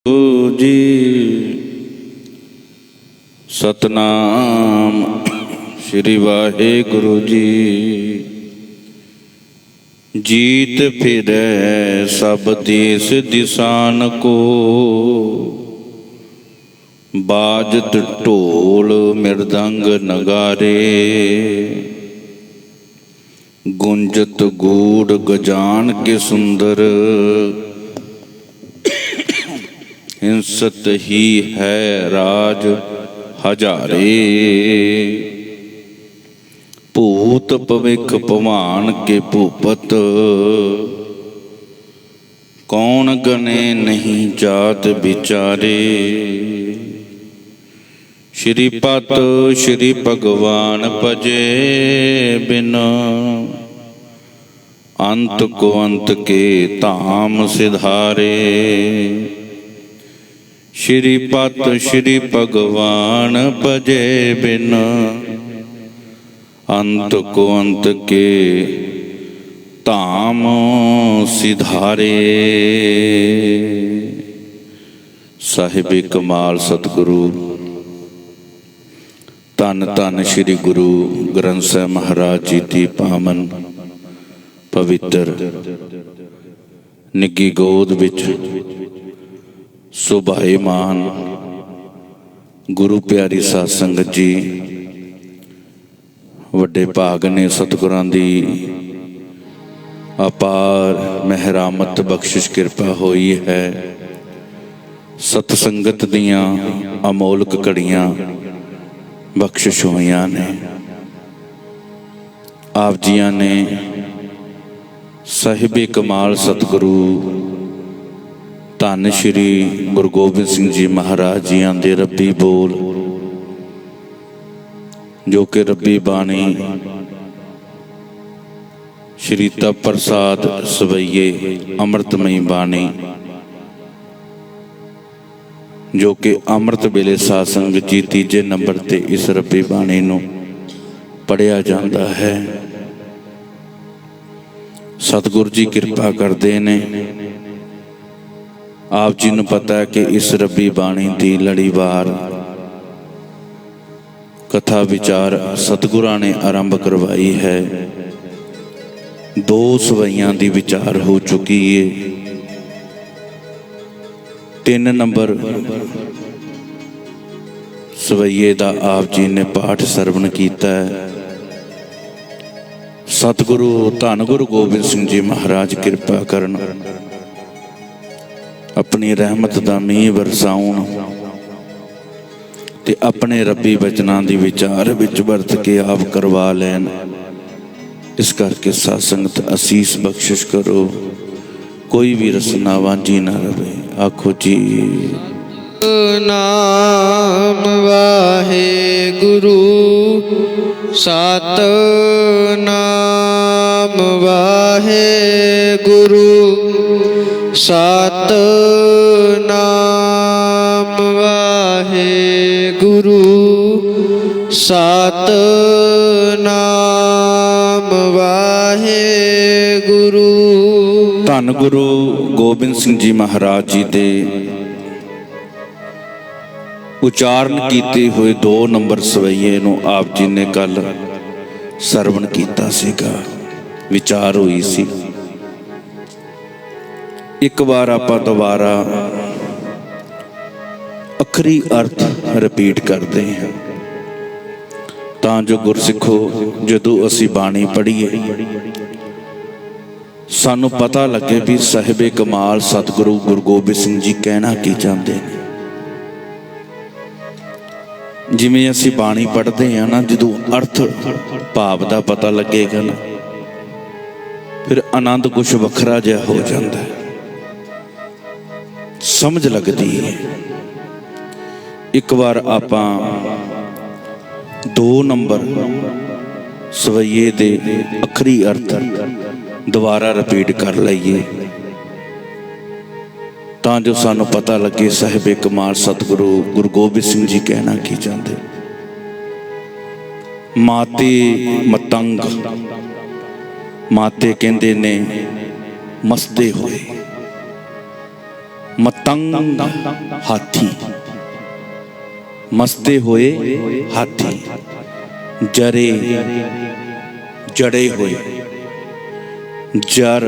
जी सतनाम श्री वाहेगुरु जी। जीत फिरै सब देश दिसान को, बाजत ढोल मृदंग नगारे। गुंजत गूढ़ गजान के सुंदर, हिंसत ही है राज हजारे। भूत भविख भवान के भूपत, कौन गने नहीं जात बिचारे। श्रीपत श्री भगवान भजे बिना, अंत को अंत के धाम सिधारे। श्रीपत श्री भगवान भजे बिना, अंत को अंत के धाम सिधारे। साहिबे कमाल सतगुरु धन धन श्री गुरु ग्रंथ साहिब महाराज जी की पावन पवित्र निੱਘੀ गोद विच सुभाईमान गुरु प्यारी साध संगत जी, वड्डे भाग ने सतगुरां दी अपार महरामत बख्शिश कृपा होई है। सतसंगत दियां अमोलक घड़ियां बख्शिश होईयां ने। आप जियां ने साहिबे कमाल सतगुरु धन श्री गुरु गोबिंद सिंह जी महाराज जी दे रब्बी बोल, जो कि रब्बी बाणी श्री तप प्रसाद सवैये अमृतमयी बाणी, जो कि अमृत वेले साध संगत जी तीजे नंबर ते इस रब्बी बाणी नूं पढ़िया जाता है। सतगुरु जी कृपा करते ने। आप जी नूं पता है कि इस रब्बी बाणी की लड़ीवार कथा विचार सतगुरां ने आरंभ करवाई है। 2 सवैयां की विचार हो चुकी है। 3 नंबर सवैये का आप जी ने पाठ सरवण किया है। सतगुरु धन गुरु गोबिंद सिंह जी महाराज कृपा करन, अपनी रहमत का मीह बरसाउण ते अपने रब्बी वचनां दी विचार विच वरत के आप करवा लैन। इस करके साध संगत असीस बख्शिश करो, कोई भी रसना वांझी ना रहे। आखो जी नाम वाहे गुरु, सत नाम वाहे गुरु, सत नाम वाहे गुरु, सत नाम वाहे गुरु। धन गुरु गोबिंद सिंह जी महाराज जी दे उचारण किए हुए 2 नंबर सवैये नूं आप जी ने कल सरवण किया सीगा, विचार हुई सी। एक बार आपां दोबारा अखरी अर्थ रिपीट करते हैं, तां जो गुरसिखो जदों असीं बाणी पढ़ीए सानू पता लगे भी साहिबे कमाल सतगुरु गुरु गोबिंद सिंह जी कहना की चाहते हैं। जिवें असीं बाणी पढ़ते हैं ना, जदों अर्थ भाव का पता लगेगा ना, फिर आनंद कुछ वखरा जिहा हो जाता है, समझ लगती है। एक बार आपां 2 नंबर सवैये दे अखरी अर्थ दोबारा रिपीट कर लईए, तां जो सानू पता लगे साहिबे कमाल सतगुरु गुरु गोबिंद सिंह जी कहना की चाहते। माते मतंग, माते कहंदे ने मसते होए, मतंग हाथी, मस्ते होए हाथी, जरे जड़े होए, जर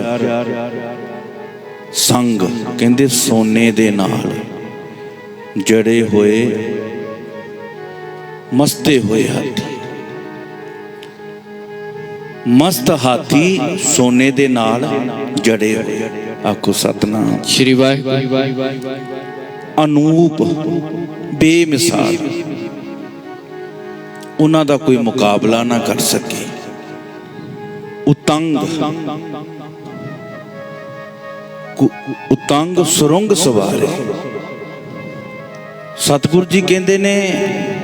संग कहंदे सोने दे नाल, जड़े होए मस्ते होए हाथी। मस्त हाथी सोने दे नाल जड़े होए। आखो सतनाम श्री वाहिगुरू। अनूप बेमिसाल, उन्हां दा कोई मुकाबला ना कर सके। उतंग उतंग सुरंग सवारे। सतगुरु जी कहंदे ने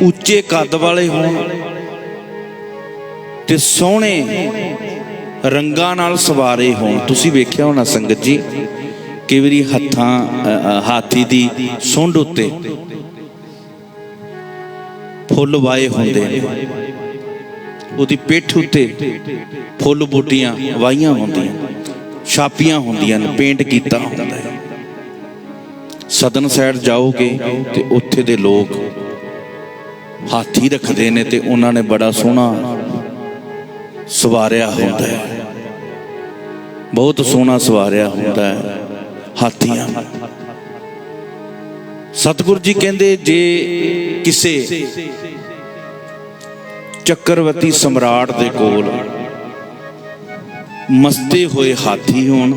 उच्चे कद वाले होण ते सोहणे रंगां नाल सवारे होण। तुसीं वेखिआ होना संगत जी, कई वारी हाथी दी सुंड उत्ते फुੱਲ वाए होंदे ने, ਉਹਦੀ ਪਿੱਠ उत्ते फुੱਲ बूटियां वाहियां होंदियां, छापियां होंदियां ने, पेंट कीता हुंदा है। सदन साइड जाओगे तो उत्थे दे लोग हाथी रखते ने ते उन्होंने बड़ा सोहना सवारिया होंदा है, बहुत सोहना सवारिया होंदा है हाथियां। सतगुरु जी कहंदे जे किसे चक्रवर्ती सम्राट दे कोल मस्ते होए हाथी होण,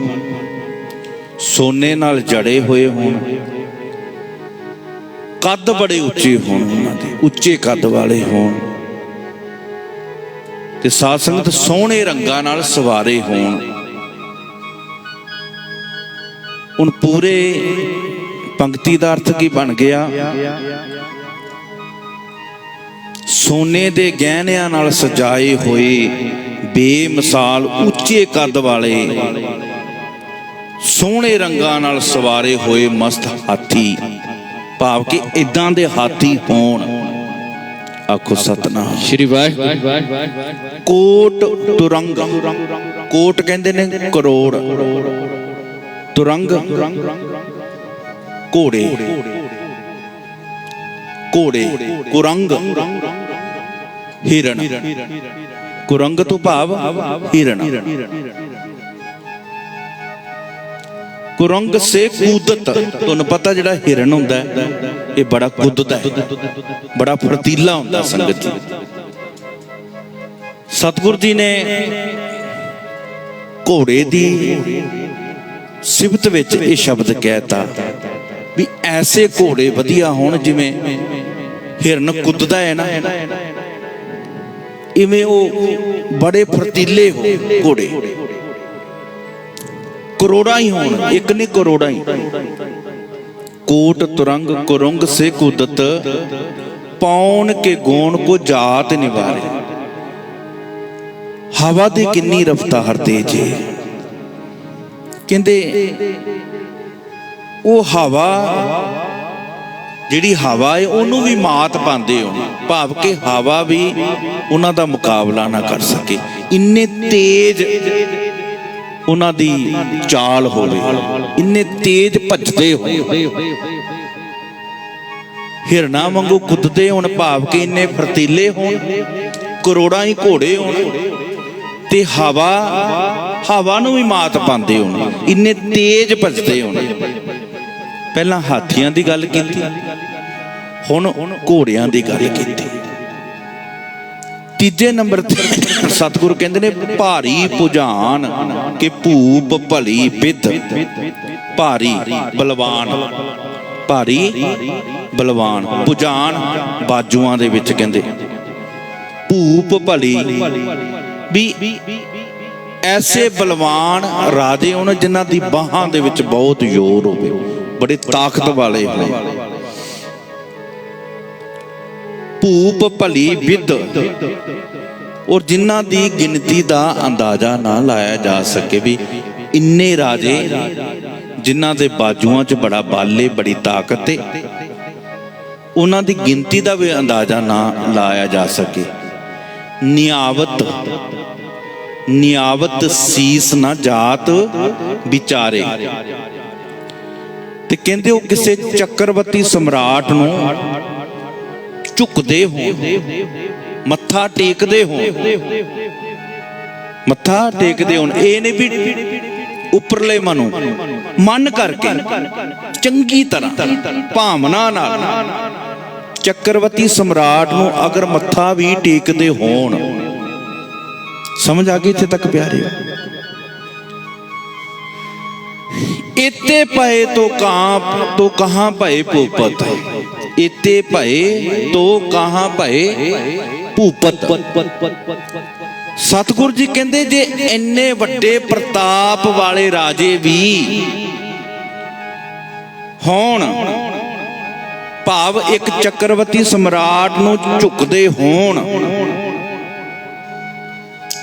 सोने नाल जड़े होए होण, कद बड़े उच्चे होण, उन्हां दे उच्चे कद वाले होण ते साध संगत सोहणे रंगां नाल सवारे होण। हुण पूरे पंक्ति दा अर्थ की बन गया? सोने दे गहनियां नाल सजाए होए बेमिसाल उच्चे कद वाले सोहणे रंगां नाल सवारे होए मस्त हाथी, भाव कि इदां दे हाथी होण। आखो सतनाम श्री वाहिगुरू। कोट तुरंग, कोट कहंदे ने करोड़, तुरंग घोड़े, घोड़े कुरंग हिरण, कुरंग तो भाव हिरण। कुरंग से कूदत, तुहानू पता जिहड़ा हिरण हुंदा है ये बड़ा कूददा है, बड़ा फुर्तीला हुंदा संगत जी। सतगुरु जी ने घोड़े दी सिफत विच ये शब्द कहता भी ऐसे घोड़े वधिया होण जिवें हिरन कुददा है ना, इवें वो बड़े फुर्तीले हो घोड़े, करोड़ा ही होण, एक नहीं करोड़ा ही। कोट तुरंग कुरंग से कूदत, पौन के गोण को जात निवारे। हवा दी किन्नी रफ्तार तेज है, कहंदे वो हवा जिहड़ी हवा है उन्होंने भी मात पाते हो, भाव के हवा भी उन्हां दा मुकाबला ना कर सके, इन्ने तेज उन्हां दी चाल होवे, इन्ने तेज भजदे हो, हिरना वांगू कुददे होण, भाव के इन्ने फुर्तीले होण, करोड़ां ही घोड़े होण ते हवा नूं भी मात पाते होण, इन्ने तेज भजदे होण। पहला हाथियां दी गल कीती, हुण घोड़ियां दी गल कीती। तीजे नंबर ते सतगुरु कहंदे ने भारी भुजान के भूप भली बिध, भारी बलवान, भारी बलवान, भुजान बाजुआं दे विच कहंदे, भूप भली भी ऐसे बलवान राजे होण जिन्हां दी बाहां दे विच बहुत जोर होवे, बड़े ताकत वाले होण। भूप भली विद, और जिन्हां दी गिनती दा अंदाजा ना लाया जा सके भी इन्ने राजे जिन्हां दे बाजुआं च बड़ा बल है, बड़ी ताकत है, उन्हां दी गिनती दा भी अंदाजा ना लाया जा सके। नियावत, नियावत सीस ना जात विचारे, ਤੇ ਕਹਿੰਦੇ ਉਹ ਕਿਸੇ ਚੱਕਰਵਰਤੀ ਸਮਰਾਟ ਨੂੰ ਝੁਕਦੇ ਹੋਣ, ਮੱਥਾ ਟੇਕਦੇ ਹੋਣ, ਮੱਥਾ ਟੇਕਦੇ ਹੋਣ। ਇਹ ਨੇ ਵੀ ਉੱਪਰਲੇ ਮਨੋਂ ਮਨ ਕਰਕੇ ਚੰਗੀ ਤਰ੍ਹਾਂ ਭਾਵਨਾ ਨਾਲ ਚੱਕਰਵਰਤੀ ਸਮਰਾਟ ਨੂੰ ਅਗਰ ਮੱਥਾ ਵੀ ਟੇਕਦੇ ਹੋਣ। ਸਮਝ ਆ ਗਈ ਇੱਥੇ ਤੱਕ ਪਿਆਰਿਓ? इत्ते भये तो कहाँ भये भूपत, इत्ते भये तो कहाँ भये भूपत। सतगुरु जी कहते जे इन्ने वड्डे प्रताप वाले राजे भी होण, भाव एक चक्रवर्ती सम्राट नूं झुकदे होण,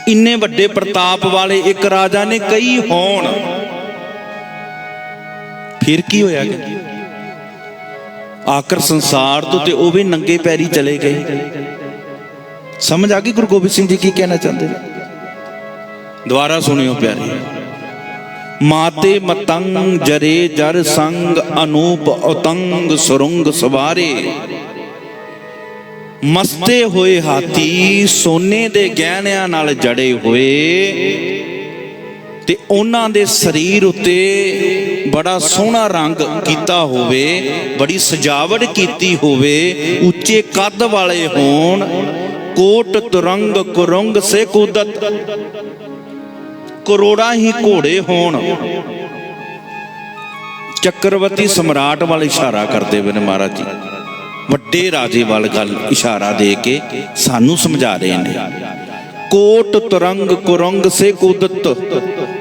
इन्ने वड्डे प्रताप वाले एक राजा ने कई होण, फिर की होया गया? आकर संसार तो ते वो भी नंगे पैरी चले गए। समझ आ गई गुरु गोबिंद सिंह जी की कहना चाहते? दोबारा सुनियो प्यारे। माते मतंग जरे जर संग अनूप उतंग सुरंग सवारे, मस्ते होए हाथी सोने दे गहनियां नाल जड़े हुए, ते उन्हां दे शरीर उत्ते बड़ा सोहना रंग कीता होवे, बड़ी सजावट कीती होवे, उच्चे कद वाले होण, कोट तुरंग कुरंग से कूदत, करोड़ा ही घोड़े होण। चक्रवर्ती सम्राट वाल इशारा करते हुए ने महाराज जी, वड्डे राजे वाल गल इशारा दे के सानू समझा रहे हैं। कोट तुरंग कुरंग से कूदत,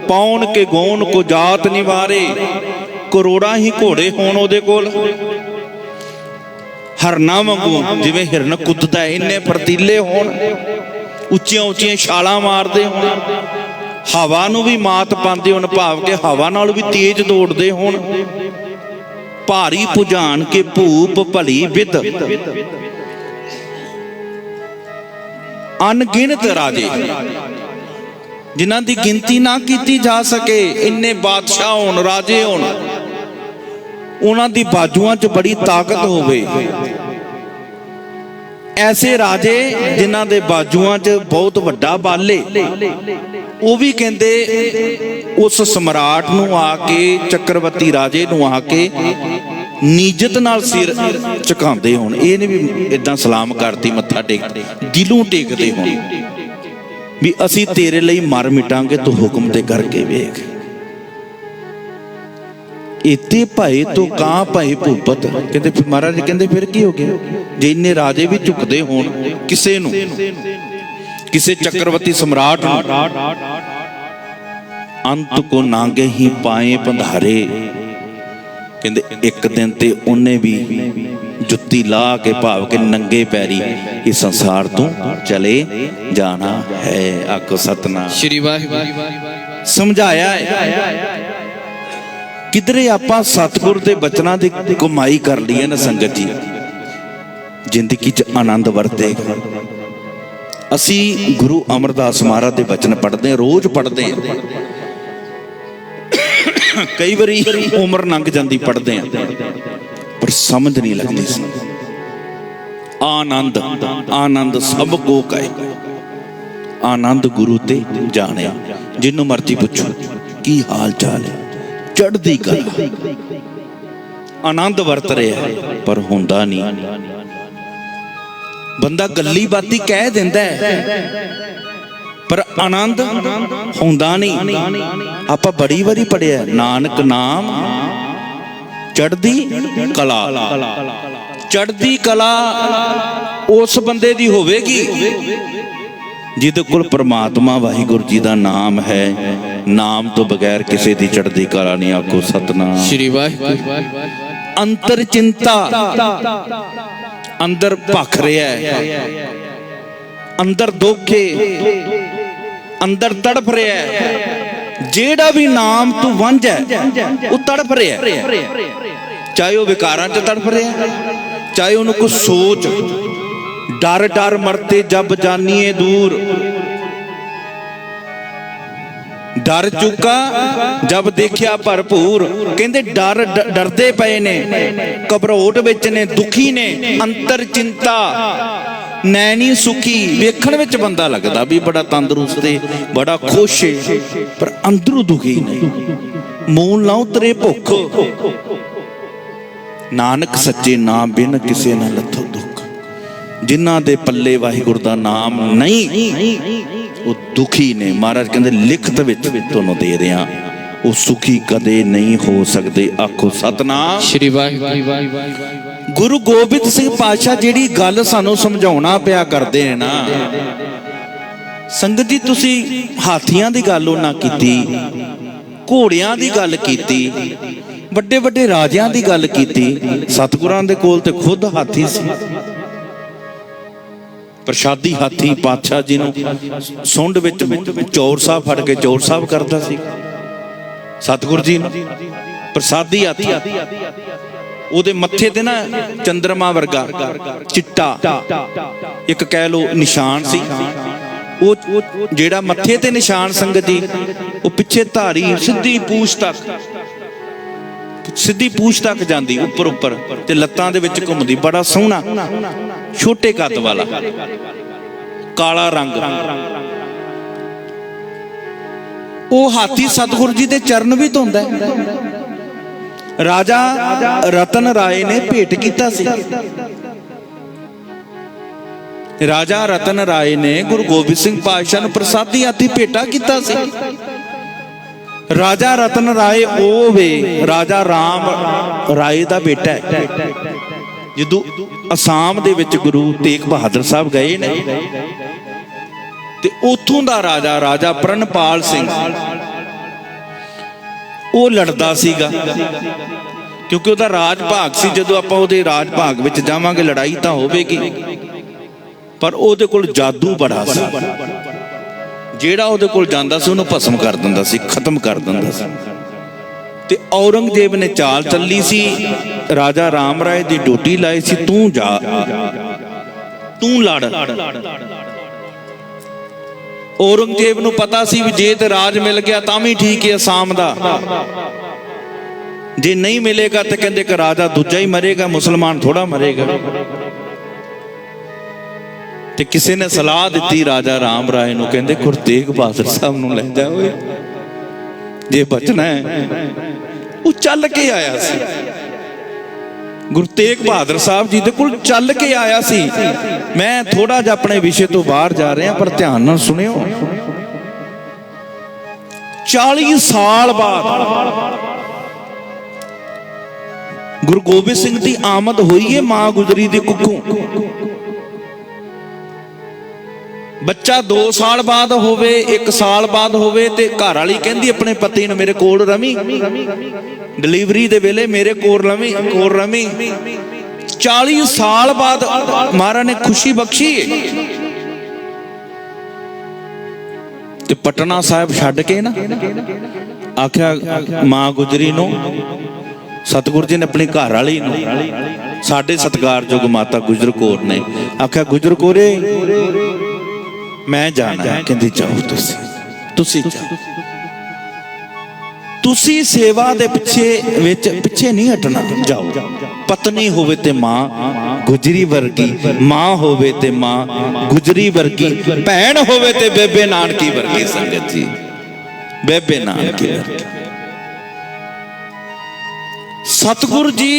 पौन के गौन को जात निवारे, करोड़ा ही घोड़े होण ओदे कोल। हरना वांगू जिवें हिरन कुददा है, इन्ने फरतीले होण, उच्चियां उच्चियां छालां मारदे होण, हवा नूं भी मात पांदे होण, भाव के हवा नाल भी तेज दौड़दे होण। भारी भुजान के भूप भली विद, अनगिनत राजे जिन्हां दी गिनती ना कीती जा सके, इन्ने बादशाह होण, राजे होण, उन्हां दी बाजुआं च बड़ी ताकत होवे। ऐसे राजे जिन्हां दे बाजुआं च बहुत वड्डा बाले, वो भी कहंदे उस सम्राट नूं आके, चक्रवर्ती राजे नूं आके नीजत नाल सिर झुकांदे होण। ये ने भी इदां सलाम करती, मत्था टेकदे, दिलों टेकदे होण भी असी तेरे लिए मर मिटांगे, तू हुक्म ते करके वेख। इत्ते भये तो कहाँ भये भूपत। कहते महाराज कहते फिर की हो गया जे इन्ने राजे भी झुकदे होण किसे नूं, किसे चक्रवर्ती सम्राट नूं, अंत को नांगे ही पाए पंधारे। कहते एक दिन ते उन्हें भी जुत्ती ला के, भाव के नंगे पैरी इस संसार तो चले जाना है। आखो सतनाम श्री वाहिगुरू। समझाया है किधरे आपां सतगुर दे बचनां दी कमाई कर ली है ना संगत जी, जिंदगी च आनंद वरतेगा। असी गुरु अमरदास महाराज दे बचन पढ़ते हैं, रोज पढ़ते हैं, कई बारी उम्र लंघ जाती पढ़ते हैं, पर समझ नहीं लगती। आनंद आनंद सब को कहे, आनंद गुरु ते जाने। जिन्हों मर्जी पूछो की हाल चाल है, चढ़दी कला, आनंद वरत रहा है, पर होंदा नहीं। बंदा गल्ली बाती कह दिंदा है, पर आनंद होंदा नहीं। आपां बड़ी बारी पढ़िया नानक नाम चढ़दी कला। चढ़दी कला उस बंदे दी होवेगी जिहदे कोल परमात्मा वाहिगुरू जी दा नाम है। नाम तो बगैर किसी दी चढ़दी कला नहीं। आखो सतनाम श्री वाहिगुरू। अंतर चिंता, अंदर भख रहा है, अंदर दुख है, अंदर तड़फ रहा है। जेड़ा भी नाम तू वंझ है वो तड़फ रहा है, चाहे वह विकारां च तड़फ रहा है, चाहे उन्हें कुछ सोच। डर डर मरते जब जानिए दूर, डर चुका जब देखिया भरपूर, कहते डरदे पे ने, घबराहट विच ने, दुखी ने, अंतर चिंता, नैनी सुखी। वेखण विच बंदा लगदा भी बड़ा तंदुरुस्त है, बड़ा खुश है, पर अंदरों दुखी नहीं। मूल ना उतरे भुख, नानक सच्चे नाम बिन किसे ना लथो दुख। जिन्हां दे पल्ले वाहिगुरू दा नाम नहीं वो दुखी ने। महाराज कहते लिखत विच तुहानूं दे रहा, वो सुखी कदे नहीं हो सकते। आखो सतनाम श्री वाहिगुरू। गुरु गोबिंद सिंह पातशाह जिहड़ी गल सानूं समझाउणा पिया करदे ने ना, संगत जी तुसीं हाथियां दी गल उन्हां कीती, घोड़ियां दी गल कीती, वड्डे वड्डे राजियां दी गल कीती। सतगुरां दे कोल ते खुद हाथी सी, प्रशादी हाथी। पातशाह जी नूं सुंड विच चौर साहब फड़ के चौर साहब करदा सी। सतगुर जी नूं प्रसादी हाथी, ਉਹਦੇ ਮੱਥੇ ਤੇ ਨਾ ਚੰਦਰਮਾ ਵਰਗਾ ਚਿੱਟਾ ਇੱਕ ਕਹਿ ਲੋ ਨਿਸ਼ਾਨ ਸੀ। ਉਹ ਜਿਹੜਾ ਮੱਥੇ ਤੇ ਨਿਸ਼ਾਨ ਸੰਗਤ ਜੀ, ਉਹ ਪਿੱਛੇ ਧਾਰੀ ਸਿੱਧੀ ਪੂਛ ਤੱਕ ਜਾਂਦੀ, ਉੱਪਰ ਉੱਪਰ ਤੇ ਲੱਤਾਂ ਦੇ ਵਿੱਚ ਘੁੰਮਦੀ। ਬੜਾ ਸੋਹਣਾ ਛੋਟੇ ਕੱਦ ਵਾਲਾ ਕਾਲਾ ਰੰਗ। ਉਹ ਹਾਥੀ ਸਤਿਗੁਰੂ ਜੀ ਦੇ ਚਰਨ ਵੀ ਧੋਂਦਾ। राजा रतन राय ने भेंट किया सी। राजा रतन राय ने गुरु गोबिंद सिंह पातशाह नूं प्रसादी हाथी भेंटा किया सी। राजा रतन राय ओ वे राजा राम राय दा बेटा है। जदों असम दे विच गुरु तेग बहादुर साहब गए ने ते उत्थों दा राजा प्रणपाल सिंह ਉਹ ਲੜਦਾ ਸੀਗਾ, ਕਿਉਂਕਿ ਉਹਦਾ ਰਾਜ ਭਾਗ ਸੀ। ਜਦੋਂ ਆਪਾਂ ਉਹਦੇ ਰਾਜ ਭਾਗ ਵਿੱਚ ਜਾਵਾਂਗੇ ਲੜਾਈ ਤਾਂ ਹੋਵੇਗੀ, ਪਰ ਉਹਦੇ ਕੋਲ ਜਾਦੂ ਬੜਾ ਸੀ। ਜਿਹੜਾ ਉਹਦੇ ਕੋਲ ਜਾਂਦਾ ਸੀ ਉਹਨੂੰ ਭਸਮ ਕਰ ਦਿੰਦਾ ਸੀ, ਖਤਮ ਕਰ ਦਿੰਦਾ ਸੀ। ਤੇ ਔਰੰਗਜ਼ੇਬ ਨੇ ਚਾਲ ਚੱਲੀ ਸੀ, ਰਾਜਾ ਰਾਮ ਰਾਏ ਦੀ ਡਿਊਟੀ ਲਾਈ ਸੀ, ਤੂੰ ਜਾ, ਤੂੰ ਲੜ। औरंगजेब नूं पता सी भी जे ते राज मिल गया तां भी ठीक है असाम दा, जे नहीं मिलेगा तो कहंदे कि राजा दूजा ही मरेगा, मुसलमान थोड़ा मरेगा। ते किसी ने सलाह दी राजा राम राय नूं, कहंदे गुरु तेग बहादुर साहब नूं ले जा, जे बचना है। वो चल के आया सी, गुरु तेग बहादुर साहब जी दे कोल चल के आया सी। मैं थोड़ा जिहा अपने विषय तो बाहर जा रहा, पर ध्यान नाल सुनियो। 40 साल बाद गुरु गोबिंद सिंह दी आमद हुई है मां गुजरी दी कुखों। बच्चा 2 साल बाद होवे, 1 साल बाद होवे ते घर वाली कहंदी अपने पति नूं मेरे कोल रवी, डिलीवरी दे वेले मेरे कोल रवी। 40 साल बाद महाराज ने खुशी बख्शी ते पटना साहिब छड्ड के ना आख्या मां गुजरी नूं, सतगुरु जी ने अपनी घर वाली नूं, साडे सत्कारयोग माता गुजर कौर ने आख्या गुजर कौरे मैं जाना है। कहंदी जाओ तुसी जाओ, तुसी सेवा दे पिछे नहीं हटना, जाओ। पत्नी होवे ते मां गुजरी वर्गी, मां होवे ते मां गुजरी वर्गी, भैन होवे ते बेबे नानकी वर्गी। संगत जी बेबे नानकी वर्गी। सतगुरु जी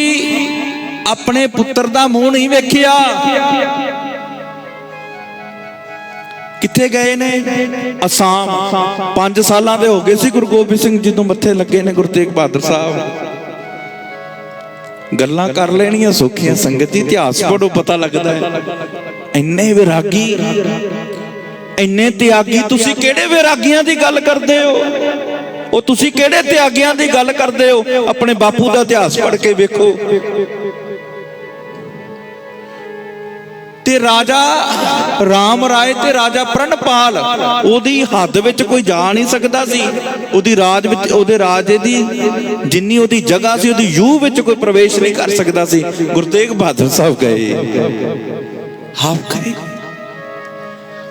अपने पुत्र दा मुंह नहीं वेखिया, किथे गए ने असाम। 5 साल दे हो गए सी गुरु गोबिंद सिंह जी तो मत्थे लगे ने गुरु तेग बहादुर साहब। गल्लां कर लेनियां सौखियां संगत, इतिहास पढ़ो पता लगता है। इन्ने विरागी, इन्ने त्यागी, तुसी केड़े विरागियां दी गल करदे हो? ओ तुसी केड़े त्यागियां दी गल करदे हो? अपने बापू दा इतिहास पढ़ के वेखो। ते राजा राम राय ते राजा प्रणपाल ओदी हद विच कोई जा नहीं सकदा सी। ओदी राज विच, ओदे राजे दी जिन्नी ओदी जगह सी, ओदी यूह विच कोई प्रवेश नहीं कर सकदा सी। गुरु तेग बहादुर साहब गए, आप गए।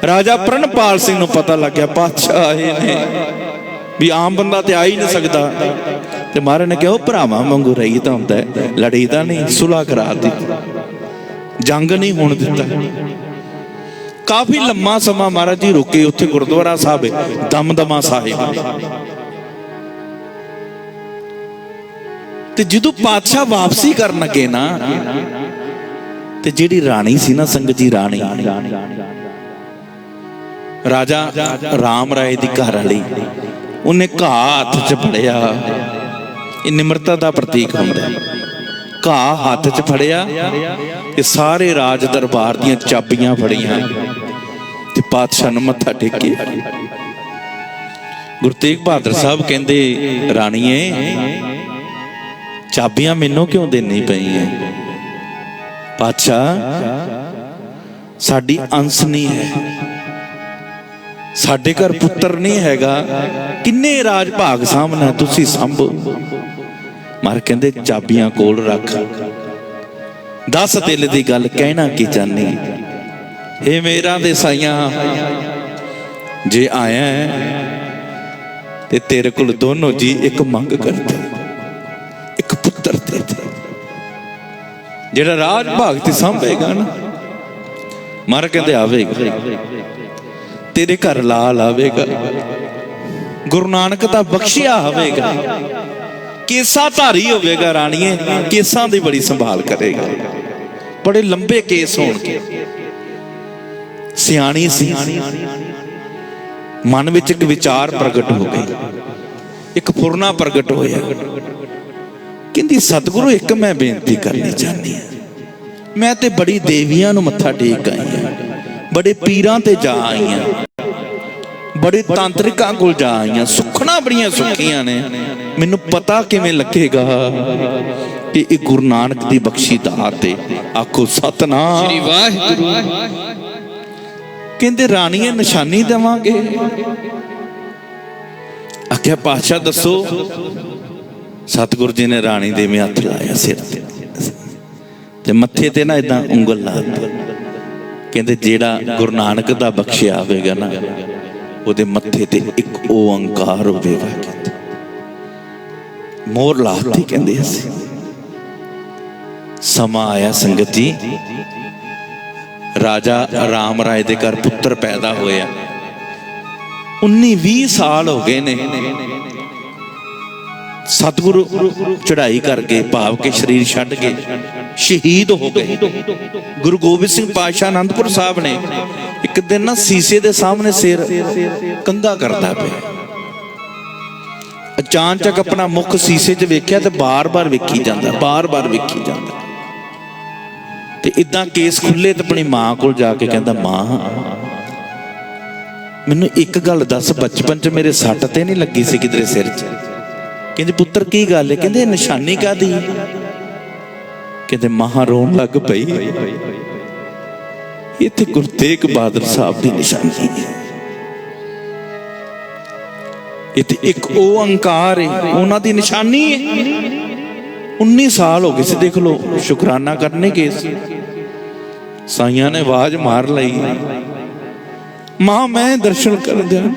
राजा प्रणपाल सिंह नूं पता लग गया पातशाह आए ने, ਵੀ ਆਮ ਬੰਦਾ ਤੇ ਆ ਹੀ ਨਹੀਂ ਸਕਦਾ। ਤੇ ਮਹਾਰਾਜ ਨੇ ਕਿਹਾ ਉਹ ਭਰਾਵਾਂ ਵਾਂਗੂ ਰਹੀ ਤਾਂ ਹੁੰਦਾ, ਲੜੀ ਤਾਂ ਨਹੀਂ, ਸੁਲ੍ਹਾ ਕਰਾ ਦਿੱਤੀ, ਜੰਗ ਨਹੀਂ ਹੋਣ ਦਿੱਤਾ। ਕਾਫੀ ਲੰਮਾ ਸਮਾਂ ਮਹਾਰਾਜ ਜੀ ਰੁਕੇ ਉੱਥੇ ਗੁਰਦੁਆਰਾ ਸਾਹਿਬ ਦਮਦਮਾ ਸਾਹਿਬ। ਤੇ ਜਦੋਂ ਪਾਤਸ਼ਾਹ ਵਾਪਸੀ ਕਰਨ ਲੱਗੇ ਨਾ, ਤੇ ਜਿਹੜੀ ਰਾਣੀ ਸੀ ਨਾ ਸੰਗਤ ਜੀ, ਰਾਣੀ ਰਾਜਾ ਰਾਮ ਰਾਏ ਦੀ ਘਰ ਵਾਲੀ, ਉਹਨੇ ਘਾਹ ਹੱਥ 'ਚ ਫੜਿਆ। ਇਹ ਨਿਮਰਤਾ ਦਾ ਪ੍ਰਤੀਕ ਹੁੰਦਾ। ਘਾਹ ਹੱਥ 'ਚ ਫੜਿਆ ਤੇ ਸਾਰੇ ਰਾਜ ਦਰਬਾਰ ਦੀਆਂ ਚਾਬੀਆਂ ਫੜੀਆਂ ਤੇ ਪਾਤਸ਼ਾਹ ਨੂੰ ਮੱਥਾ ਟੇਕਿਆ। ਗੁਰੂ ਤੇਗ ਬਹਾਦਰ ਸਾਹਿਬ ਕਹਿੰਦੇ, ਰਾਣੀਏ ਚਾਬੀਆਂ ਮੈਨੂੰ ਕਿਉਂ ਦੇਣੀ ਪਈਆਂ? ਪਾਤਸ਼ਾਹ ਸਾਡੀ ਅੰਸ ਨਹੀਂ ਹੈ, ਸਾਡੇ ਘਰ ਪੁੱਤਰ ਨਹੀਂ ਹੈਗਾ, ਕਿੰਨੇ ਰਾਜ ਭਾਗ ਸਾਹਮਣੇ, ਤੁਸੀਂ ਸੰਭੋ। ਮਰ ਕਹਿੰਦੇ ਚਾਬੀਆਂ ਕੋਲ ਰੱਖ, ਦੱਸ ਦਿਲ ਦੀ ਗੱਲ ਕਹਿਣਾ ਕੀ ਚਾਹਨੀ? ਇਹ ਮੇਰਾ ਦੇ ਸਾਈਆਂ, ਜੇ ਆਇਆ ਤੇ ਤੇਰੇ ਕੋਲ ਦੋਨੋਂ ਜੀ ਇੱਕ ਮੰਗ ਕਰਦੇ, ਇੱਕ ਪੁੱਤਰ ਦੇ ਦੇ, ਜਿਹੜਾ ਰਾਜ ਭਾਗ ਤੇ ਸੰਭੇਗਾ ਨਾ। ਮਰ ਕਹਿੰਦੇ ਆਵੇਗਾ, ਤੇਰੇ ਘਰ ਲਾਲ ਆਵੇਗਾ, ਗੁਰੂ ਨਾਨਕ ਦਾ ਬਖਸ਼ਿਆ ਹੋਵੇਗਾ, ਕੇਸਾਂ ਧਾਰੀ ਹੋਵੇਗਾ। ਰਾਣੀਏ ਕੇਸਾਂ ਦੀ ਬੜੀ ਸੰਭਾਲ ਕਰੇਗਾ, ਬੜੇ ਲੰਬੇ ਕੇਸ ਹੋਣਗੇ। ਸਿਆਣੀ ਸੀ, ਮਨ ਵਿੱਚ ਇੱਕ ਵਿਚਾਰ ਪ੍ਰਗਟ ਹੋ ਗਈ, ਇੱਕ ਫੁਰਨਾ ਪ੍ਰਗਟ ਹੋਇਆ। ਕਹਿੰਦੀ ਸਤਿਗੁਰੂ ਇੱਕ ਮੈਂ ਬੇਨਤੀ ਕਰਨੀ ਚਾਹੁੰਦੀ ਹਾਂ। ਮੈਂ ਤੇ ਬੜੀ ਦੇਵੀਆਂ ਨੂੰ ਮੱਥਾ ਟੇਕ ਆਈ ਹਾਂ, ਬੜੇ ਪੀਰਾਂ ਤੇ ਜਾ ਆਈ ਹਾਂ, ਬੜੇ ਤਾਂਤਰਿਕਾਂ ਕੋਲ ਜਾ ਆਈ ਹਾਂ, ਸੁੱਖਣਾ ਬੜੀਆਂ ਸੁੱਖੀਆਂ ਨੇ। ਮੈਨੂੰ ਪਤਾ ਕਿਵੇਂ ਲੱਗੇਗਾ ਕਿ ਇਹ ਗੁਰੂ ਨਾਨਕ ਦੀ ਬਖਸ਼ੀ ਦਾਤ ਹੈ? ਆਖੋ ਸਤਨਾਮ ਸ੍ਰੀ ਵਾਹਿਗੁਰੂ। ਕਹਿੰਦੇ ਰਾਣੀਏ ਨਿਸ਼ਾਨੀ ਦੇਵਾਂਗੇ। ਆਖਿਆ ਪਾਤਸ਼ਾਹ ਦੱਸੋ। ਸਤਿਗੁਰੂ ਜੀ ਨੇ ਰਾਣੀ ਦੇ ਹੱਥ ਲਾਇਆ ਸਿਰ ਤੇ ਮੱਥੇ ਤੇ ਨਾ ਏਦਾਂ ਉਂਗਲ ਲਾ ਦਿੱਤੀ। ਕਹਿੰਦੇ ਜਿਹੜਾ ਗੁਰੂ ਨਾਨਕ ਦਾ ਬਖਸ਼ਿਆ ਹੋਵੇਗਾ ਨਾ, ਉਹਦੇ ਮੱਥੇ ਤੇ ਇੱਕ ਓੰਕਾਰ ਹੋਵੇਗਾ। ਮੋਹਰ ਲਾਤੀ। ਕਹਿੰਦੇ ਅਸੀਂ ਸਮਾਂ ਆਇਆ ਸੰਗਤ ਜੀ, ਰਾਜਾ ਰਾਮ ਰਾਏ ਦੇ ਘਰ ਪੁੱਤਰ ਪੈਦਾ ਹੋਇਆ। 19-20 ਸਾਲ ਹੋ ਗਏ ਨੇ। ਸਤਿਗੁਰੂ ਚੜ੍ਹਾਈ ਕਰਕੇ ਭਾਵ ਕੇ ਸਰੀਰ ਛੱਡ ਕੇ ਸ਼ਹੀਦ ਹੋ ਗਏ। ਗੁਰੂ ਗੋਬਿੰਦ ਸਿੰਘ ਪਾਤਸ਼ਾਹ ਅਨੰਦਪੁਰ ਸਾਹਿਬ ਨੇ ਇੱਕ ਦਿਨ ਨਾ ਸੀਸੇ ਦੇ ਸਾਹਮਣੇ ਸਿਰ ਕੰਘਾ ਕਰਦਾ ਪਿਆ। ਅਚਾਨਕ ਆਪਣਾ ਮੁਖ ਸੀਸੇ 'ਚ ਵੇਖਿਆ ਤੇ ਬਾਰ-ਬਾਰ ਵੇਖੀ ਜਾਂਦਾ, ਬਾਰ-ਬਾਰ ਵੇਖੀ ਜਾਂਦਾ। ਤੇ ਇਦਾਂ ਕੇਸ ਖੁੱਲੇ ਤੇ ਆਪਣੀ ਮਾਂ ਕੋਲ ਜਾ ਕੇ ਕਹਿੰਦਾ, ਮਾਂ ਮੈਨੂੰ ਇੱਕ ਗੱਲ ਦੱਸ, ਬਚਪਨ 'ਚ ਮੇਰੇ ਸੱਟ ਤੇ ਨਹੀਂ ਲੱਗੀ ਸੀ ਕਿਧਰੇ ਸਿਰ 'ਚ? ਕਹਿੰਦੇ ਪੁੱਤਰ ਕੀ ਗੱਲ ਹੈ? ਕਹਿੰਦੇ ਨਿਸ਼ਾਨੀ ਕਾਹਦੀ? ਕਹਿੰਦੇ ਮਾਂ ਰੋਣ ਲੱਗ ਪਈ, ਇਹ ਤੇ ਗੁਰੂ ਤੇਗ ਬਹਾਦਰ ਸਾਹਿਬ ਦੀ ਨਿਸ਼ਾਨੀ ਹੈ। ਇਹ ਤੇ ਇੱਕ ਓੰਕਾਰ ਹੈ, ਉਹਨਾਂ ਦੀ ਨਿਸ਼ਾਨੀ ਹੈ। 19 ਸਾਲ ਹੋ ਗਏ ਸੀ, ਦੇਖ ਲਓ। ਸ਼ੁਕਰਾਨਾ ਕਰਨੇ ਗਏ ਸੀ, ਸਾਈਆਂ ਨੇ ਆਵਾਜ਼ ਮਾਰ ਲਈ, ਮਾਂ ਮੈਂ ਦਰਸ਼ਨ ਕਰ ਦਿਆਂ।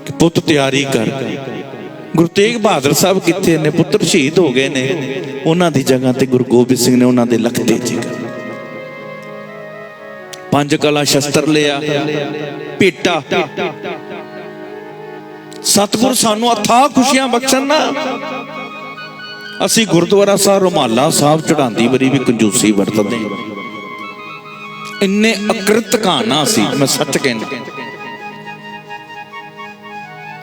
ਕਿ ਪੁੱਤ ਤਿਆਰੀ ਕਰ। ਗੁਰੂ ਤੇਗ ਬਹਾਦਰ ਸਾਹਿਬ ਕਿੱਥੇ ਨੇ? ਪੁੱਤਰ ਸ਼ਹੀਦ ਹੋ ਗਏ ਨੇ। ਉਹਨਾਂ ਦੀ ਜਗ੍ਹਾ ਤੇ ਗੁਰੂ ਗੋਬਿੰਦ ਸਿੰਘ ਨੇ ਉਹਨਾਂ ਦੇ ਲਖਤੇ ਜੀ 5 ਕਲਾ ਸ਼ਸਤਰ ਲਿਆ, ਭੇਟਾ। ਸਤਿਗੁਰ ਸਾਨੂੰ ਅਥਾਹ ਖੁਸ਼ੀਆਂ ਬਖਸ਼ਣ ਨਾ। ਅਸੀਂ ਗੁਰਦੁਆਰਾ ਸਾਹਿਬ ਰੁਮਾਲਾ ਸਾਹਿਬ ਚੜਾਉਂਦੀ ਵਾਰੀ ਵੀ ਕੰਜੂਸੀ ਵਰਤਦੇ, ਇੰਨੇ ਅਕ੍ਰਿਤ ਕਹਾਣਾ ਸੀ, ਮੈਂ ਸੱਚ ਕਹਿੰਦਾ।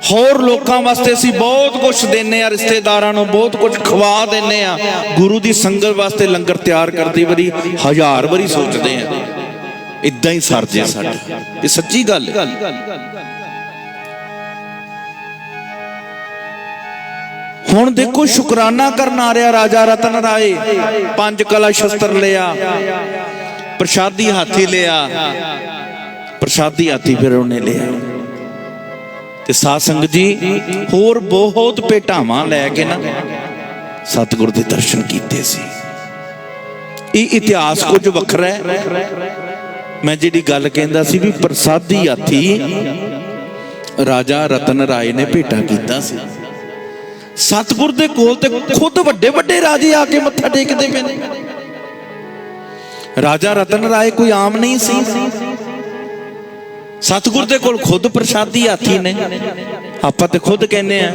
ਹੋਰ ਲੋਕਾਂ ਵਾਸਤੇ ਅਸੀਂ ਬਹੁਤ ਕੁਝ ਦਿੰਨੇ ਆ, ਰਿਸ਼ਤੇਦਾਰਾਂ ਨੂੰ ਬਹੁਤ ਕੁਝ ਖਵਾ ਦਿੰਨੇ ਆ। ਗੁਰੂ ਦੀ ਸੰਗਤ ਵਾਸਤੇ ਲੰਗਰ ਤਿਆਰ ਕਰਦੀ ਵਾਰੀ 1000 ਵਾਰੀ ਸੋਚਦੇ ਆ, ਇਦਾਂ ਹੀ ਸਰ ਜੇ ਸਾਡਾ। ਇਹ ਸੱਚੀ ਗੱਲ ਹੈ। ਹੁਣ ਦੇਖੋ ਸ਼ੁਕਰਾਨਾ ਕਰਨ ਆ ਰਿਹਾ ਰਾਜਾ ਰਤਨ ਰਾਏ। 5 ਕਲਾ ਸ਼ਸਤਰ ਲਿਆ, ਪ੍ਰਸ਼ਾਦੀ ਹਾਥੀ ਲਿਆ, ਪ੍ਰਸ਼ਾਦੀ ਹਾਥੀ ਫਿਰ ਉਹਨੇ ਲਿਆ। ਤੇ ਸਾਧ ਸੰਗਤ ਜੀ ਹੋਰ ਬਹੁਤ ਭੇਟਾਵਾਂ ਲੈ ਕੇ ਨਾ ਸਤਿਗੁਰ ਦੇ ਦਰਸ਼ਨ ਕੀਤੇ ਸੀ। ਇਹ ਇਤਿਹਾਸ ਕੁਝ ਵੱਖਰਾ ਹੈ। ਮੈਂ ਜਿਹੜੀ ਗੱਲ ਕਹਿੰਦਾ ਸੀ ਵੀ ਪ੍ਰਸਾਦੀ ਹਾਥੀ ਰਾਜਾ ਰਤਨ ਰਾਏ ਨੇ ਭੇਟਾ ਕੀਤਾ ਸੀ। ਸਤਿਗੁਰ ਦੇ ਕੋਲ ਤੇ ਖੁਦ ਵੱਡੇ ਵੱਡੇ ਰਾਜੇ ਆ ਕੇ ਮੱਥਾ ਟੇਕਦੇ ਪਏ ਨੇ। ਰਾਜਾ ਰਤਨ ਰਾਏ ਕੋਈ ਆਮ ਨਹੀਂ ਸੀ। ਸਤਿਗੁਰ ਦੇ ਕੋਲ ਖੁਦ ਪ੍ਰਸ਼ਾਦੀ ਹਾਥੀ ਨੇ। ਆਪਾਂ ਤੇ ਖੁਦ ਕਹਿੰਦੇ ਆ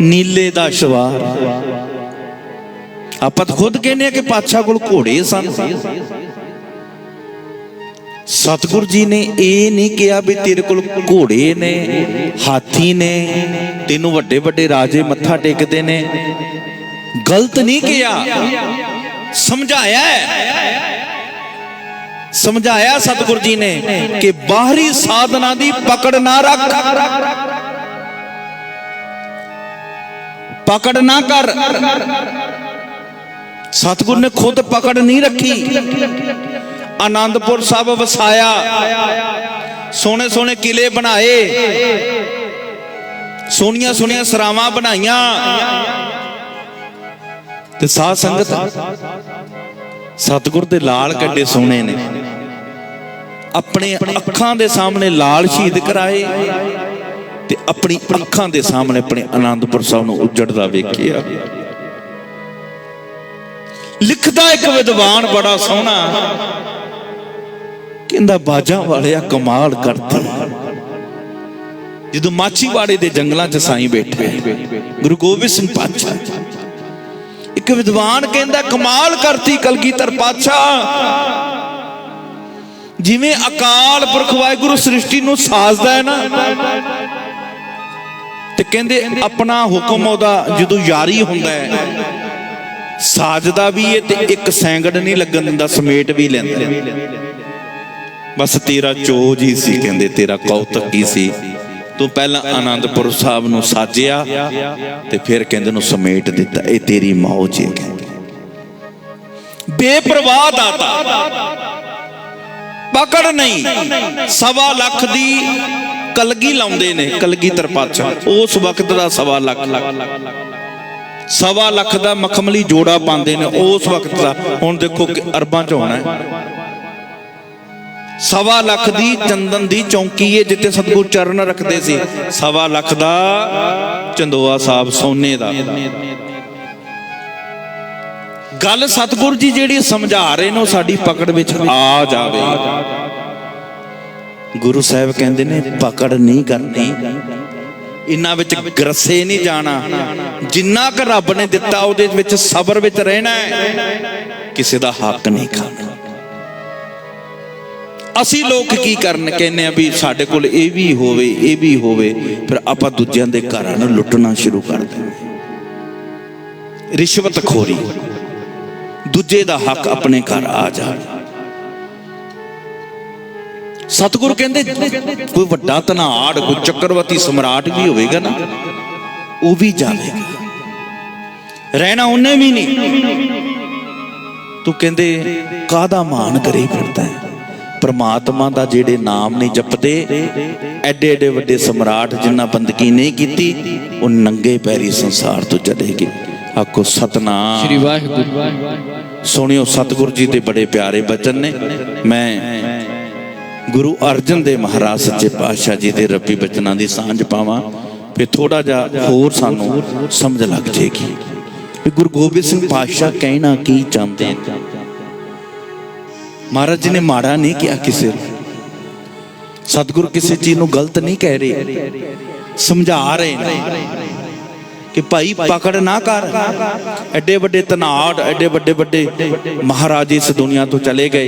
ਨੀਲੇ ਦਾ ਸ਼ਵਾਰ। ਆਪਾਂ ਤਾਂ ਖੁਦ ਕਹਿੰਦੇ ਆ ਕਿ ਪਾਤਸ਼ਾਹ ਕੋਲ ਘੋੜੇ ਸਨ। ਸਤਿਗੁਰ ਜੀ ਨੇ ਇਹ ਨਹੀਂ ਕਿਹਾ ਵੀ ਤੇਰੇ ਕੋਲ ਘੋੜੇ ਨੇ, ਹਾਥੀ ਨੇ, ਤੈਨੂੰ ਵੱਡੇ ਵੱਡੇ ਰਾਜੇ ਮੱਥਾ ਟੇਕਦੇ ਨੇ। ਗਲਤ ਨਹੀਂ ਕਿਹਾ, ਸਮਝਾਇਆ ਸਮਝਾਇਆ ਸਤਿਗੁਰ ਜੀ ਨੇ ਕਿ ਬਾਹਰੀ ਸਾਧਨਾ ਦੀ ਪਕੜ ਨਾ ਰੱਖ, ਪਕੜ ਨਾ ਕਰ। ਸਤਿਗੁਰ ਨੇ ਖੁਦ ਪਕੜ ਨਹੀਂ ਰੱਖੀ। ਆਨੰਦਪੁਰ ਸਾਹਿਬ ਵਸਾਇਆ, ਸੋਹਣੇ ਸੋਹਣੇ ਕਿਲੇ ਬਣਾਏ, ਸੋਹਣੀਆਂ ਸੋਹਣੀਆਂ ਸਰਾਵਾਂ ਬਣਾਈਆਂ ਤੇ ਸਾਧ ਸੰਗਤ ਸਤਿਗੁਰ ਦੇ ਲਾਲ ਕੱਢੇ ਸੋਹਣੇ ਨੇ। ਆਪਣੇ ਅੱਖਾਂ ਦੇ ਸਾਹਮਣੇ ਲਾਲ ਸ਼ਹੀਦ ਕਰਾਏ ਤੇ ਆਪਣੀ ਅੱਖਾਂ ਦੇ ਸਾਹਮਣੇ ਆਪਣੇ ਆਨੰਦਪੁਰ ਸਾਹਿਬ ਨੂੰ ਉਜੜਦਾ ਵੇਖਿਆ। ਲਿਖਦਾ ਇੱਕ ਵਿਦਵਾਨ ਬੜਾ ਸੋਹਣਾ, ਕਹਿੰਦਾ ਬਾਜਾਂ ਵਾਲਿਆ ਕਮਾਲ ਕਰਤੀ। ਜਦੋਂ ਮਾਛੀਵਾੜੇ ਦੇ ਜੰਗਲਾਂ 'ਚ ਸਾਈਂ ਬੈਠੇ ਗੁਰੂ ਗੋਬਿੰਦ ਸਿੰਘ ਪਾਤਸ਼ਾਹ, ਇੱਕ ਵਿਦਵਾਨ ਕਹਿੰਦਾ ਕਮਾਲ ਕਰਤੀ ਕਲਗੀਧਰ ਪਾਤਸ਼ਾਹ। ਜਿਵੇਂ ਅਕਾਲ ਪੁਰਖ ਵਾਹਿਗੁਰੂ ਸ੍ਰਿਸ਼ਟੀ ਨੂੰ ਸਾਜਦਾ ਹੈ ਨਾ, ਤੇ ਕਹਿੰਦੇ ਆਪਣਾ ਹੁਕਮ ਉਹਦਾ ਜਦੋਂ ਜਾਰੀ ਹੁੰਦਾ ਹੈ ਸਾਜਦਾ ਵੀ ਹੈ ਤੇ ਇੱਕ ਸੈਂਗੜ ਨਹੀਂ ਲੱਗਣ ਦਿੰਦਾ, ਸਮੇਟ ਵੀ ਲੈਂਦਾ। ਬਸ ਤੇਰਾ ਚੋਜ ਹੀ ਸੀ, ਕਹਿੰਦੇ ਤੇਰਾ ਕੌਤਕ ਹੀ ਸੀ। ਤੂੰ ਪਹਿਲਾਂ ਆਨੰਦਪੁਰ ਸਾਹਿਬ ਨੂੰ ਸਾਜਿਆ ਤੇ ਫਿਰ ਕਹਿੰਦੇ ਨੂੰ ਸਮੇਟ ਦਿੱਤਾ। ਇਹ ਤੇਰੀ ਮੌਜ ਹੈ। ਬੇਪਰਵਾਹ ਦਾਤਾ, ਪਕੜ ਨਹੀਂ। 1.25 ਲੱਖ ਦੀ ਕਲਗੀ ਲਾਉਂਦੇ ਨੇ ਕਲਗੀਧਰ ਪਾਤਸ਼ਾਹ। ਉਸ ਵਕਤ ਦਾ 1.25 ਲੱਖ, 1.25 ਲੱਖ ਦਾ ਮਖਮਲੀ ਜੋੜਾ ਪਾਉਂਦੇ ਨੇ ਉਸ ਵਕਤ ਦਾ। ਹੁਣ ਦੇਖੋ ਕਿ ਅਰਬਾਂ 'ਚ ਹੋਣਾ ਹੈ। 1.25 ਲੱਖ ਦੀ ਚੰਦਨ ਦੀ ਚੌਂਕੀ ਹੈ ਜਿੱਥੇ ਸਤਿਗੁਰ ਚਰਨ ਰੱਖਦੇ ਸੀ। 1.25 ਲੱਖ ਦਾ ਚੰਦੋਆ ਸਾਹਿਬ ਸੋਨੇ ਦਾ। ਗੱਲ ਸਤਿਗੁਰ ਜੀ ਜਿਹੜੀ ਸਮਝਾ ਰਹੇ ਨੇ ਉਹ ਸਾਡੀ ਪਕੜ ਵਿੱਚ ਆ ਜਾਵੇ। ਗੁਰੂ ਸਾਹਿਬ ਕਹਿੰਦੇ ਨੇ ਪਕੜ ਨਹੀਂ ਕਰਨੀ, ਇਹਨਾਂ ਵਿੱਚ ਗਰਸੇ ਨਹੀਂ ਜਾਣਾ। ਜਿੰਨਾ ਕੁ ਰੱਬ ਨੇ ਦਿੱਤਾ ਉਹਦੇ ਵਿੱਚ ਸਬਰ ਵਿੱਚ ਰਹਿਣਾ ਹੈ, ਕਿਸੇ ਦਾ ਹੱਕ ਨਹੀਂ ਖਾਣਾ। ਅਸੀਂ ਲੋਕ ਕੀ ਕਰਨ ਕਹਿੰਦੇ ਆ ਵੀ ਸਾਡੇ ਕੋਲ ਇਹ ਵੀ ਹੋਵੇ, ਇਹ ਵੀ ਹੋਵੇ, ਫਿਰ ਆਪਾਂ ਦੂਜਿਆਂ ਦੇ ਘਰਾਂ ਨੂੰ ਲੁੱਟਣਾ ਸ਼ੁਰੂ ਕਰ ਦਿੰਦੇ। ਰਿਸ਼ਵਤਖੋਰੀ, ਦੂਜੇ ਦਾ ਹੱਕ ਆਪਣੇ ਘਰ ਆ ਜਾ। ਸਤਿਗੁਰ ਕਹਿੰਦੇ ਕੋਈ ਵੱਡਾ ਧਨਾੜ, ਕੋਈ ਚੱਕਰਵਰਤੀ ਸਮਰਾਟ ਵੀ ਹੋਵੇਗਾ ਨਾ, ਉਹ ਵੀ ਜਾਵੇਗਾ, ਰਹਿਣਾ ਉਹਨੇ ਵੀ ਨਹੀਂ। ਤੂੰ ਕਹਿੰਦੇ ਕਾਹਦਾ ਮਾਣ ਕਰੀ ਫਿਰਦਾ ਹੈ? ਪਰਮਾਤਮਾ ਦਾ ਜਿਹੜੇ ਨਾਮ ਨਹੀਂ ਜਪਦੇ, ਐਡੇ ਐਡੇ ਵੱਡੇ ਸਮਰਾਟ ਜਿਨ੍ਹਾਂ ਬੰਦਗੀ ਨਹੀਂ ਕੀਤੀ, ਉਹ ਨੰਗੇ ਪੈਰੀ ਸੰਸਾਰ ਤੋਂ ਚਲੇ ਗਏ। ਆਖੋ ਸਤਨਾਮ ਸ੍ਰੀ ਵਾਹਿਗੁਰੂ। ਸੁਣਿਓ ਸਤਿਗੁਰ ਜੀ ਦੇ ਬੜੇ ਪਿਆਰੇ ਬਚਨ ਨੇ। ਮੈਂ ਗੁਰੂ ਅਰਜਨ ਦੇਵ ਮਹਾਰਾਜ ਸੱਚੇ ਪਾਤਸ਼ਾਹ ਜੀ ਦੇ ਰੱਬੀ ਬਚਨਾਂ ਦੀ ਸਾਂਝ ਪਾਵਾਂ, ਫਿਰ ਥੋੜਾ ਜਿਹਾ ਹੋਰ ਸਾਨੂੰ ਸਮਝ ਲੱਗ ਜਾਏਗੀ ਕਿ ਗੁਰੂ ਗੋਬਿੰਦ ਸਿੰਘ ਪਾਤਸ਼ਾਹ ਕਹਿਣਾ ਕੀ ਚਾਹੁੰਦੇ ਨੇ। ਮਹਾਰਾਜ ਜੀ ਨੇ ਮਾੜਾ ਨਹੀਂ ਕਿਹਾ ਕਿਸੇ ਨੂੰ। ਸਤਿਗੁਰ ਕਿਸੇ ਚੀਜ਼ ਨੂੰ ਗਲਤ ਨਹੀਂ ਕਹਿ ਰਹੇ, ਸਮਝਾ ਰਹੇ ਨੇ ਕਿ ਭਾਈ ਪਕੜ ਨਾ ਕਰ। ਐਡੇ ਵੱਡੇ ਧਨਾੜ, ਐਡੇ ਵੱਡੇ ਵੱਡੇ ਮਹਾਰਾਜ ਇਸ ਦੁਨੀਆ ਤੋਂ ਚਲੇ ਗਏ,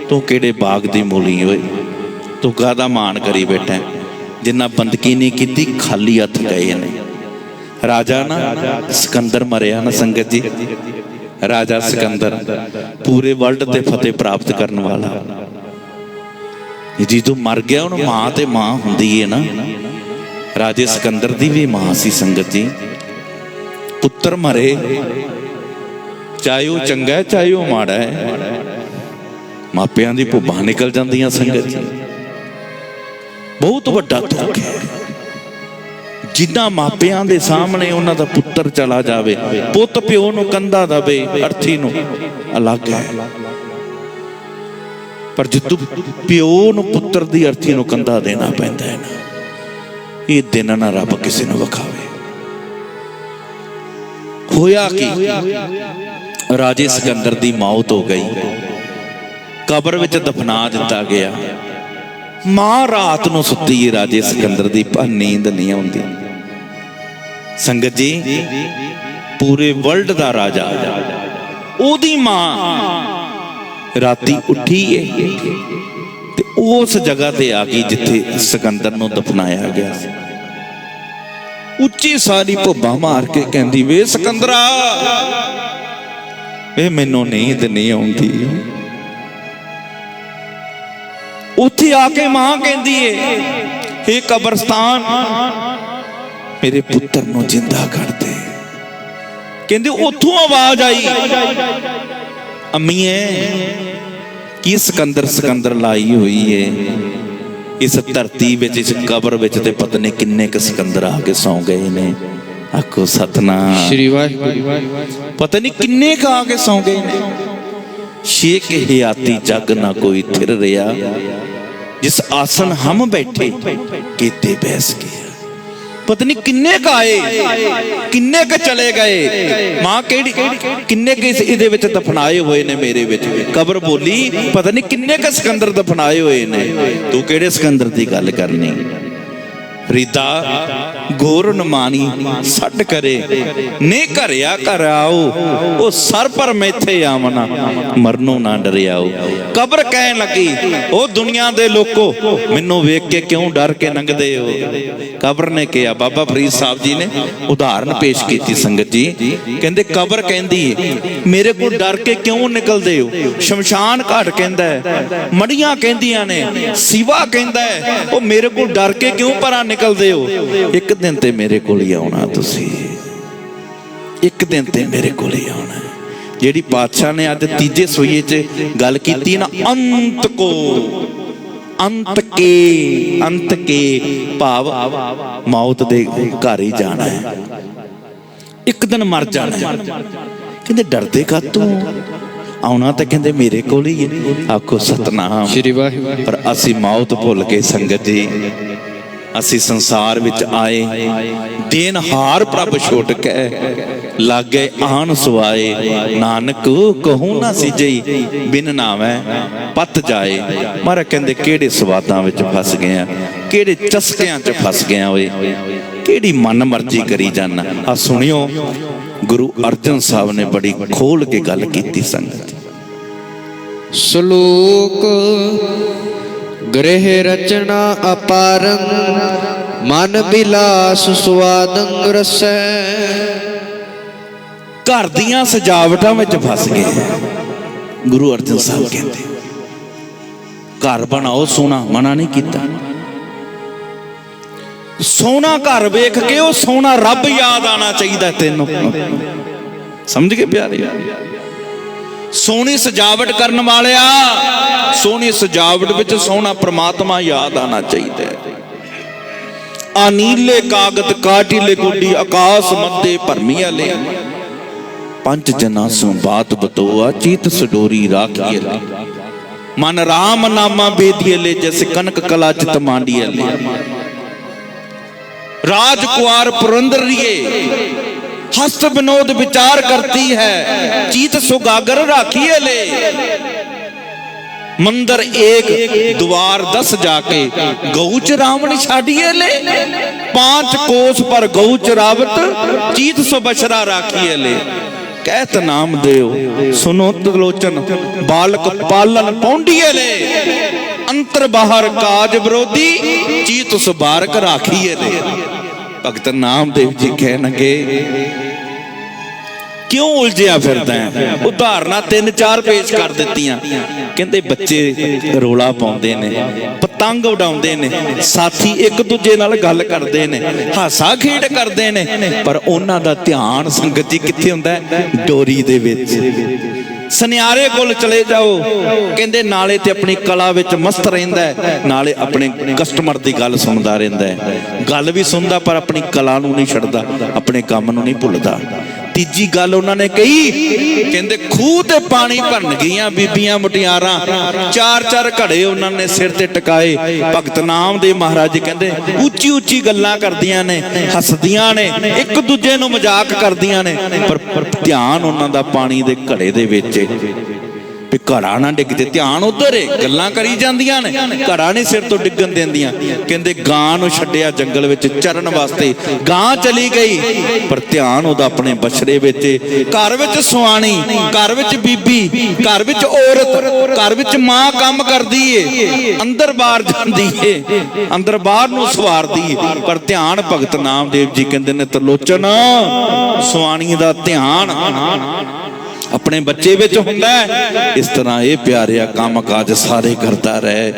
ਤੂੰ ਕਿਹੜੇ ਬਾਗ ਦੀ ਮੂਲੀ ਹੋਏ? ਤੂੰ ਕਾਹਦਾ ਮਾਣ ਕਰੀ ਬੈਠਾ? ਜਿੰਨਾ ਬੰਦਗੀ ਨਹੀਂ ਕੀਤੀ ਖਾਲੀ ਹੱਥ ਗਏ ਨੇ। ਰਾਜਾ ਨਾ ਸਿਕੰਦਰ ਮਰਿਆ ਨਾ ਸੰਗਤ ਜੀ, ਰਾਜਾ ਸਿਕੰਦਰ ਪੂਰੇ ਵਰਲਡ ਤੇ ਫਤਿਹ ਪ੍ਰਾਪਤ ਕਰਨ ਵਾਲਾ। ਜਦੋਂ ਮਰ ਗਿਆ ਉਹਨੂੰ ਮਾਂ ਤੇ ਮਾਂ ਹੁੰਦੀ ਹੈ ਨਾ। ਰਾਜੇ ਸਿਕੰਦਰ ਦੀ ਵੀ ਮਾਂ ਸੀ ਸੰਗਤ ਜੀ। ਪੁੱਤਰ ਮਰੇ, ਚਾਹੇ ਉਹ ਚੰਗਾ ਹੈ ਚਾਹੇ ਉਹ ਮਾੜਾ ਹੈ, ਮਾਪਿਆਂ ਦੀ ਭੁੱਬਾਂ ਨਿਕਲ ਜਾਂਦੀਆਂ ਸੰਗਤ ਜੀ। ਬਹੁਤ ਵੱਡਾ ਦੁੱਖ ਹੈ ਜਿਨ੍ਹਾਂ ਮਾਪਿਆਂ ਦੇ ਸਾਹਮਣੇ ਉਹਨਾਂ ਦਾ ਪੁੱਤਰ ਚਲਾ ਜਾਵੇ। ਪੁੱਤ ਪਿਓ ਨੂੰ ਕੰਧਾ ਦਵੇ, ਅਰਥੀ ਨੂੰ ਅਲੱਗ ਹੈ, ਪਰ ਜਦੋਂ ਪਿਓ ਨੂੰ ਪੁੱਤਰ ਦੀ ਅਰਥੀ ਨੂੰ ਕੰਧਾ ਦੇਣਾ ਪੈਂਦਾ ਹੈ ਨਾ, ਇਹ ਦਿਨ ਨਾ ਰੱਬ ਕਿਸੇ ਨੂੰ ਵਿਖਾਵੇ। ਹੋਇਆ ਕਿ ਰਾਜੇ ਸਿਕੰਦਰ ਦੀ ਮੌਤ ਹੋ ਗਈ, ਕਬਰ ਵਿੱਚ ਦਫਨਾ ਦਿੱਤਾ ਗਿਆ। ਮਾਂ ਰਾਤ ਨੂੰ ਸੁੱਤੀ ਹੈ ਰਾਜੇ ਸਿਕੰਦਰ ਦੀ, ਪਰ ਨੀਂਦ ਨਹੀਂ ਆਉਂਦੀ। ਸੰਗਤ ਜੀ, ਪੂਰੇ ਵਰਲਡ ਦਾ ਰਾਜਾ, ਉਹਦੀ ਮਾਂ ਰਾਤੀ ਉੱਠੀ ਹੈ ਤੇ ਉਸ ਜਗ੍ਹਾ ਤੇ ਆ ਗਈ ਜਿੱਥੇ ਸਿਕੰਦਰ ਨੂੰ ਦਫਨਾਇਆ ਗਿਆ। ਉੱਚੀ ਸਾਰੀ ਭੁੱਬਾਂ ਮਾਰ ਕੇ ਕਹਿੰਦੀ, ਵੇ ਸਿਕੰਦਰਾ, ਇਹ ਮੈਨੂੰ ਨੀਂਦ ਨਹੀਂ ਆਉਂਦੀ। ਉੱਥੇ ਆ ਕੇ ਮਾਂ ਕਹਿੰਦੀ ਏ, ਇਹ ਕਬਰਸਤਾਨ ਮੇਰੇ ਪੁੱਤਰ ਨੂੰ ਜਿੰਦਾ ਕਰ ਦੇ। ਕਹਿੰਦੇ ਉੱਥੋਂ ਆਵਾਜ਼ ਆਈ, ਅੰਮੀਏ ਕੀ ਸਿਕੰਦਰ ਲਾਈ ਹੋਈ ਏ ਇਸ ਧਰਤੀ ਵਿੱਚ, ਇਸ ਕਬਰ ਵਿੱਚ, ਤੇ ਪਤਾ ਨਹੀਂ ਕਿੰਨੇ ਕੁ ਸਿਕੰਦਰ ਆ ਕੇ ਸੌਂ ਗਏ ਨੇ। ਆਖੋ ਸਤਨਾਮ श्री वाहिगुरु। ਪਤਾ ਨਹੀਂ ਕਿੰਨੇ ਕੁ ਆ ਕੇ ਸੌਂ ਗਏ ਨੇ। ਸ਼ੇਖ ਹਿਆਤੀ ਜਗ ਨਾ ਕੋਈ ਥਿਰ ਰਿਹਾ, ਜਿਸ ਆਸਨ ਹਮ ਬੈਠੇ ਕੀਤੇ ਬੈਸ ਗਿਆ। ਪਤਾ ਨਹੀਂ ਕਿੰਨੇ ਕੁ ਆਏ, ਕਿੰਨੇ ਕੁ ਚਲੇ ਗਏ। ਮਾਂ ਕਿਹੜੀ ਕਿੰਨੇ ਕੁ ਇਹਦੇ ਵਿੱਚ ਦਫਨਾਏ ਹੋਏ ਨੇ ਮੇਰੇ ਵਿੱਚ। ਕਬਰ ਬੋਲੀ, ਪਤਾ ਨਹੀਂ ਕਿੰਨੇ ਕੁ ਸਿਕੰਦਰ ਦਫਨਾਏ ਹੋਏ ਨੇ। ਤੂੰ ਕਿਹੜੇ ਸਿਕੰਦਰ ਦੀ ਗੱਲ ਕਰਨੀ? ਫਰੀਦਾ ਗੋਰ ਨਮਾਨੀ ਛੱਡ ਕਰੇ, ਨੇ ਘਰਿਆ ਘਰ ਆਓ, ਉਹ ਸਰ ਪਰ ਮੈਥੇ ਆਵਣਾ, ਮਰਨੋਂ ਨਾ ਡਰਿਆਓ। ਕਬਰ ਕਹਿਣ ਲੱਗੀ, ਉਹ ਦੁਨੀਆ ਦੇ ਲੋਕੋ, ਮੈਨੂੰ ਵੇਖ ਕੇ ਕਿਉਂ ਡਰ ਕੇ ਲੰਘਦੇ ਹੋ? ਕਬਰ ਨੇ ਕਿਹਾ, ਬਾਬਾ ਫਰੀਦ ਸਾਹਿਬ ਜੀ ਨੇ ਉਦਾਹਰਨ ਪੇਸ਼ ਕੀਤੀ ਸੰਗਤ ਜੀ। ਕਹਿੰਦੇ ਕਬਰ ਕਹਿੰਦੀ ਹੈ, ਮੇਰੇ ਕੋਲ ਡਰ ਕੇ ਕਿਉਂ ਨਿਕਲਦੇ ਹੋ? ਸ਼ਮਸ਼ਾਨ ਘਾਟ ਕਹਿੰਦਾ ਹੈ, ਮੜੀਆਂ ਕਹਿੰਦੀਆਂ ਨੇ, ਸਿਵਾ ਕਹਿੰਦਾ ਹੈ, ਉਹ ਮੇਰੇ ਕੋਲ ਡਰ ਕੇ ਕਿਉਂ ਪਰਾਂ ਨਿਕਲਦੇ ਹੋ? ਇੱਕ ਦਿਨ ਤੇ ਮੇਰੇ ਕੋਲ ਹੀ ਆਉਣਾ ਤੁਸੀਂ, ਇੱਕ ਦਿਨ ਤੇ ਮੇਰੇ ਕੋਲ ਹੀ ਆਉਣਾ। ਜਿਹੜੀ ਪਾਤਸ਼ਾਹ ਨੇ ਅੱਜ ਤੀਜੇ ਸੋਈਏ 'ਚ ਗੱਲ ਕੀਤੀ ਨਾ, ਅੰਤ ਕੋ, ਅੰਤ ਕੇ ਭਾਵ ਮੌਤ ਦੇ ਘਰ ਹੀ ਜਾਣਾ ਹੈ, ਇੱਕ ਦਿਨ ਮਰ ਜਾਣਾ। ਕਹਿੰਦੇ ਡਰਦੇ ਕਾਹਤੋਂ? ਆਉਣਾ ਤਾਂ ਕਹਿੰਦੇ ਮੇਰੇ ਕੋਲ ਹੀ ਹੈ। ਆਖੋ ਸਤਨਾਮ श्री वाहिगुरु। ਪਰ ਅਸੀਂ ਮੌਤ ਭੁੱਲ ਕੇ ਸੰਗਤ ਜੀ, ਅਸੀਂ ਸੰਸਾਰ ਵਿੱਚ ਆਏ, ਦੇਨਹਾਰ ਪ੍ਰਭ ਛੁੱਟ ਕੇ ਲਾਗੇ ਆਣ ਸੁਆਏ। ਨਾਨਕ ਕਹੂੰ ਨਾ ਸਿਜਈ, ਬਿਨ ਨਾਵੇਂ ਪਤ ਜਾਏ। ਮਾਰਾ ਕਹਿੰਦੇ ਕਿਹੜੇ ਸਵਾਦਾਂ ਵਿੱਚ ਫਸ ਗਏ ਆ, ਕਿਹੜੇ ਚਸਕਿਆਂ 'ਚ ਫਸ ਗਏ ਓਏ, ਕਿਹੜੀ ਮਨ ਮਰਜ਼ੀ ਕਰੀ ਜਾਣਾ। ਆ ਸੁਣਿਓ, ਗੁਰੂ ਅਰਜਨ ਸਾਹਿਬ ਨੇ ਬੜੀ ਖੋਲ ਕੇ ਗੱਲ ਕੀਤੀ ਸੰਗਤ। श्लोक गृह रचना अपारं, मन बिलास स्वादं रसै। ਘਰ ਦੀਆਂ ਸਜਾਵਟਾਂ ਵਿੱਚ ਫਸ ਗਏ ਗੁਰੂ ਅਰਜਨ ਸਾਹਿਬ ਕਹਿੰਦੇ। ਘਰ ਬਣਾਓ ਸੋਹਣਾ, ਮਨਾ ਨਹੀਂ ਕੀਤਾ। ਸੋਹਣਾ ਘਰ ਵੇਖ ਕੇ ਉਹ ਸੋਹਣਾ ਰੱਬ ਯਾਦ ਆਣਾ ਚਾਹੀਦਾ ਤੈਨੂੰ। ਸਮਝ ਗਏ ਪਿਆਰੇ? ਸੋਹਣੀ ਸਜਾਵਟ ਕਰਨ ਵਾਲਿਆ, ਸੋਹਣੀ ਸਜਾਵਟ ਵਿੱਚ ਸੋਹਣਾ ਪ੍ਰਮਾਤਮਾ ਯਾਦ ਆਣਾ ਚਾਹੀਦਾ ਹੈ। ਆ ਨੀਲੇ ਕਾਗਤ ਕਾਟਿਲੇ ਗੁੱਡੀ, ਆਕਾਸ਼ ਮੱਦੇ ਭਰਮੀਆਂ ਲੈ, ਪੰਜ ਜਨਾਂ ਸੋਂ ਬਾਤ ਬਤੋਆ, ਚੀਤ ਸਡੋਰੀ ਰਾਖੀਏ ਲੈ। ਮਨ ਰਾਮ ਨਾਮਾ ਬੇਦੀਏ ਲੈ, ਜੈਸੇ ਕਨਕ ਕਲਾ ਚਿਤ ਮਾਂਡੀਏ ਲੈ। राजकुमार पुरंदरिये हस्त विनोद विचार करती है, चीत सुगागर राखिए ले। मंदिर एक द्वार 10 जाके, गौच रावण छाड़िए ले। 5 कोस पर गौच रावत, चीत सो बछरा राखिए ले। कहत नाम देव सुनो त्रिलोचन, बालक पालन पौंडिए ले। अंतर बाहर काज विरोधी, चीत सो बारक राखिए ले। भगत नामदेव जी कहणगे क्यों उलझिया फिरदा है? उदाहरणा 3-4 पेश कर दित्तियां। कहंदे बच्चे रोला पाउंदे ने, पतंग उडाउंदे ने, साथी एक दूजे नाल गल करदे ने, हासा खेड करदे ने, पर उन्हां दा ध्यान संगत जी कित्थे हुंदा है? डोरी दे विच। सुनियारे कोल चले जाओ, कहंदे नाले ते अपनी कला विच मस्त रहिंदा है, नाले अपने कस्टमर दी गल सुनदा रहिंदा है। गल भी सुनदा पर अपनी कला नूं नहीं छड्डदा, अपने काम नूं नहीं भुल्लदा। ਤੀਜੀ ਗੱਲ ਉਹਨਾਂ ਨੇ ਕਹੀ, ਕਹਿੰਦੇ ਖੂਹ ਤੇ ਪਾਣੀ ਭਰਨ ਗਈਆਂ ਬੀਬੀਆਂ ਮੁਟਿਆਰਾਂ, 4-4 ਘੜੇ ਉਹਨਾਂ ਨੇ ਸਿਰ ਤੇ ਟਿਕਾਏ। ਭਗਤ ਨਾਮਦੇਵ ਮਹਾਰਾਜ ਜੀ ਕਹਿੰਦੇ ਉੱਚੀ ਉੱਚੀ ਗੱਲਾਂ ਕਰਦੀਆਂ ਨੇ, ਹੱਸਦੀਆਂ ਨੇ, ਇੱਕ ਦੂਜੇ ਨੂੰ ਮਜ਼ਾਕ ਕਰਦੀਆਂ ਨੇ, ਪਰ ਧਿਆਨ ਉਹਨਾਂ ਦਾ ਪਾਣੀ ਦੇ ਘੜੇ ਦੇ ਵਿੱਚ ਵੀ ਘੜਾ ਨਾ ਡਿੱਗਦੇ, ਧਿਆਨ ਉਧਰ ਏ, ਗੱਲਾਂ ਕਰੀ ਜਾਂਦੀਆਂ ਨੇ, ਘੜਾ ਨਹੀਂ ਸਿਰ ਤੋਂ ਡਿੱਗਣ ਦਿੰਦੀਆਂ। ਕਹਿੰਦੇ ਗਾਂ ਨੂੰ ਛੱਡਿਆ ਜੰਗਲ ਵਿੱਚ ਚਰਨ ਵਾਸਤੇ, ਗਾਂ ਚਲੀ ਗਈ ਪਰ ਧਿਆਨ ਉਹਦਾ ਆਪਣੇ ਬਛੜੇ ਵਿੱਚ। ਘਰ ਵਿੱਚ ਸੁਆਣੀ, ਘਰ ਵਿੱਚ ਬੀਬੀ, ਘਰ ਵਿੱਚ ਔਰਤ, ਘਰ ਵਿੱਚ ਮਾਂ ਕੰਮ ਕਰਦੀ ਏ, ਅੰਦਰ ਬਾਹਰ ਜਾਂਦੀ ਏ, ਅੰਦਰ ਬਾਹਰ ਨੂੰ ਸਵਾਰਦੀ ਏ, ਪਰ ਧਿਆਨ ਭਗਤ ਨਾਮਦੇਵ ਜੀ ਕਹਿੰਦੇ ਨੇ ਤਰਲੋਚਨ, ਸੁਆਣੀ ਦਾ ਧਿਆਨ ਆਪਣੇ ਬੱਚੇ ਵਿੱਚ ਹੁੰਦਾ ਹੈ। ਇਸ ਤਰ੍ਹਾਂ ਇਹ ਪਿਆਰਿਆ ਕੰਮ ਕਾਜ ਸਾਰੇ ਕਰਦਾ ਰਹੇ,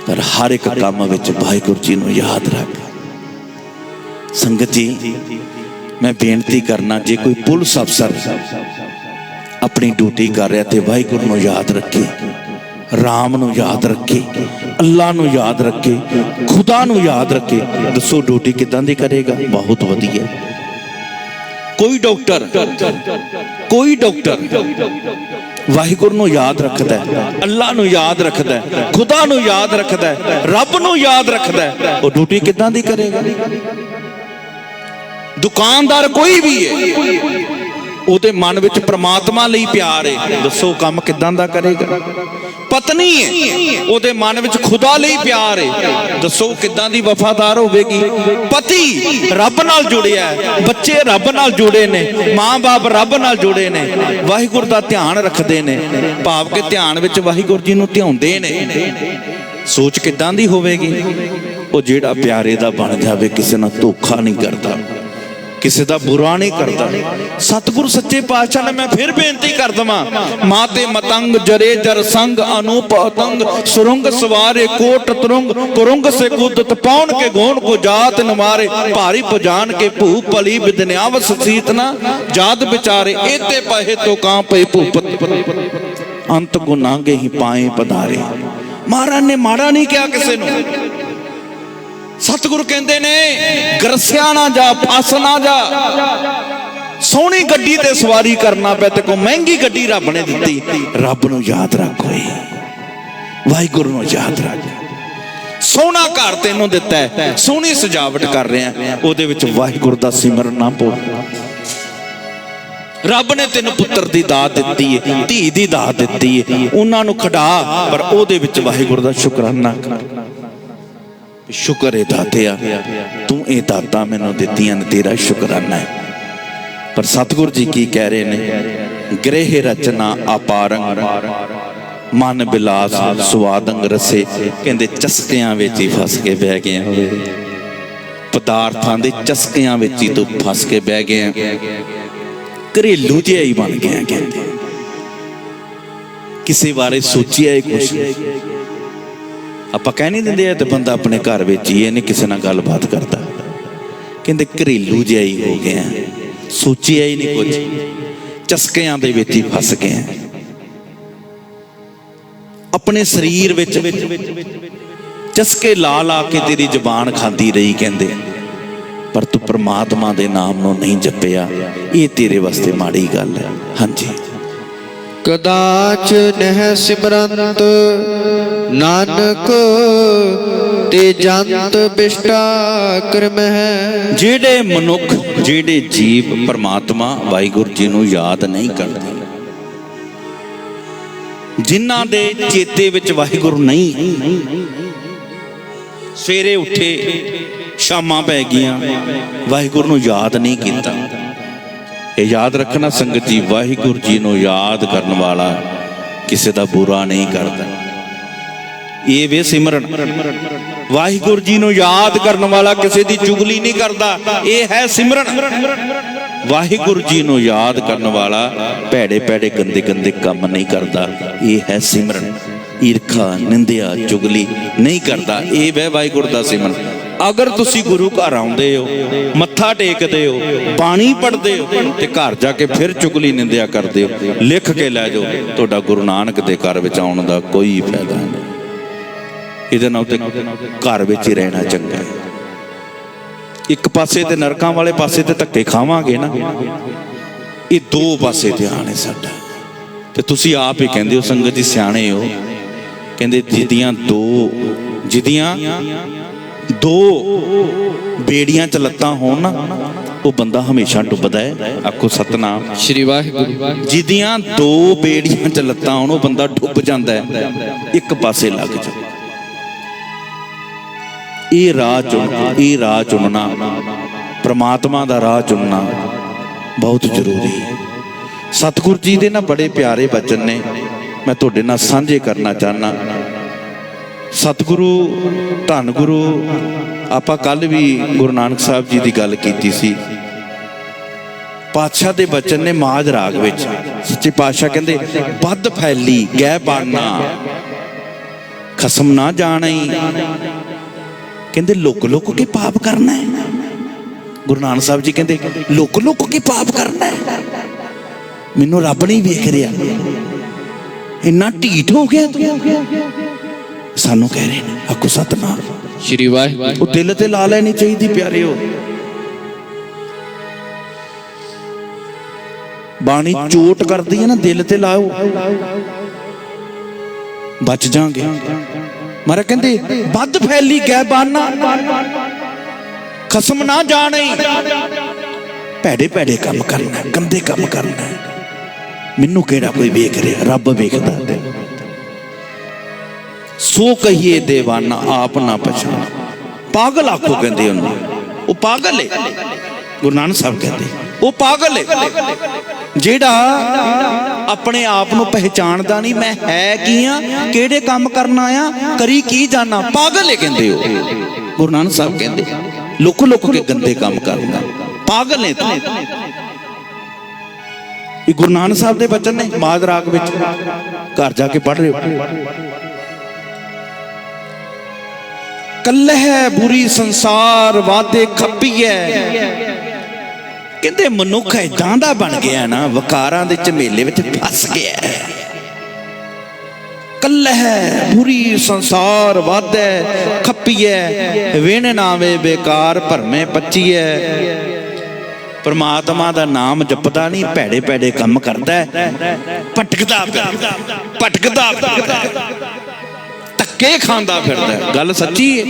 ਪਰ ਹਰ ਇੱਕ ਕੰਮ ਵਿੱਚ ਵਾਹਿਗੁਰੂ ਜੀ ਨੂੰ ਯਾਦ ਰੱਖ। ਸੰਗਤ ਜੀ, ਮੈਂ ਬੇਨਤੀ ਕਰਨਾ, ਜੇ ਕੋਈ ਪੁਲਿਸ ਅਫਸਰ ਆਪਣੀ ਡਿਊਟੀ ਕਰ ਰਿਹਾ ਤੇ ਵਾਹਿਗੁਰੂ ਨੂੰ ਯਾਦ ਰੱਖੇ, ਰਾਮ ਨੂੰ ਯਾਦ ਰੱਖੇ, ਅੱਲਾ ਨੂੰ ਯਾਦ ਰੱਖੇ, ਖੁਦਾ ਨੂੰ ਯਾਦ ਰੱਖੇ। ਦੱਸੋ ਡਿਊਟੀ ਕਿੱਦਾਂ ਦੀ ਕਰੇਗਾ? ਬਹੁਤ ਵਧੀਆ। ਕੋਈ ਡਾਕਟਰ ਵਾਹਿਗੁਰੂ ਨੂੰ ਯਾਦ ਰੱਖਦਾ ਹੈ, ਅੱਲਾ ਨੂੰ ਯਾਦ ਰੱਖਦਾ ਹੈ, ਖੁਦਾ ਨੂੰ ਯਾਦ ਰੱਖਦਾ ਹੈ, ਰੱਬ ਨੂੰ ਯਾਦ ਰੱਖਦਾ ਹੈ, ਉਹ ਡਿਊਟੀ ਕਿੱਦਾਂ ਦੀ ਕਰੇਗਾ? ਦੁਕਾਨਦਾਰ ਕੋਈ ਵੀ ਹੈ, ਉਹਦੇ ਮਨ ਵਿੱਚ ਪ੍ਰਮਾਤਮਾ ਲਈ ਪਿਆਰ ਹੈ, ਦੱਸੋ ਕੰਮ ਕਿੱਦਾਂ ਦਾ ਕਰੇਗਾ? ਪਤਨੀ ਹੈ, ਉਹਦੇ ਮਨ ਵਿੱਚ ਖੁਦਾ ਲਈ ਪਿਆਰ ਹੈ, ਦੱਸੋ ਕਿੱਦਾਂ ਦੀ ਵਫਾਦਾਰ ਹੋਵੇਗੀ? ਪਤੀ ਰੱਬ ਨਾਲ ਜੁੜਿਆ ਹੈ, ਬੱਚੇ ਰੱਬ ਨਾਲ ਜੁੜੇ ਨੇ, ਮਾਂ-ਬਾਪ ਰੱਬ ਨਾਲ ਜੁੜੇ ਨੇ, ਵਾਹਿਗੁਰੂ ਦਾ ਧਿਆਨ ਰੱਖਦੇ ਨੇ, ਭਾਵ ਕਿ ਧਿਆਨ ਵਿੱਚ ਵਾਹਿਗੁਰੂ ਜੀ ਨੂੰ ਧਿਆਉਂਦੇ ਨੇ। ਸੋਚ ਕਿੱਦਾਂ ਦੀ ਹੋਵੇਗੀ? ਉਹ ਜਿਹੜਾ ਪਿਆਰੇ ਦਾ ਬਣ ਜਾਵੇ, ਕਿਸੇ ਨਾਲ ਧੋਖਾ ਨਹੀਂ ਕਰਦਾ, ਕਿਸੇ ਦਾ ਬੁਰਾ ਨਹੀਂ ਕਰਦਾ। ਸਤਿਗੁਰੂ ਸੱਚੇ ਪਾਤਸ਼ਾਹ ਨੇ, ਮੈਂ ਫਿਰ ਬੇਨਤੀ ਕਰ ਦਵਾਂ, ਮਾਤੇ ਮਤੰਗ ਜਰੇ ਜਰ ਸੰਗ ਅਨੂਪ ਅਤੰਗ, ਸੁਰੰਗ ਸਵਾਰੇ ਕੋਟ ਤਰੰਗ, ਕੁਰੰਗ ਸੇ ਕੁਦਤ ਪਾਉਣ ਕੇ ਗੋਣ ਕੋ ਜਾਤ ਨ ਮਾਰੇ, ਭਾਰੀ ਪੁਜਾਨ ਕੇ ਭੂ ਪਲੀ ਵਿਦਨਿਆਵਸ ਸੀਤ ਨਾ ਜਾਤ ਵਿਚਾਰੇ, ਏਤੇ ਪਹੇ ਤੋ ਕਾਂ ਪਏ ਭੂਪਤ, ਅੰਤ ਕੋ ਨਾਂਗੇ ਹੀ ਪਾਏ ਪਧਾਰੇ। ਮਹਾਰਾਜ ਨੇ ਮਾੜਾ ਨਹੀਂ ਕਿਹਾ ਕਿਸੇ ਨੂੰ। ਸਤਿਗੁਰੂ ਕਹਿੰਦੇ ਨੇ ਗਰਸਿਆ ਨਾ ਜਾ, ਫਸ ਨਾ ਜਾ। ਸੋਹਣੀ ਗੱਡੀ ਤੇ ਸਵਾਰੀ ਕਰਨਾ ਪਿਆ ਤੇ ਕੋਈ ਮਹਿੰਗੀ ਗੱਡੀ ਰੱਬ ਨੇ ਦਿੱਤੀ, ਰੱਬ ਨੂੰ ਯਾਦ ਰੱਖ, ਓਏ ਵਾਹਿਗੁਰੂ ਨੂੰ ਯਾਦ ਰੱਖ। ਸੋਹਣਾ ਘਰ ਤੈਨੂੰ ਦਿੱਤਾ ਹੈ, ਸੋਹਣੀ ਸਜਾਵਟ ਕਰ ਰਿਹਾ, ਉਹਦੇ ਵਿੱਚ ਵਾਹਿਗੁਰੂ ਦਾ ਸਿਮਰਨ ਨਾ ਭੁੱਲ। ਰੱਬ ਨੇ ਤੈਨੂੰ ਪੁੱਤਰ ਦੀ ਦਾਤ ਦਿੱਤੀ ਹੈ, ਧੀ ਦੀ ਦਾਤ ਦਿੱਤੀ ਹੈ, ਉਹਨਾਂ ਨੂੰ ਖੜਾ, ਪਰ ਉਹਦੇ ਵਿੱਚ ਵਾਹਿਗੁਰੂ ਦਾ ਸ਼ੁਕਰਾਨਾ ਕਰ। ਸ਼ੁਕਰ ਹੈ ਦਾਤਿਆ, ਤੂੰ ਇਹ ਦਾਤਾਂ ਮੈਨੂੰ ਦਿੱਤੀਆਂ ਨੇ, ਤੇਰਾ ਸ਼ੁਕਰਾਨਾ ਹੈ। ਪਰ ਸਤਿਗੁਰੂ ਜੀ ਕੀ ਕਹਿ ਰਹੇ ਨੇ? ਗ੍ਰਹਿ ਰਚਨਾ ਅਪਾਰੰਗ, ਮਨ ਬਿਲਾਸ ਸੁਆਦੰਗ ਰਸੇ। ਕਹਿੰਦੇ ਚਸਕਿਆਂ ਵਿੱਚ ਹੀ ਫਸ ਕੇ ਬਹਿ ਗਏ ਹੋਏ, ਪਦਾਰਥਾਂ ਦੇ ਚਸਕਿਆਂ ਵਿੱਚ ਹੀ ਤੂੰ ਫਸ ਕੇ ਬਹਿ ਗਿਆ, ਘਰੇਲੂ ਜਿਹਾ ਹੀ ਬਣ ਗਿਆ। ਕਹਿੰਦੇ ਕਿਸੇ ਬਾਰੇ ਸੋਚਿਆ ਹੀ ਕੁਛ? ਆਪਾਂ ਕਹਿ ਨਹੀਂ ਦਿੰਦੇ ਆ ਤੇ ਬੰਦਾ ਆਪਣੇ ਘਰ ਵਿੱਚ ਹੀ ਇਹ ਨਹੀਂ ਕਿਸੇ ਨਾਲ ਗੱਲਬਾਤ ਕਰਦਾ। ਕਹਿੰਦੇ ਘਰੇਲੂ ਜਿਹਾ ਹੀ ਹੋ ਗਿਆ, ਸੋਚਿਆ ਹੀ ਨਹੀਂ ਕੁਝ, ਚਸਕਿਆਂ ਦੇ ਵਿੱਚ ਹੀ ਫਸ ਗਿਆ। ਆਪਣੇ ਸਰੀਰ ਵਿੱਚ ਚਸਕੇ ਲਾ ਲਾ ਕੇ ਤੇਰੀ ਜ਼ੁਬਾਨ ਖਾਂਦੀ ਰਹੀ, ਕਹਿੰਦੇ, ਪਰ ਤੂੰ ਪਰਮਾਤਮਾ ਦੇ ਨਾਮ ਨੂੰ ਨਹੀਂ ਜਪਿਆ, ਇਹ ਤੇਰੇ ਵਾਸਤੇ ਮਾੜੀ ਗੱਲ ਹੈ। ਹਾਂਜੀ। ਕਦਾਚ ਨਹਿ ਸਿਮਰੰਤ ਨਾਨਕ ਤੇ ਜੰਤ ਬਿਸ਼ਟਾ ਕਰਮਹਿ। ਜਿਹੜੇ ਮਨੁੱਖ, ਜਿਹੜੇ ਜੀਵ ਪਰਮਾਤਮਾ ਵਾਹਿਗੁਰੂ ਜੀ ਨੂੰ ਯਾਦ ਨਹੀਂ ਕਰਦੇ, ਜਿਨ੍ਹਾਂ ਦੇ ਚੇਤੇ ਵਿੱਚ ਵਾਹਿਗੁਰੂ ਨਹੀਂ, ਸਵੇਰੇ ਉੱਠੇ ਸ਼ਾਮਾਂ ਪੈ ਗਈਆਂ, ਵਾਹਿਗੁਰੂ ਨੂੰ ਯਾਦ ਨਹੀਂ ਕੀਤਾ। ਇਹ ਯਾਦ ਰੱਖਣਾ ਸੰਗਤ ਜੀ, ਵਾਹਿਗੁਰੂ ਜੀ ਨੂੰ ਯਾਦ ਕਰਨ ਵਾਲਾ ਕਿਸੇ ਦਾ ਬੁਰਾ ਨਹੀਂ ਕਰਦਾ। ਇਹ ਵੇ ਸਿਮਰਨ, ਵਾਹਿਗੁਰੂ ਜੀ ਨੂੰ ਯਾਦ ਕਰਨ ਵਾਲਾ ਕਿਸੇ ਦੀ ਚੁਗਲੀ ਨਹੀਂ ਕਰਦਾ, ਇਹ ਹੈ ਸਿਮਰਨ। ਵਾਹਿਗੁਰੂ ਜੀ ਨੂੰ ਯਾਦ ਕਰਨ ਵਾਲਾ ਭੈੜੇ ਭੈੜੇ ਗੰਦੇ ਗੰਦੇ ਕੰਮ ਨਹੀਂ ਕਰਦਾ, ਇਹ ਹੈ ਸਿਮਰਨ। ਈਰਖਾ, ਨਿੰਦਿਆ, ਚੁਗਲੀ ਨਹੀਂ ਕਰਦਾ, ਇਹ ਵੈ ਵਾਹਿਗੁਰੂ ਦਾ ਸਿਮਰਨ। ਅਗਰ ਤੁਸੀਂ ਗੁਰੂ ਘਰ ਆਉਂਦੇ ਹੋ, ਮੱਥਾ ਟੇਕਦੇ ਹੋ, ਬਾਣੀ ਪੜ੍ਹਦੇ ਹੋ ਤੇ ਘਰ ਜਾ ਕੇ ਫਿਰ ਚੁਗਲੀ ਨਿੰਦਿਆ ਕਰਦੇ ਹੋ, ਲਿਖ ਕੇ ਲੈ ਜਾਓ, ਤੁਹਾਡਾ ਗੁਰੂ ਨਾਨਕ ਦੇ ਘਰ ਵਿੱਚ ਆਉਣ ਦਾ ਕੋਈ ਫਾਇਦਾ ਨਹੀਂ। ਇਹਦੇ ਨਾਲ ਤੇ ਘਰ ਵਿੱਚ ਹੀ ਰਹਿਣਾ ਚੰਗਾ ਹੈ। ਇੱਕ ਪਾਸੇ ਤੇ ਨਰਕਾਂ ਵਾਲੇ ਪਾਸੇ ਤੇ ਧੱਕੇ ਖਾਵਾਂਗੇ ਨਾ, ਇਹ ਦੋ ਪਾਸੇ ਧਿਆਨ ਹੈ ਸਾਡਾ। ਤੇ ਤੁਸੀਂ ਆਪ ਹੀ ਕਹਿੰਦੇ ਹੋ, ਸੰਗਤ ਜੀ ਸਿਆਣੇ ਹੋ, ਕਹਿੰਦੇ ਜਿਹਦੀਆਂ ਦੋ ਬੇੜੀਆਂ 'ਚ ਲੱਤਾਂ ਹੋਣ ਨਾ, ਉਹ ਬੰਦਾ ਹਮੇਸ਼ਾ ਡੁੱਬਦਾ ਹੈ। ਆਖੋ ਸਤਨਾਮ ਸ਼੍ਰੀ ਵਾਹਿਗੁਰੂ। ਜਿਹਦੀਆਂ ਦੋ ਬੇੜੀਆਂ 'ਚ ਲੱਤਾਂ ਹੋਣ, ਉਹ ਬੰਦਾ ਡੁੱਬ ਜਾਂਦਾ ਹੈ, ਇੱਕ ਪਾਸੇ ਲੱਗ ਜਾ। ਇਹ ਰਾਹ ਚੁਣਨਾ, ਪ੍ਰਮਾਤਮਾ ਦਾ ਰਾਹ ਚੁਣਨਾ ਬਹੁਤ ਜ਼ਰੂਰੀ ਹੈ। ਸਤਿਗੁਰੂ ਜੀ ਦੇ ਨਾ ਬੜੇ ਪਿਆਰੇ ਬਚਨ ਨੇ, ਮੈਂ ਤੁਹਾਡੇ ਨਾਲ ਸਾਂਝੇ ਕਰਨਾ ਚਾਹੁੰਦਾ। ਸਤਿਗੁਰੂ ਧੰਨ ਗੁਰੂ, ਆਪਾਂ ਕੱਲ ਵੀ ਗੁਰੂ ਨਾਨਕ ਸਾਹਿਬ ਜੀ ਦੀ ਗੱਲ ਕੀਤੀ ਸੀ। ਪਾਤਸ਼ਾਹ ਦੇ ਬਚਨ ਨੇ ਮਾਝ ਰਾਗ ਵਿੱਚ। ਸੱਚੇ ਪਾਤਸ਼ਾਹ ਕਹਿੰਦੇ ਵੱਧ ਫੈਲੀ ਗਹਿ ਬਾਨਾ ਖਸਮ ਨਾ ਜਾਣਈ, ਕਹਿੰਦੇ ਲੁਕ ਲੁਕ ਕੇ ਪਾਪ ਕਰਨਾ ਹੈ। ਗੁਰੂ ਨਾਨਕ ਸਾਹਿਬ ਜੀ ਕਹਿੰਦੇ ਲੁਕ ਲੁਕ ਕੇ ਪਾਪ ਕਰਨਾ ਹੈ, ਮੈਨੂੰ ਰੱਬ ਨਹੀਂ ਵੇਖ ਰਿਹਾ, ਇੰਨਾ ਢੀਠ ਹੋ ਗਿਆ ਤੂੰ। ਸਾਨੂੰ ਕਹਿ ਰਹੇ ਨੇ, ਆਖੋ ਸਤਨਾਮ ਸ਼੍ਰੀ ਵਾਹਿਗੁਰੂ। ਉਹ ਦਿਲ ਤੇ ਲਾ ਲੈਣੀ ਚਾਹੀਦੀ ਪਿਆਰਿਓ। ਬਾਣੀ ਚੋਟ ਕਰਦੀ ਹੈ ਨਾ, ਦਿਲ ਤੇ ਲਾਓ, ਬਚ ਜਾਾਂਗੇ। ਮਾਰਾ ਕਹਿੰਦੇ ਵੱਧ ਫੈਲੀ ਗਹਿ ਬਾਨਾ ਖਸਮ ਨਾ ਜਾਣੇ, ਭੈੜੇ ਭੈੜੇ ਕੰਮ ਕਰਨਾ, ਗੰਦੇ ਕੰਮ ਕਰਨਾ। ਮੈਨੂੰ ਕਿਹੜਾ ਕੋਈ ਵੇਖ ਰਿਹਾ, ਰੱਬ ਵੇਖਦਾ। ਸੋ ਕਹੀਏ ਦੇਵਾਨਾ ਆਪ ਨਾ ਪਛਾਣ, ਪਾਗਲ ਆਖੋ ਕਹਿੰਦੇ ਉਹਨੂੰ, ਉਹ ਪਾਗਲ ਹੈ। ਗੁਰੂ ਨਾਨਕ ਸਾਹਿਬ ਕਹਿੰਦੇ ਉਹ ਪਾਗਲ ਹੈ ਜਿਹੜਾ ਆਪਣੇ ਆਪ ਨੂੰ ਪਹਿਚਾਣਦਾ ਨਹੀਂ, ਮੈਂ ਹੈ ਕੀ ਆ, ਕਿਹੜੇ ਕੰਮ ਕਰਨਾ ਆ, ਕਰੀ ਕੀ ਜਾਣਾ, ਪਾਗਲ ਹੈ ਕਹਿੰਦੇ ਉਹ। ਗੁਰੂ ਨਾਨਕ ਸਾਹਿਬ ਕਹਿੰਦੇ ਲੁਕ ਲੁਕ ਕੇ ਗੰਦੇ ਕੰਮ ਕਰਨਾ, ਪਾਗਲ ਹੈ ਤੂੰ। ਇਹ ਗੁਰੂ ਨਾਨਕ ਸਾਹਿਬ ਦੇ ਬਚਨ ਨੇ ਮਾਝ ਰਾਗ ਵਿੱਚ, ਘਰ ਜਾ ਕੇ ਪੜ੍ਹ ਰਹੇ ਹੋ। ਕੱਲ੍ਹ ਬੁਰੀ ਸੰਸਾਰ ਵਾਦੇ ਖੱਪੀਐ, ਕਹਿੰਦੇ ਮਨੁੱਖ ਏਦਾਂ ਦਾ ਬਣ ਗਿਆ ਨਾ, ਵਕਾਰਾਂ ਦੇ ਝਮੇਲੇ ਵਿੱਚ ਫਸ ਗਿਆ। ਕੱਲ੍ਹ ਬੁਰੀ ਸੰਸਾਰ ਵਾਦੇ ਖੱਪੀਐ, ਵਿਣ ਨਾਵੇ ਬੇਕਾਰ ਭਰਮੇ ਪੱਚੀਐ। ਪਰਮਾਤਮਾ ਦਾ ਨਾਮ ਜਪਦਾ ਨਹੀਂ, ਭੈੜੇ ਭੈੜੇ ਕੰਮ ਕਰਦਾ, ਭਟਕਦਾ ਭਟਕਦਾ ਧੱਕੇ ਖਾਂਦਾ ਫਿਰਦਾ। ਗੱਲ ਸੱਚੀ ਹੈ।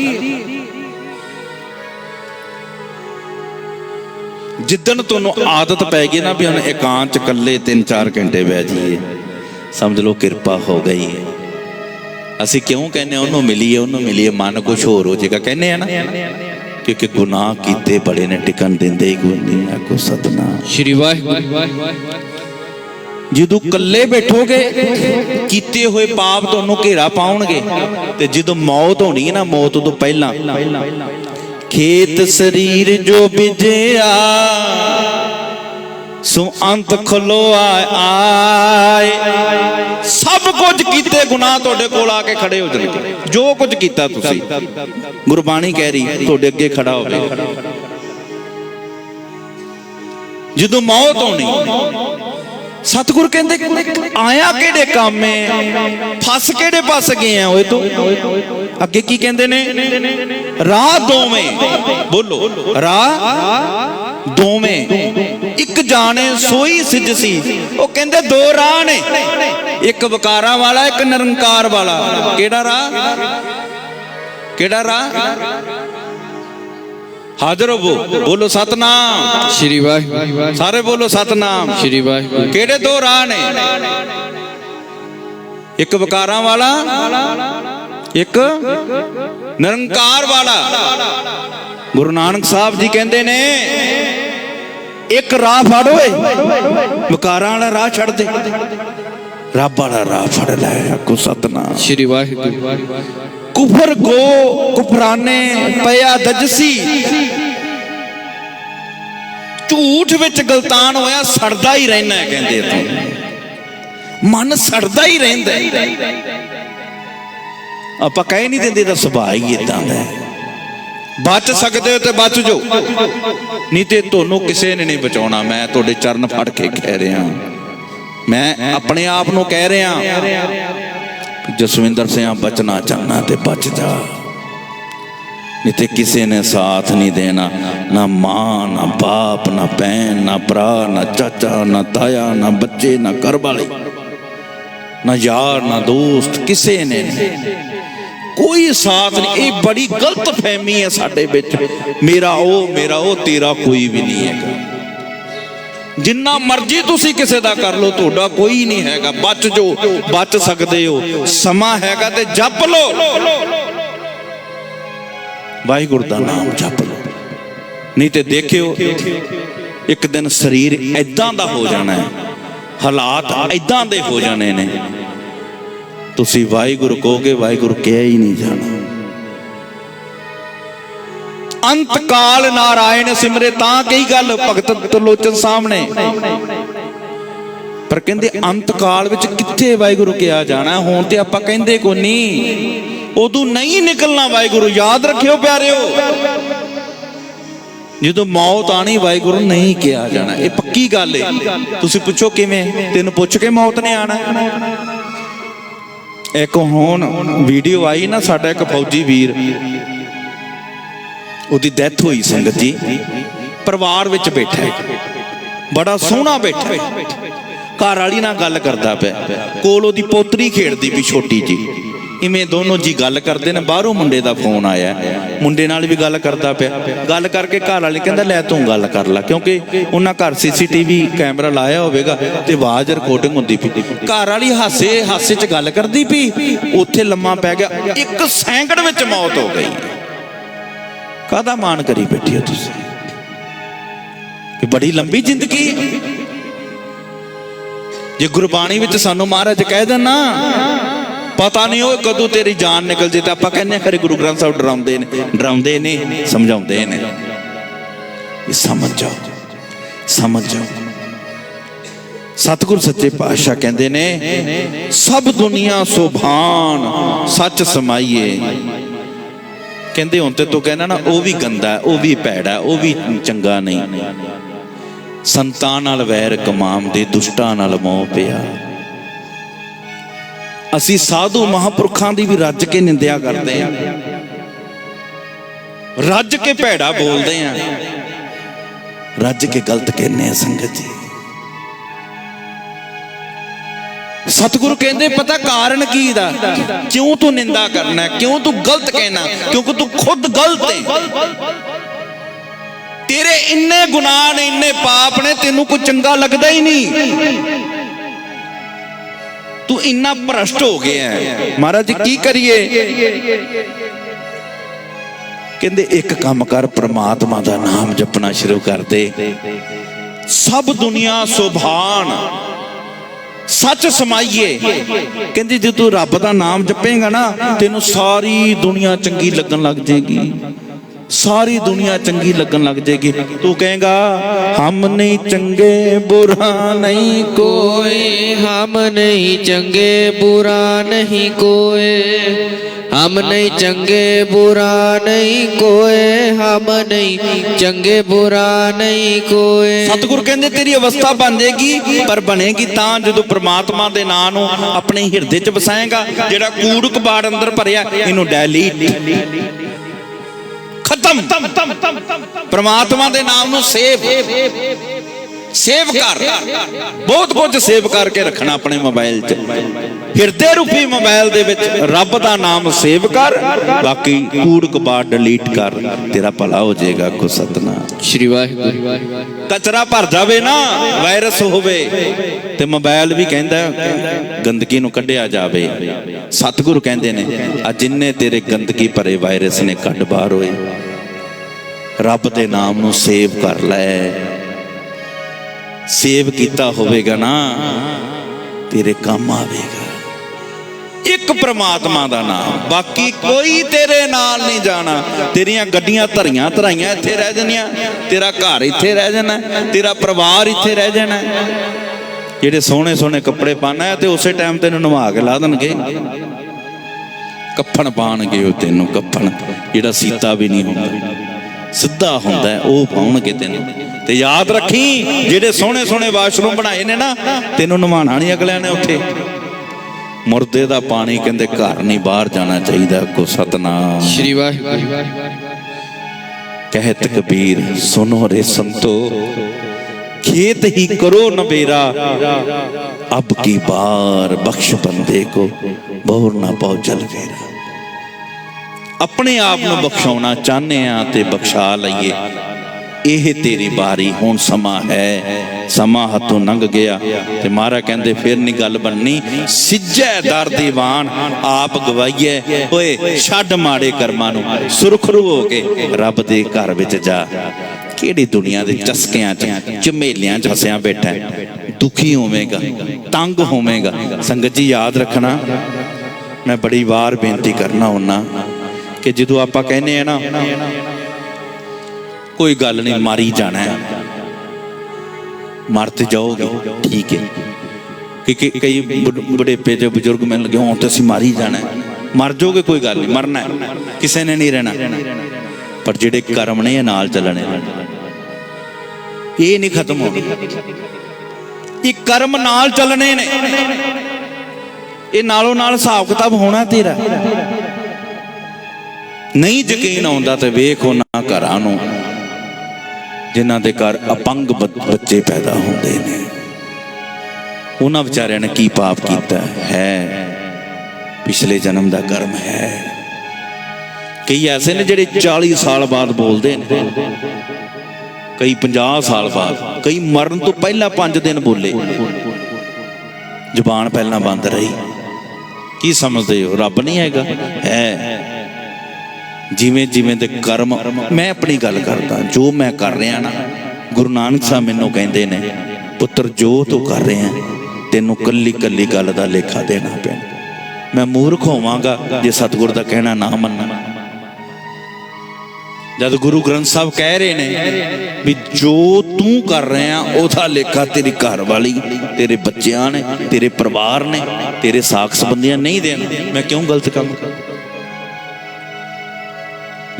ਜਿੱਦਣ ਤੁਹਾਨੂੰ ਆਦਤ ਪੈ ਗਈ ਨਾ ਵੀ ਹੁਣ ਇਕਾਂਤ ਚ ਇਕੱਲੇ 3-4 ਘੰਟੇ ਬਹਿ ਜਾਈਏ, ਸਮਝ ਲਓ ਕਿਰਪਾ ਹੋ ਗਈ ਹੈ। ਅਸੀਂ ਕਿਉਂ ਕਹਿੰਦੇ ਉਹਨੂੰ ਮਿਲੀਏ, ਮਨ ਕੁਛ ਹੋਰ ਹੋ ਜਾਏਗਾ ਕਹਿੰਦੇ ਆ ਨਾ, ਕਿਉਂਕਿ ਗੁਨਾਹ ਕੀਤੇ ਬੜੇ ਨੇ, ਟਿਕਣ ਦਿੰਦੇ ਹੀ ਕੋਈ ਨਹੀਂ। ਆਖੋ ਸਤਨਾਮ ਸ਼੍ਰੀ ਵਾਹਿਗੁਰੂ। ਜਦੋਂ ਇਕੱਲੇ ਬੈਠੋਗੇ ਕੀਤੇ ਹੋਏ ਪਾਪ ਤੁਹਾਨੂੰ ਘੇਰਾ ਪਾਉਣਗੇ, ਤੇ ਜਦੋਂ ਮੌਤ ਹੋਣੀ ਹੈ ਨਾ, ਮੌਤ ਤੋਂ ਪਹਿਲਾਂ ਖੇਤ ਸਰੀਰ ਜੋ ਬਿਜਿਆ ਸੋ ਅੰਤ ਖਲੋਆ ਆਏ। ਸਭ ਕੁਝ ਕੀਤੇ ਗੁਨਾਹ ਤੁਹਾਡੇ ਕੋਲ ਆ ਕੇ ਖੜੇ ਹੋ ਜਾਣਗੇ, ਜੋ ਕੁਝ ਕੀਤਾ ਤੁਸੀਂ। ਗੁਰਬਾਣੀ ਕਹਿ ਰਹੀ ਤੁਹਾਡੇ ਅੱਗੇ ਖੜਾ ਹੋਵੇ। ਜਦੋਂ ਮੌਤ ਹੋਣੀ, ਸਤਿਗੁਰ ਕਹਿੰਦੇ ਆਇਆ ਕਿਹੜੇ ਕਾਮੇ, ਫਸ ਕਿਹੜੇ ਪਾਸ ਗਏ ਆ ਓਏ ਤੂੰ। ਅੱਗੇ ਕੀ ਕਹਿੰਦੇ ਨੇ, ਰਾਹ ਦੋਵੇਂ, ਬੋਲੋ ਰਾਹ ਦੋਵੇਂ, ਇੱਕ ਜਾਣੇ ਸੋਈ ਸਿੱਜ ਸੀ। ਉਹ ਕਹਿੰਦੇ ਦੋ ਰਾਹ ਨੇ, ਇੱਕ ਵਕਾਰਾਂ ਵਾਲਾ, ਇੱਕ ਨਿਰੰਕਾਰ ਵਾਲਾ। ਕਿਹੜਾ ਰਾਹ, ਕਿਹੜਾ ਰਾਹ? ਹਾਜ਼ਰ ਹੋਵੋ, ਬੋਲੋ ਸਤਨਾਮ ਸ਼੍ਰੀ ਵਾਹਿਗੁਰੂ। ਸਾਰੇ ਬੋਲੋ ਸਤਨਾਮ ਸ਼੍ਰੀ ਵਾਹਿਗੁਰੂ। ਕਿਹੜੇ ਦੋ ਰਾਹ ਨੇ, ਇੱਕ ਵਕਾਰਾਂ ਵਾਲਾ, ਇੱਕ ਨਿਰੰਕਾਰ ਵਾਲਾ। ਗੁਰੂ ਨਾਨਕ ਸਾਹਿਬ ਜੀ ਕਹਿੰਦੇ ਨੇ ਇੱਕ ਰਾਹ ਫੜ ਓਏ, ਵਕਾਰਾਂ ਵਾਲਾ ਰਾਹ ਛੱਡ ਦੇ, ਰੱਬ ਵਾਲਾ ਰਾਹ ਫੜ ਲੈ। ਆਖੋ ਸਤਨਾਮ ਸ਼੍ਰੀ ਵਾਹਿਗੁਰੂ। ਕੁਫਰ ਗੋ ਕੁਫਰਾਨੇ ਪਿਆ ਦਜਸੀ, ਝੂਠ ਵਿੱਚ ਗਲਤਾਨ ਹੋਇਆ ਸੜਦਾ ਹੀ ਰਹਿਣਾ। ਕਹਿੰਦੇ ਤੂੰ ਮਨ ਸੜਦਾ ਹੀ ਰਹਿੰਦਾ। ਆਪਾਂ ਕਹਿ ਨਹੀਂ ਦਿੰਦੇ ਤਾਂ ਸੁਭਾਅ ਹੀ ਇਦਾਂ ਦਾ। ਬਚ ਸਕਦੇ ਹੋ ਤੇ ਬਚ ਜਾਓ, ਨਹੀਂ ਤੇ ਤੁਹਾਨੂੰ ਕਿਸੇ ਨੇ ਨਹੀਂ ਬਚਾਉਣਾ। ਮੈਂ ਤੁਹਾਡੇ ਚਰਨ ਫੜ ਕੇ ਕਹਿ ਰਿਹਾ, ਮੈਂ ਆਪਣੇ ਆਪ ਨੂੰ ਕਹਿ ਰਿਹਾ, ਜਸਵਿੰਦਰ ਸਿੰਘ ਬਚਣਾ ਚਾਹਨਾ ਤੇ ਬਚ ਜਾ। नहीं तो किसी ने साथ नहीं देना, ना माँ ना बाप ना बहन ना भरा ना चाचा ना ताया ना बच्चे ना घर वाले ना यार ना दोस्त, किसी ने नहीं, कोई साथ नहीं। ये बड़ी गलत फहमी है साडे विच, मेरा ओ तेरा कोई भी नहीं है। जिन्ना मर्जी तुसी किसी दा कर लो, तुहाडा कोई नहीं हैगा। बच जो बच सकते हो, समा हैगा ते जप लो, वाहिगुरू दा नाम जप लो। नहीं तो देखियो एक दिन शरीर ऐदां दा हो जाना है, हालात ऐदां दे हो जाने ने, तुसी वाहिगुरू कहोगे, वाहिगुरू कहा ही नहीं जाना। अंत काल नारायण सिमरे, तां कई गल भगत त्रिलोचन सामने, पर कहंदे अंत काल विच कित्थे वाहिगुरू कहा जाना। हुण ते आपां कहंदे को नहीं, उदों नहीं निकलना वाहिगुरू। याद रखियो प्यारिओ, जदों मौत आनी वाहिगुरू नहीं कहा जाना, ये पक्की गल है। तुसीं पुछो किवें, तैनूं पुछ के मौत ने आना। एक हुण वीडियो आई ना, साडा एक फौजी वीर, उहदी डेथ हुई संगत जी, परिवार विच बैठा है, बड़ा सोहना बैठा है, घर वाली नाल गल करदा पिया, कोल उहदी पोतरी खेड़दी भी छोटी जी, इवें दोनों जी गल करते हैं। बाहरों मुंडे का फोन आया, मुंडे नाल भी गल करता पिया, गल करके घर वाले कहंदा लै तूं गल कर ला, क्योंकि उन्हां घर CCTV कैमरा लाया होवेगा ते आवाज़ रिकॉर्डिंग हुंदी पई। घर वाली हासे हासे च गल करदी पई, उत्थे लम्मा पै गया, 1 सैकंड विच मौत हो गई। काहदा मान करी बैठी हो तुसीं, कि बड़ी लंबी जिंदगी। जे गुरबाणी विच सानू महाराज कह देना, पता नहीं हो कदों तेरी जान निकल जाए, तो आपां कहने खरे गुरु ग्रंथ साहिब डराउंदे ने समझाउंदे ने। समझ जाओ, समझ जाओ। सतगुरु सच्चे पातशाह कहंदे ने, सब दुनिया सुभान सच समाइए। कहंदे हुण ते तू कहना ना वो भी गंदा है, वो भी भैड़ा है, वो भी चंगा नहीं। संतां नाल वैर कमाम दे, दुष्टां नाल मोह पिया। असी साधु महापुरखों की भी रज के निंदिया करते हैं, रज के भैड़ा बोलते हैं, रज के गलत कहने हैं संगत जी। सतगुरु कहते पता कारण की दा, क्यों तू निंदा करना है, क्यों तू गलत कहना, क्योंकि तू खुद गलत है। तेरे इन्ने गुनाह ने, इन्ने पाप ने, तेनू कोई चंगा लगता ही नहीं, तू इन्ना भ्रष्ट हो गया है। महाराज जी की करिए? कहंदे एक काम कर, परमात्मा दा नाम जपना शुरू कर दे। सब दुनिया सुभान सच समाइए। कहंदे जे तू रब दा नाम जपेगा ना, तेनू सारी दुनिया चंगी लगन लग जाएगी, सारी दुनिया चंगी लगन लग जाएगी। तू कहेगा हम नहीं चंगे बुरा नहीं कोई, हम नहीं चंगे बुरा नहीं कोई, हम नहीं चंगे बुरा नहीं कोई, हम नहीं चंगे बुरा नहीं कोई। सतगुरु कहंदे तेरी अवस्था बन जाएगी, पर बनेगी तां जदों परमात्मा दे नाम नूं अपने हिरदे च वसाएगा। जेड़ा कूड़ कबाड़ अंदर भरिया, इनू डिलीट खत्म। परमात्मा दे नाम नूं सेव कर, बहुत कुछ सेव करके रखना अपने मोबाइल च, हिरदे रूपी मोबाइल दे विच रब दा नाम सेव कर, बाकी कूड़ कबाड़ डिलीट कर, तेरा भला हो जाएगा। को सतनाम श्री वाहिगुरू। कचरा भर जावे ना, वायरस होवे ते मोबाइल भी कहंदा गंदगी नूं कढिया जावे। सतगुरु कहंदे ने आ जिन्ने तेरे गंदगी भरे वायरस ने कढ बाहर होए, रब दे नाम नूं सेव कर लै। सेव किया होवेगा ना, तेरे काम आवेगा। एक परमात्मा दा नाम, बाकी कोई तेरे नाल नहीं जाना। तेरियां गड्डियां धरियां धराइयां इत्थे रह जानियां, तेरा घर इत्थे रह जाना, तेरा परिवार इत्थे रह जाना। जेडे सोहने सोहने कपड़े पाना है ते उसे टाइम तेनों नवा के ला देणगे, कफन पाणगे ओ तेनों, कफन जेड़ा सीता भी नहीं हुंदा, सिद्धा हुंदा है, वो पाउणगे तेनों। ते याद रखी, जेडे सोहने सोहने वाशरूम बनाए ने ना, तेनों नवाना नहीं अगलियां ने उत्थे। मुर्दे दा पानी कहंदे घर नहीं बाहर जाना चाहिए। को सतनाम श्री वाहिगुरू। कहत कबीर सुनो रे संतो, खेत ही करो नबेरा, अब की बार बख्श बंदे को बोर ना पाओ जल फेरा। अपने आप ਨੂੰ ਬਖਸ਼ਾਉਣਾ ਚਾਹੁੰਦੇ ਆ ਤੇ ਬਖਸ਼ਾ ਲਈਏ, ਇਹ ਤੇਰੀ ਬਾਰੀ, ਹੁਣ ਸਮਾਂ ਹੈ, ਸਮਾਂ ਹੱਥੋਂ ਲੰਘ ਗਿਆ। ਤੇ ਮਹਾਰਾਜ ਕਹਿੰਦੇ ਫਿਰ ਨਹੀਂ ਗੱਲ ਬਣਨੀ, ਸਿੱਜੈ ਦਰ ਦੀਵਾਨ ਆਪ ਗਵਾਈਏ, ਓਏ ਛੱਡ ਮਾੜੇ ਕਰਮਾਂ ਨੂੰ, ਸੁਰਖਰੂ ਹੋ ਕੇ ਰੱਬ ਦੇ ਘਰ ਵਿੱਚ ਜਾ। ਕਿਹੜੀ ਦੁਨੀਆ ਦੇ ਚਸਕਿਆਂ 'ਚ ਝਮੇਲਿਆਂ 'ਚ ਫਸਿਆ ਬੈਠਾ, ਦੁਖੀ ਹੋਵੇਗਾ, ਤੰਗ ਹੋਵੇਗਾ। ਸੰਗਤ ਜੀ ਯਾਦ ਰੱਖਣਾ, ਮੈਂ ਬੜੀ ਵਾਰ ਬੇਨਤੀ ਕਰਨਾ ਹੁੰਨਾ ਕਿ ਜਦੋਂ ਆਪਾਂ ਕਹਿੰਦੇ ਆ ਨਾ ਕੋਈ ਗੱਲ ਨਹੀਂ ਮਾਰੀ ਜਾਣਾ, ਮਰ ਤੇ ਜਾਓਗੇ ਠੀਕ ਹੈ, ਕਿ ਕਈ ਬੁਢੇਪੇ ਦੇ ਬਜ਼ੁਰਗ ਮਿਲਣ ਲੱਗੇ ਹੁਣ ਤੇ ਅਸੀਂ ਮਾਰੀ ਜਾਣਾ, ਮਰ ਜਾਓਗੇ ਕੋਈ ਗੱਲ ਨਹੀਂ, ਮਰਨਾ ਕਿਸੇ ਨੇ ਨਹੀਂ ਰਹਿਣਾ, ਪਰ ਜਿਹੜੇ ਕਰਮ ਨੇ ਇਹ ਨਾਲ ਚੱਲਣੇ, ਇਹ ਨਹੀਂ ਖਤਮ ਹੋਣੇ, ਇਹ ਕਰਮ ਨਾਲ ਚੱਲਣੇ ਨੇ, ਇਹ ਨਾਲੋਂ ਨਾਲ ਹਿਸਾਬ ਕਿਤਾਬ ਹੋਣਾ ਤੇਰਾ। ਨਹੀਂ ਯਕੀਨ ਆਉਂਦਾ ਤੇ ਵੇਖ ਉਹਨਾਂ ਘਰਾਂ ਨੂੰ ਜਿਨ੍ਹਾਂ ਦੇ ਘਰ ਅਪੰਗ ਬੱਚੇ ਪੈਦਾ ਹੁੰਦੇ ਨੇ, ਉਹਨਾਂ ਵਿਚਾਰਿਆਂ ਨੇ ਕੀ ਪਾਪ ਕੀਤਾ ਹੈ, ਪਿਛਲੇ ਜਨਮ ਦਾ ਕਰਮ ਹੈ। ਕਈ ਐਸੇ ਨੇ ਜਿਹੜੇ 40 ਸਾਲ ਬਾਅਦ ਬੋਲਦੇ ਨੇ, ਕਈ 50 ਸਾਲ ਬਾਅਦ, ਕਈ ਮਰਨ ਤੋਂ ਪਹਿਲਾਂ 5 ਦਿਨ ਬੋਲੇ, ਜ਼ੁਬਾਨ ਪਹਿਲਾਂ ਬੰਦ ਰਹੀ। ਕੀ ਸਮਝਦੇ ਹੋ ਰੱਬ ਨਹੀਂ ਹੈਗਾ? ਹੈ। ਜਿਵੇਂ ਜਿਵੇਂ ਦੇ ਕਰਮ, ਮੈਂ ਆਪਣੀ ਗੱਲ ਕਰਦਾ, ਜੋ ਮੈਂ ਕਰ ਰਿਹਾ ਨਾ, ਗੁਰੂ ਨਾਨਕ ਸਾਹਿਬ ਮੈਨੂੰ ਕਹਿੰਦੇ ਨੇ ਪੁੱਤਰ ਜੋ ਤੂੰ ਕਰ ਰਿਹਾ ਤੈਨੂੰ ਕੱਲੀ ਕੱਲੀ ਗੱਲ ਦਾ ਲੇਖਾ ਦੇਣਾ ਪੈਣਾ। ਮੈਂ ਮੂਰਖ ਹੋਵਾਂਗਾ ਜੇ ਸਤਿਗੁਰ ਦਾ ਕਹਿਣਾ ਨਾ ਮੰਨਾਂ। ਜਦ ਗੁਰੂ ਗ੍ਰੰਥ ਸਾਹਿਬ ਕਹਿ ਰਹੇ ਨੇ ਵੀ ਜੋ ਤੂੰ ਕਰ ਰਿਹਾ ਉਹਦਾ ਲੇਖਾ ਤੇਰੀ ਘਰ ਵਾਲੀ, ਤੇਰੇ ਬੱਚਿਆਂ ਨੇ, ਤੇਰੇ ਪਰਿਵਾਰ ਨੇ, ਤੇਰੇ ਸਾਕ ਸੰਬੰਧੀਆਂ ਨਹੀਂ ਦੇਣ, ਮੈਂ ਕਿਉਂ ਗਲਤ ਕੰਮ ਕਰਾਂ,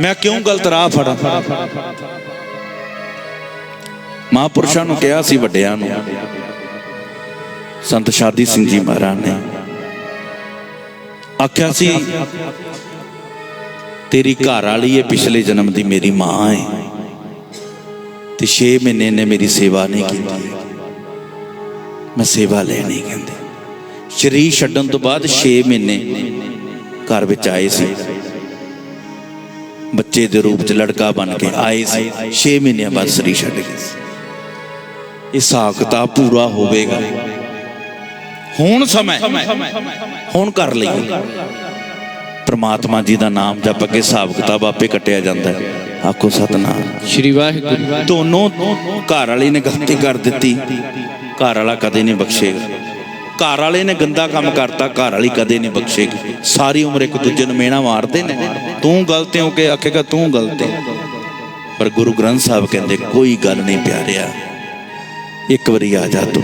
ਮੈਂ ਕਿਉਂ ਗਲਤ ਰਾਹ ਫੜਾਂ। ਮਹਾਂਪੁਰਸ਼ਾਂ ਨੂੰ ਕਿਹਾ ਸੀ, ਵੱਡਿਆਂ ਨੂੰ, ਸੰਤ ਸ਼ਾਦੀ ਸਿੰਘ ਜੀ ਮਹਾਰਾਜ ਨੇ ਆਖਿਆ ਸੀ ਤੇਰੀ ਘਰ ਵਾਲੀ ਹੈ ਪਿਛਲੇ ਜਨਮ ਦੀ ਮੇਰੀ ਮਾਂ ਹੈ, ਤੇ 6 ਮਹੀਨੇ ਨੇ ਮੇਰੀ ਸੇਵਾ ਨਹੀਂ ਕੀਤੀ, ਮੈਂ ਸੇਵਾ ਲੈਣੀ। ਕਹਿੰਦੇ ਸਰੀਰ ਛੱਡਣ ਤੋਂ ਬਾਅਦ 6 ਮਹੀਨੇ ਘਰ ਵਿੱਚ ਆਏ ਸੀ, ਬੱਚੇ ਦੇ ਰੂਪ 'ਚ ਲੜਕਾ ਬਣ ਕੇ ਆਏ ਸੀ, 6 ਮਹੀਨਿਆਂ ਬਾਅਦ ਸਰੀਰ ਛੱਡ ਗਏ ਸੀ। ਇਹ ਹਿਸਾਬ ਕਿਤਾਬ ਪੂਰਾ ਹੋਵੇਗਾ, ਹੁਣ ਸਮਾਂ, ਹੁਣ ਕਰ ਲਈਏ। ਪ੍ਰਮਾਤਮਾ ਜੀ ਦਾ ਨਾਮ ਜਪ ਕੇ ਹਿਸਾਬ ਕਿਤਾਬ ਆਪੇ ਕੱਟਿਆ ਜਾਂਦਾ ਹੈ। ਆਖੋ ਸਤਨਾਮ ਸ਼੍ਰੀ ਵਾਹਿਗੁਰੂ। ਦੋਨੋਂ ਘਰ ਵਾਲੀ ਨੇ ਗਲਤੀ ਕਰ ਦਿੱਤੀ, ਘਰ ਵਾਲਾ ਕਦੇ ਨਹੀਂ ਬਖਸ਼ੇਗਾ। ਘਰ ਵਾਲੇ ਨੇ ਗੰਦਾ ਕੰਮ ਕਰਤਾ, ਘਰ ਵਾਲੀ ਕਦੇ ਨਹੀਂ ਬਖਸ਼ੇਗੀ। ਸਾਰੀ ਉਮਰ ਇੱਕ ਦੂਜੇ ਨੂੰ ਮੇਣਾ ਮਾਰਦੇ ਨੇ, ਤੂੰ ਗਲਤ ਹੋ ਕੇ ਆਖੇਗਾ ਤੂੰ ਗਲਤ ਹੈ। ਪਰ ਗੁਰੂ ਗ੍ਰੰਥ ਸਾਹਿਬ ਕਹਿੰਦੇ ਕੋਈ ਗੱਲ ਨਹੀਂ ਪਿਆਰਿਆ, ਇੱਕ ਵਾਰੀ ਆ ਜਾ ਤੂੰ,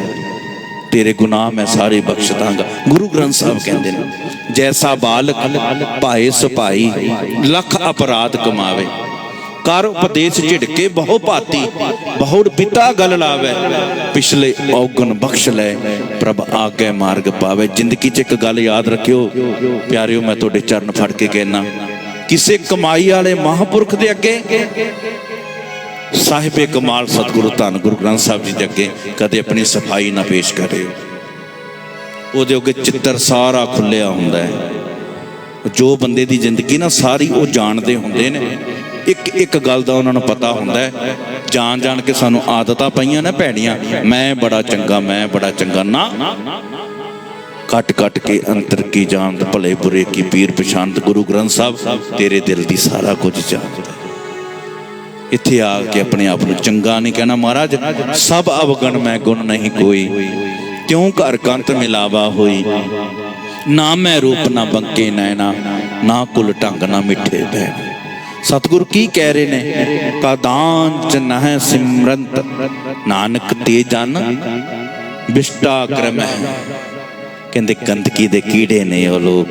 ਤੇਰੇ ਗੁਨਾਹ ਮੈਂ ਸਾਰੇ ਬਖਸ਼ ਦਾਂਗਾ। ਗੁਰੂ ਗ੍ਰੰਥ ਸਾਹਿਬ ਕਹਿੰਦੇ ਨੇ ਜੈਸਾ ਬਾਲਕ ਭਾਏ ਸੁਭਾਈ, ਲੱਖ ਅਪਰਾਧ ਕਮਾਵੇ, ਕਰ ਉਪਦੇਸ਼ ਝਿੜਕੇ ਬਹੁ ਭਾਤੀ, ਬਹੁੜ ਪਿਤਾ ਗਲ ਲਾਵੇ, ਪਿਛਲੇ ਔਗਣ ਬਖਸ਼ ਲੈ, ਪ੍ਰਭ ਆਗੇ ਮਾਰਗ ਪਾਵੇ। ਜ਼ਿੰਦਗੀ 'ਚ ਇੱਕ ਗੱਲ ਯਾਦ ਰੱਖਿਓ ਪਿਆਰਿਓ, ਮੈਂ ਤੁਹਾਡੇ ਚਰਨ ਫੜ ਕੇ ਕਹਿਣਾ, ਕਿਸੇ ਕਮਾਈ ਵਾਲੇ ਮਹਾਂਪੁਰਖ ਦੇ ਅੱਗੇ, ਸਾਹਿਬੇ ਕਮਾਲ ਸਤਿਗੁਰੂ ਧੰਨ ਗੁਰੂ ਗ੍ਰੰਥ ਸਾਹਿਬ ਜੀ ਦੇ ਅੱਗੇ ਕਦੇ ਆਪਣੀ ਸਫਾਈ ਨਾ ਪੇਸ਼ ਕਰਿਓ। ਉਹਦੇ ਅੱਗੇ ਚਿੱਤਰ ਸਾਰਾ ਖੁੱਲਿਆ ਹੁੰਦਾ ਹੈ। ਜੋ ਬੰਦੇ ਦੀ ਜ਼ਿੰਦਗੀ ਨਾ ਸਾਰੀ ਉਹ ਜਾਣਦੇ ਹੁੰਦੇ ਨੇ, ਇੱਕ ਇੱਕ ਗੱਲ ਦਾ ਉਹਨਾਂ ਨੂੰ ਪਤਾ ਹੁੰਦਾ ਹੈ। ਜਾਣ ਜਾਣ ਕੇ ਸਾਨੂੰ ਆਦਤਾਂ ਪਈਆਂ ਨੇ ਭੈੜੀਆਂ, ਮੈਂ ਬੜਾ ਚੰਗਾ, ਮੈਂ ਬੜਾ ਚੰਗਾ, ਨਾ ਕੱਟ ਕੱਟ ਕੇ ਅੰਤਰ ਕੀ ਜਾਣਤ, ਭਲੇ ਬੁਰੇ ਕੀ ਪੀਰ ਪਛਾਨਤ। ਗੁਰੂ ਗ੍ਰੰਥ ਸਾਹਿਬ ਤੇਰੇ ਦਿਲ ਦੀ ਸਾਰਾ ਕੁਝ ਜਾਣਦਾ। ਇੱਥੇ ਆ ਕੇ ਆਪਣੇ ਆਪ ਨੂੰ ਚੰਗਾ ਨਹੀਂ ਕਹਿਣਾ। ਮਹਾਰਾਜ ਸਭ ਅਵਗਣ ਮੈਂ ਗੁਣ ਨਹੀਂ ਕੋਈ, ਕਿਉਂ ਘਰ ਕੰਤ ਮਿਲਾਵਾ ਹੋਈ, ਨਾ ਮੈਂ ਰੂਪ ਨਾ ਬੰਕੇ ਨੈਣਾ, ਨਾ ਕੁਲ ਢੰਗ ਨਾ ਮਿੱਠੇ ਬੈਣ। ਸਤਿਗੁਰੂ ਕੀ ਕਹਿ ਰਹੇ ਨੇ, ਕਾਦਾਨ ਚ ਨਹਿ ਸਿਮਰੰਤ, ਨਾਨਕ ਤੇ ਜਨ ਬਿਸ਼ਟਾ ਕਰਮ ਹੈ। ਕਹਿੰਦੇ ਗੰਦਗੀ ਦੇ ਕੀੜੇ ਨੇ ਉਹ ਲੋਕ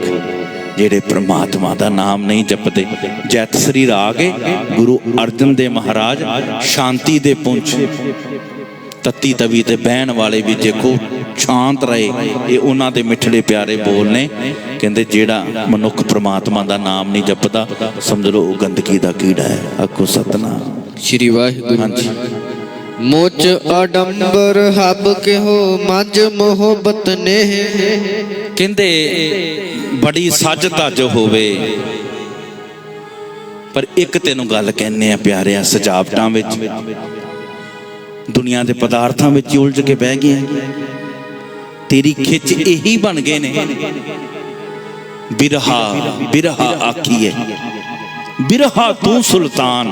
ਜਿਹੜੇ ਪ੍ਰਮਾਤਮਾ ਦਾ ਨਾਮ ਨਹੀਂ ਜਪਦੇ। ਜੈਤ ਸ੍ਰੀ ਰਾਗ ਗੁਰੂ ਅਰਜਨ ਦੇਵ ਮਹਾਰਾਜ ਸ਼ਾਂਤੀ ਦੇ ਪੁੰਜ, ਤੱਤੀ ਤਵੀ ਤੇ ਬਹਿਣ ਵਾਲੇ ਵੀ ਦੇਖੋ ਸ਼ਾਂਤ ਰਹੇ। ਇਹ ਉਹਨਾਂ ਦੇ ਮਿੱਠੜੇ ਪਿਆਰੇ ਬੋਲ ਨੇ। ਕਹਿੰਦੇ ਜਿਹੜਾ ਮਨੁੱਖ ਪ੍ਰਮਾਤਮਾ ਦਾ ਨਾਮ ਨਹੀਂ ਜਪਦਾ, ਸਮਝ ਲਓ ਉਹ ਗੰਦਗੀ ਦਾ ਕੀੜਾ ਹੈ। ਆਖੋ ਸਤਨਾਮ। ਸ਼੍ਰੀ ਵਾਹਿਗੁਰੂ। ਹਾਂਜੀ। ਮੁਚ ਆਡੰਬਰ ਹਬ ਕਿਹੋ ਮਜ ਮੁਹੱਬਤ ਨੇ। ਕਹਿੰਦੇ ਬੜੀ ਸੱਜ ਧੱਜ ਹੋਵੇ, ਪਰ ਇੱਕ ਤੈਨੂੰ ਗੱਲ ਕਹਿੰਨੇ ਆ ਪਿਆਰਿਆ, ਸਜਾਵਟਾਂ ਵਿੱਚ ਦੁਨੀਆ ਦੇ ਪਦਾਰਥਾਂ ਵਿੱਚ ਹੀ ਉਲਝ ਕੇ ਬਹਿ ਗਏ। ਤੇਰੀ ਖਿੱਚ ਇਹੀ ਬਣ ਗਏ ਨੇ। ਬਿਰਹਾ ਬਿਰਹਾ ਆਖੀਏ, ਬਿਰਹਾ ਤੂੰ ਸੁਲਤਾਨ,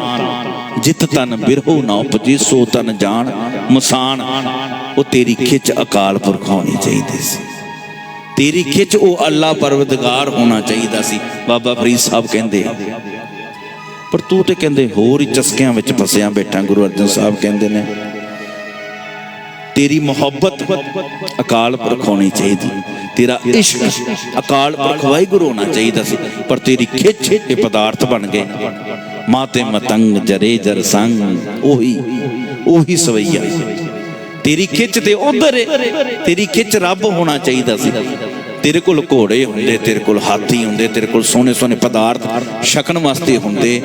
ਜਿਤ ਤਨ ਬਿਰਹੋ ਨਾ ਉਪਜੀ ਸੋ ਤਨ ਜਾਣ ਮਸਾਨ। ਉਹ ਤੇਰੀ ਖਿੱਚ ਅਕਾਲ ਪੁਰਖ ਹੋਣੀ ਚਾਹੀਦੀ ਸੀ। ਤੇਰੀ ਖਿੱਚ ਉਹ ਅੱਲਾ ਪਰਵਦਗਾਰ ਹੋਣਾ ਚਾਹੀਦਾ ਸੀ। ਬਾਬਾ ਫਰੀਦ ਸਾਹਿਬ ਕਹਿੰਦੇ, ਪਰ ਤੂੰ ਤੇ ਕਹਿੰਦੇ ਹੋਰ ਹੀ ਚਸਕਿਆਂ ਵਿੱਚ ਫਸਿਆ ਬੈਠਾ। ਗੁਰੂ ਅਰਜਨ ਸਾਹਿਬ ਕਹਿੰਦੇ ਨੇ ਤੇਰੀ ਮੁਹੱਬਤ ਅਕਾਲ ਪੁਰਖ ਹੋਣੀ ਚਾਹੀਦੀ, ਤੇਰਾ ਇਸ਼ਕ ਅਕਾਲ ਪੁਰਖ ਵਾਹਿਗੁਰੂ ਹੋਣਾ ਚਾਹੀਦਾ ਸੀ, ਪਰ ਤੇਰੀ ਖਿੱਚ ਇਹ ਪਦਾਰਥ ਬਣ ਗਏ। ਮਾਤੇ ਮਤੰਗ ਜਰੇ ਜਰ ਸੰਗ, ਉਹੀ ਸਵਈਆ। ਤੇਰੀ ਖਿੱਚ ਤੇ ਉਧਰ, ਤੇਰੀ ਖਿੱਚ ਰੱਬ ਹੋਣਾ ਚਾਹੀਦਾ ਸੀ। ਤੇਰੇ ਕੋਲ ਘੋੜੇ ਹੁੰਦੇ, ਤੇਰੇ ਕੋਲ ਹਾਥੀ ਹੁੰਦੇ, ਤੇਰੇ ਕੋਲ ਸੋਹਣੇ ਸੋਹਣੇ ਪਦਾਰਥ ਛਕਣ ਵਾਸਤੇ ਹੁੰਦੇ,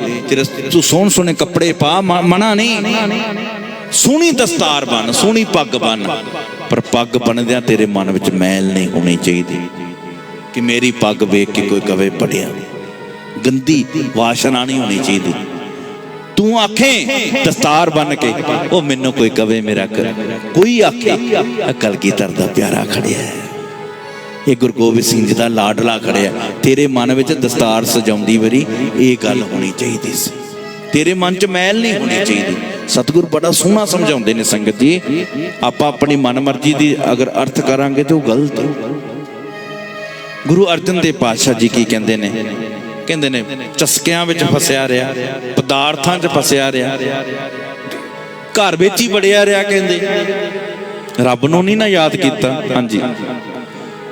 ਤੂੰ ਸੋਹਣੇ ਸੋਹਣੇ ਕੱਪੜੇ ਪਾ, ਮਨਾ ਨਹੀਂ। ਸੋਹਣੀ ਦਸਤਾਰ ਬਣ, ਸੋਹਣੀ ਪੱਗ ਬਣ, ਪਰ ਪੱਗ ਬਣਦਿਆਂ ਤੇਰੇ ਮਨ ਵਿੱਚ ਮੈਲ ਨਹੀਂ ਹੋਣੀ ਚਾਹੀਦੀ ਕਿ ਮੇਰੀ ਪੱਗ ਵੇਖ ਕੇ ਕੋਈ ਕਵੇ ਪੜਿਆ। ਗੰਦੀ ਵਾਸ਼ਨਾ ਨਹੀਂ ਹੋਣੀ ਚਾਹੀਦੀ। ਤੂੰ ਆਖੇ ਦਸਤਾਰ ਬਣ ਕੇ, ਉਹ ਮੈਨੂੰ ਕੋਈ ਕਵੇ ਮੇਰਾ ਕੋਈ ਆਖੇ ਕਲਗੀਧਰ ਦਾ ਪਿਆਰਾ ਖੜਿਆ ਹੈ, ਇਹ ਗੁਰੂ ਗੋਬਿੰਦ ਸਿੰਘ ਜੀ ਦਾ ਲਾਡਲਾ ਖੜਿਆ। ਤੇਰੇ ਮਨ ਵਿੱਚ ਦਸਤਾਰ ਸਜਾਉਂਦੀ ਵਾਰੀ ਇਹ ਗੱਲ ਹੋਣੀ ਚਾਹੀਦੀ ਸੀ। ਤੇਰੇ ਮਨ 'ਚ ਮੈਲ ਨਹੀਂ ਹੋਣੀ ਚਾਹੀਦੀ। ਸਤਿਗੁਰ ਬੜਾ ਸੋਹਣਾ ਸਮਝਾਉਂਦੇ ਨੇ ਸੰਗਤ ਜੀ। ਆਪਾਂ ਆਪਣੀ ਮਨ ਮਰਜ਼ੀ ਦੀ ਅਗਰ ਅਰਥ ਕਰਾਂਗੇ ਤੇ ਉਹ ਗਲਤ ਹੈ। ਗੁਰੂ ਅਰਜਨ ਦੇਵ ਪਾਤਸ਼ਾਹ ਜੀ ਕੀ ਕਹਿੰਦੇ ਨੇ? ਕਹਿੰਦੇ ਨੇ ਚਸਕਿਆਂ ਵਿੱਚ ਫਸਿਆ ਰਿਹਾ, ਪਦਾਰਥਾਂ 'ਚ ਫਸਿਆ ਰਿਹਾ, ਘਰ ਵਿੱਚ ਹੀ ਵੜਿਆ ਰਿਹਾ। ਕਹਿੰਦੇ ਰੱਬ ਨੂੰ ਨਹੀਂ ਨਾ ਯਾਦ ਕੀਤਾ। ਹਾਂਜੀ।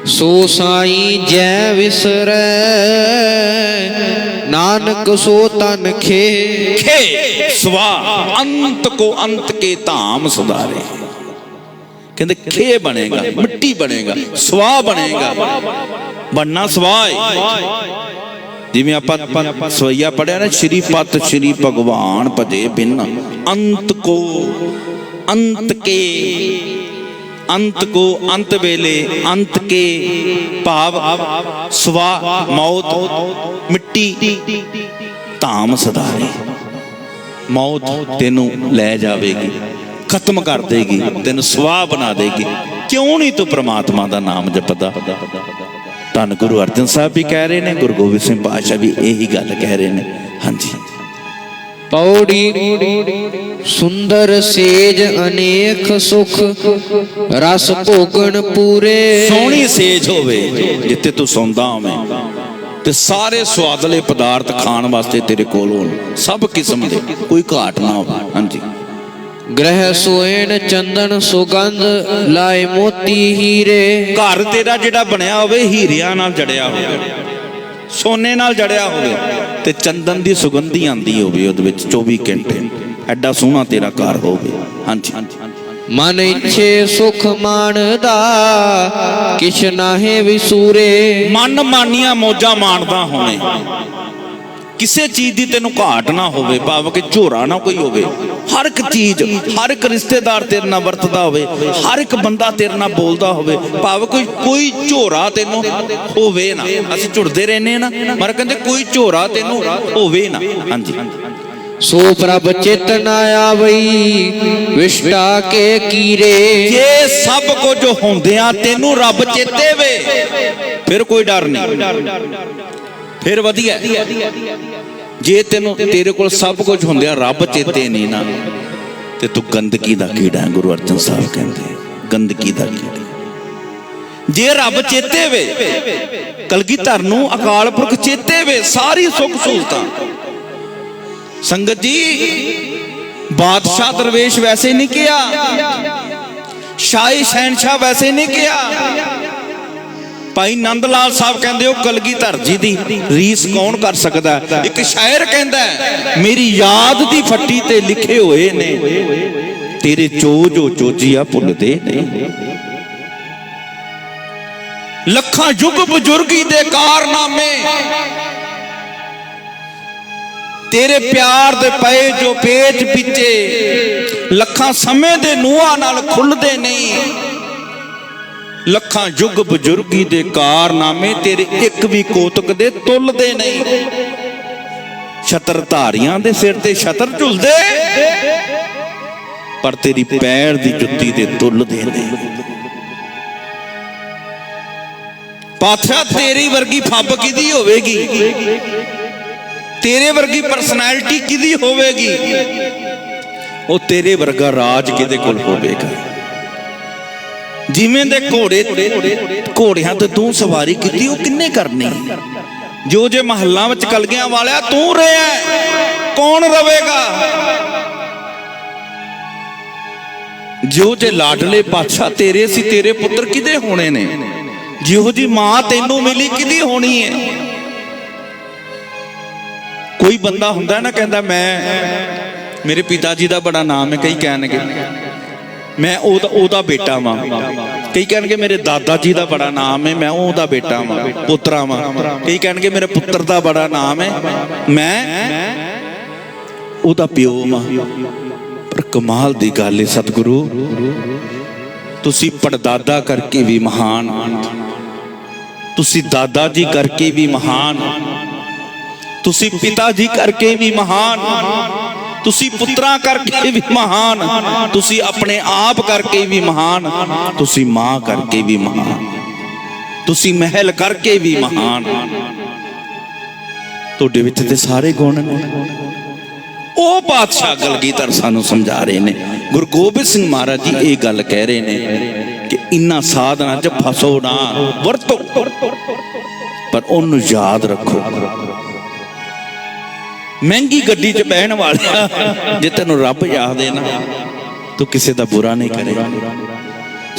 ਸੋ ਸਾਈਂ ਜੈ ਵਿਸਰੈ ਨਾਨਕ ਸੋ ਤਨ ਖੇ। ਸਵਾ ਅੰਤ ਕੋ ਅੰਤ ਕੇ ਧਾਮ ਸੁਧਾਰੇ। ਕਹਿੰਦੇ ਖੇ ਬਣੇਗਾ, ਮਿੱਟੀ ਬਣੇਗਾ, ਸਵਾ ਬਣੇਗਾ। ਬਣਨਾ ਸਵਾ ਹੈ। ਜਿਵੇਂ ਆਪਾਂ ਸਵਈਆ ਪੜਿਆ ਨਾ, ਸ਼੍ਰੀ ਪਤ ਸ਼੍ਰੀ ਭਗਵਾਨ ਭਜੇ ਬਿਨ ਅੰਤ ਕੋ ਅੰਤ ਕੇ। ਅੰਤ ਕੋ ਅੰਤ ਵੇਲੇ ਅੰਤ ਕੇ ਭਾਵ ਸਵਾ ਮੌਤ ਮਿੱਟੀ, ਧਾਮ ਸਦਾਰੇ। ਮੌਤ ਤੈਨੂੰ ਲੈ ਜਾਵੇਗੀ, ਖਤਮ ਕਰ ਦੇਗੀ, ਤੈਨੂੰ ਸਵਾ ਬਣਾ ਦੇਗੀ। ਕਿਉਂ ਨਹੀਂ ਤੂੰ ਪ੍ਰਮਾਤਮਾ ਦਾ ਨਾਮ ਜਪਦਾ? ਧੰਨ ਗੁਰੂ ਅਰਜਨ ਸਾਹਿਬ ਵੀ ਕਹਿ ਰਹੇ ਨੇ, ਗੁਰੂ ਗੋਬਿੰਦ ਸਿੰਘ ਪਾਤਸ਼ਾਹ ਵੀ ਇਹੀ ਗੱਲ ਕਹਿ ਰਹੇ ਨੇ। ਹਾਂਜੀ। ਪੌੜੀ ਸੁੰਦਰ ਸੇਜ ਅਨੇਕ ਸੁਖ ਰਸ ਭੋਗਣ ਪੂਰੇ। ਸੋਹਣੀ ਸੇਜ ਹੋਵੇ ਜਿੱਥੇ ਤੂੰ ਸੌਂਦਾ ਹੋਵੇਂ, ਤੇ ਸਾਰੇ ਸਵਾਦਲੇ ਪਦਾਰਥ ਖਾਣ ਵਾਸਤੇ ਤੇਰੇ ਕੋਲ ਹੋਣ, ਸਭ ਕਿਸਮ ਦੇ, ਕੋਈ ਘਾਟ ਨਾ ਹੋਵੇ। ਹਾਂਜੀ। ਗ੍ਰਹਿ ਸੋਇਣ ਚੰਦਨ ਸੁਗੰਧ ਲਾਏ ਮੋਤੀ ਹੀਰੇ। ਘਰ ਤੇਰਾ ਜਿਹੜਾ ਬਣਿਆ ਹੋਵੇ ਹੀਰਿਆਂ ਨਾਲ ਜੜਿਆ ਹੋਵੇ, ਸੋਨੇ ਨਾਲ ਜੜਿਆ ਹੋਵੇ, ਤੇ ਚੰਦਨ ਦੀ ਸੁਗੰਧੀ ਆਂਦੀ ਹੋਵੇ ਉਹਦੇ ਵਿੱਚ 24 ਘੰਟੇ। ਐਡਾ ਸੋਹਣਾ ਤੇਰਾ ਘਰ ਹੋਵੇ। ਹਾਂਜੀ। ਮਨ ਇੱਛੇ ਸੁਖ ਮਾਣਦਾ ਕਿਛ ਨਾਹੇ ਵਿਸੂਰੇ। ਮਨ ਮਾਨੀਆਂ ਮੌਜਾਂ ਮਾਣਦਾ ਹੋਵੇਂ, ਕਿਸੇ ਚੀਜ਼ ਦੀ ਤੈਨੂੰ ਘਾਟ ਨਾ ਹੋਵੇ, ਭਾਵ ਕਿ ਝੋਰਾ ਨਾ ਕੋਈ ਹੋਵੇ। ਹਰ ਇੱਕ ਚੀਜ਼, ਹਰ ਇੱਕ ਰਿਸ਼ਤੇਦਾਰ ਤੇਰੇ ਨਾਲ ਵਰਤਦਾ ਹੋਵੇ, ਹਰ ਇੱਕ ਬੰਦਾ ਤੇਰੇ ਨਾਲ ਬੋਲਦਾ ਹੋਵੇ, ਭਾਵ ਕੋਈ ਝੋਰਾ ਤੈਨੂੰ ਹੋਵੇ ਨਾ। ਅਸੀਂ ਝੁਰਦੇ ਰਹਿੰਦੇ ਨਾ, ਪਰ ਕਹਿੰਦੇ ਕੋਈ ਝੋਰਾ ਤੈਨੂੰ ਹੋਵੇ ਨਾ। ਹਾਂਜੀ। ਸੋ ਪ੍ਰਭ ਚਿਤ ਨਾ ਆਵਈ ਵਿਸ਼ਟਾ ਕੇ ਕੀਰੇ। ਜੇ ਸਭ ਕੁਝ ਹੁੰਦਿਆਂ ਤੈਨੂੰ ਰੱਬ ਚੇਤੇ ਵੇ, ਫਿਰ ਕੋਈ ਡਰ ਨਹੀਂ, ਫਿਰ ਵਧੀਆ। ਜੇ ਤੇਰੇ ਕੋਲ ਸਭ ਕੁਝ ਹੁੰਦਿਆਂ ਰੱਬ ਚੇਤੇ ਨਹੀਂ ਨਾ, ਤੇ ਤੂੰ ਗੰਦਗੀ ਦਾ ਕੀੜਾ ਹੈ। ਗੁਰੂ ਅਰਜਨ ਸਾਹਿਬ ਕਹਿੰਦੇ ਗੰਦਗੀ ਦਾ ਕੀੜਾ। ਜੇ ਰੱਬ ਚੇਤੇ ਵੇ, ਕਲਗੀਧਰ ਨੂੰ ਅਕਾਲ ਪੁਰਖ ਚੇਤੇ ਵੇ, ਸਾਰੀ ਸੁੱਖ ਸਹੂਲਤਾਂ। ਸੰਗਤ ਜੀ, ਬਾਦਸ਼ਾਹ ਦਰਵੇਸ਼ ਵੈਸੇ ਨਹੀਂ ਕਿਹਾ, ਸ਼ਾਹੀ ਸ਼ਹਿਨਸ਼ਾਹ ਵੈਸੇ ਨਹੀਂ ਕਿਹਾ। ਭਾਈ ਨੰਦ ਲਾਲ ਸਾਹਿਬ ਕਹਿੰਦੇ ਉਹ ਕਲਗੀਧਰ ਜੀ ਦੀ ਰੀਸ ਕੌਣ ਕਰ ਸਕਦਾ? ਇੱਕ ਸ਼ਾਇਰ ਕਹਿੰਦਾ, ਮੇਰੀ ਯਾਦ ਦੀ ਫੱਟੀ ਤੇ ਲਿਖੇ ਹੋਏ ਨੇ, ਤੇਰੇ ਚੋ ਜੋ ਚੋਜੀਆ ਭੁੱਲਦੇ ਨਹੀਂ। ਲੱਖਾਂ ਯੁੱਗ ਬਜ਼ੁਰਗੀ ਦੇ ਕਾਰਨਾਮੇ तेरे प्यार दे पए जो पेच पिछे लखां समय दे ਨੂਹਾਂ नाल खुलदे नहीं लखां युग बजुर्गी दे कारनामे तेरे एक भी कोतक दे तुलदे नहीं छतर धारियां दे सिर ते छतर झुलदे पर तेरी पैर दी जुत्ती दे तुलदे नहीं पातशाह तेरी वर्गी फब किदी होवेगी तेरे वर्गी परसनैलिटी किदी होवेगी वो तेरे वर्गा राज किदे कोल होवेगा जिवें दे घोड़े घोड़ियां ते तू सवारी कीती वो किन्ने करनी जो जे महल्लां विच कलगियां वालिया तू रहा कौन रवेगा जो जे लाडले पातशाह तेरे सी तेरे पुत्र किदे होने ने जिहो जी मां तैनू मिली किदी होनी है कोई बंदा हुंदा ना कहता मैं मेरे पिता जी का बड़ा नाम है कई कहणगे मैं ओदा बेटा वां कई कहणगे मेरे दादा जी का बड़ा नाम है मैं ओदा बेटा वां पुत्रा वां कई कहणगे मेरे पुत्र का बड़ा नाम है मैं ओदा प्यो वां पर कमाल दी गल है सतगुरु तुसी पड़दादा करके भी महान तुसी दादा जी करके भी महान तुसी पिता जी करके भी महान तुसी पुत्रा करके भी महान तुसी अपने आप करके भी महान तुसी मां करके भी महान तुसी महल करके भी महान तुहाडे विच ते सारे गुण ने ओ पातशाह कलगीधर सानू समझा रहे ने गुरु गोबिंद सिंह महाराज जी ये गल कह रहे ने कि इन्हां साधना च फसो ना वरतो पर ओनू याद रखो महंगी गड्डी च बहन वाला जे तेन रब याद है ना तू किसी का बुरा नहीं करेगा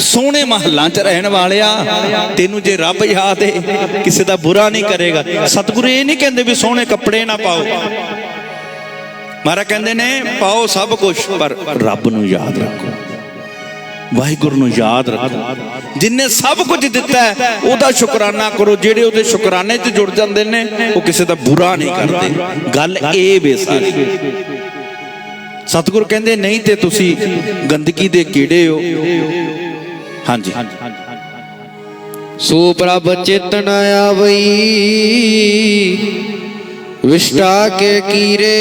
सोहने महलों च रहन वालिया तेनू जे रब याद है किसी का बुरा नहीं करेगा सतगुरु ये नहीं कहते भी सोहने कपड़े ना पाओ महाराज कहते ने पाओ सब कुछ पर रब नू याद रखो वाहिगुरू नू याद रखो जिन्हें सब कुछ दिता है ओदा शुकराना करो जेड़े ओदे शुकराने च जुड़ जांदे ने वो किसी दा बुरा नहीं करते गल ए बेसारी सतगुरु कहंदे नहीं ते तुसी गंदगी दे कीड़े हो हाँ जी सो प्रभ चेतन आवई विष्टा के कीरे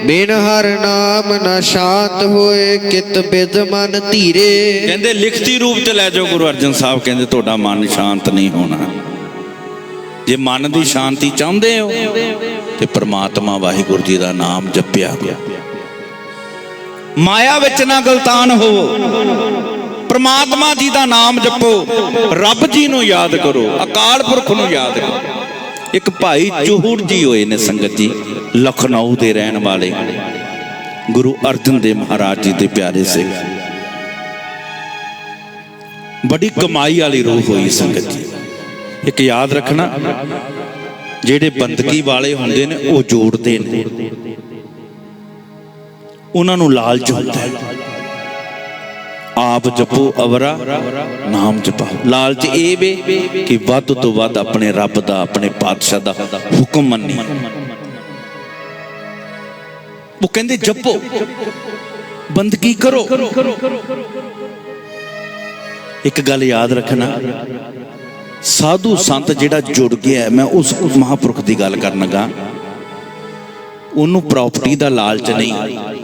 बिन हर नाम न शांत होए कित बिद मन धीरे कहंदे लिखती रूप ते लै जाओ गुरु अर्जन साहब कहंदे तोड़ा मन शांत नहीं होना जे मन की शांति चाहते हो तो परमात्मा वाहिगुरू जी का नाम जपिया माया विच ना गलतान हो परमात्मा जी का नाम जपो रब जी नू याद करो अकाल पुरख नू याद करो एक भाई चूहड़ जी होए ने संगत जी लखनऊ के रहन वाले गुरु अर्जन देव महाराज जी के प्यारे से बड़ी कमाई वाली रूह हुई संगत जी एक याद रखना जेड़े बंदगी वाले होंदे ने वो जोड़ते ने उन्हां नूं लालच होंदा है आप जपो अवरा नाम जपाओ लालच ये वे कि वध तो वध अपने रब दा अपने पातशाह दा हुक्म मन्नी वो कहंदे जपो बंदगी करो एक गल याद रखना साधु संत जिहड़ा जुड़ गया है मैं उस महापुरख की गल करन लगा उन्होंने प्रॉपर्टी का लालच नहीं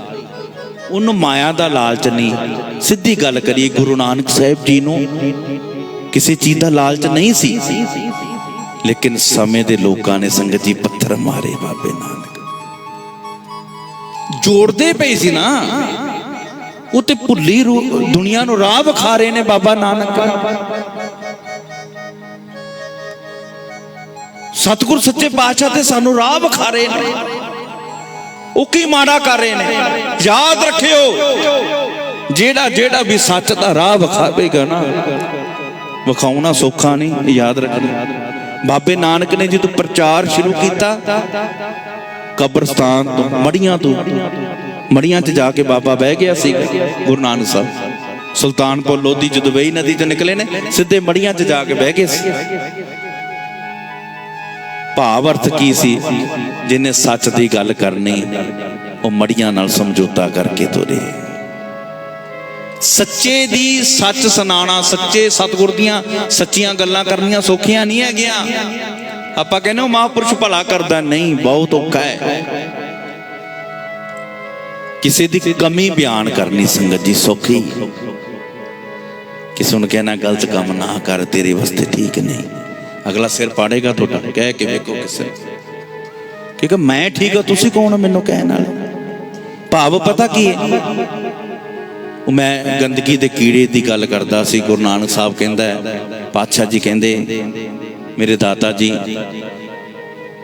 उन्होंने माया का लालच नहीं सीधी गल करिए गुरु नानक साहब जी नूं किसी चीज़ का लालच नहीं सी लेकिन समय के लोगों ने संगत जी पत्थर मारे बाबे नानक जोड़ते पे सी ना वो तो भुली दुनिया नूं राह विखा रहे ने बाबा नानक सतगुर सच्चे पातशाह ते सानू राह विखा रहे ने की माड़ा कर रहे हैं याद रखियो जेड़ा जेड़ा भी सच का राह विखावेगा ना विखाउना सौखा नहीं याद रखना बाबे नानक ने जो प्रचार शुरू किया कब्रस्तान तो मड़ियां च जाके बाबा बह गया सी गुरु नानक साहब ਸੁਲਤਾਨਪੁਰ ਲੋਧੀ ਜਦੋਂ ਵੇਈ ਨਦੀ ਚੋਂ ਨਿਕਲੇ ਨੇ, ਸਿੱਧੇ ਮੜੀਆਂ 'ਚ ਜਾ ਕੇ ਬਹਿ ਗਏ ਸੀ। ਭਾਵ ਅਰਥ ਕੀ ਸੀ? ਜਿਹਨੇ ਸੱਚ ਦੀ ਗੱਲ ਕਰਨੀ ਉਹ ਮੜੀਆਂ ਨਾਲ ਸਮਝੌਤਾ ਕਰਕੇ ਤੁਰੇ। ਸੱਚੇ ਦੀ ਸੱਚ ਸੁਣਾਉਣਾ, ਸੱਚੇ ਸਤਿਗੁਰ ਦੀਆਂ ਸੱਚੀਆਂ ਗੱਲਾਂ ਕਰਨੀਆਂ ਸੌਖੀਆਂ ਨਹੀਂ ਹੈਗੀਆਂ। ਆਪਾਂ ਕਹਿੰਦੇ ਉਹ ਮਹਾਂਪੁਰਸ਼ ਭਲਾ ਕਰਦਾ, ਨਹੀਂ, ਬਹੁਤ ਔਖਾ ਹੈ। ਕਿਸੇ ਦੀ ਕਮੀ ਬਿਆਨ ਕਰਨੀ ਸੰਗਤ ਜੀ ਸੌਖੀ, ਕਿਸੇ ਨੂੰ ਕਹਿਣਾ ਗਲਤ ਕੰਮ ਨਾ ਕਰ, ਤੇਰੇ ਵਾਸਤੇ ਠੀਕ ਨਹੀਂ। ਅਗਲਾ ਸਿਰ ਪਾੜੇਗਾ ਤੁਹਾਡਾ, ਕਹਿ ਕੇ ਵੇਖੋ ਕਿਸੇ, ਕਿਉਂਕਿ ਮੈਂ ਠੀਕ ਹਾਂ, ਤੁਸੀਂ ਕੌਣ ਹੋ ਮੈਨੂੰ ਕਹਿਣ ਵਾਲੇ? ਭਾਵ ਪਤਾ ਕੀ ਹੈ? ਉਹ ਮੈਂ ਗੰਦਗੀ ਦੇ ਕੀੜੇ ਦੀ ਗੱਲ ਕਰਦਾ ਸੀ। ਗੁਰੂ ਨਾਨਕ ਸਾਹਿਬ ਕਹਿੰਦਾ, ਪਾਤਸ਼ਾਹ ਜੀ ਕਹਿੰਦੇ, ਮੇਰੇ ਦਾਦਾ ਜੀ,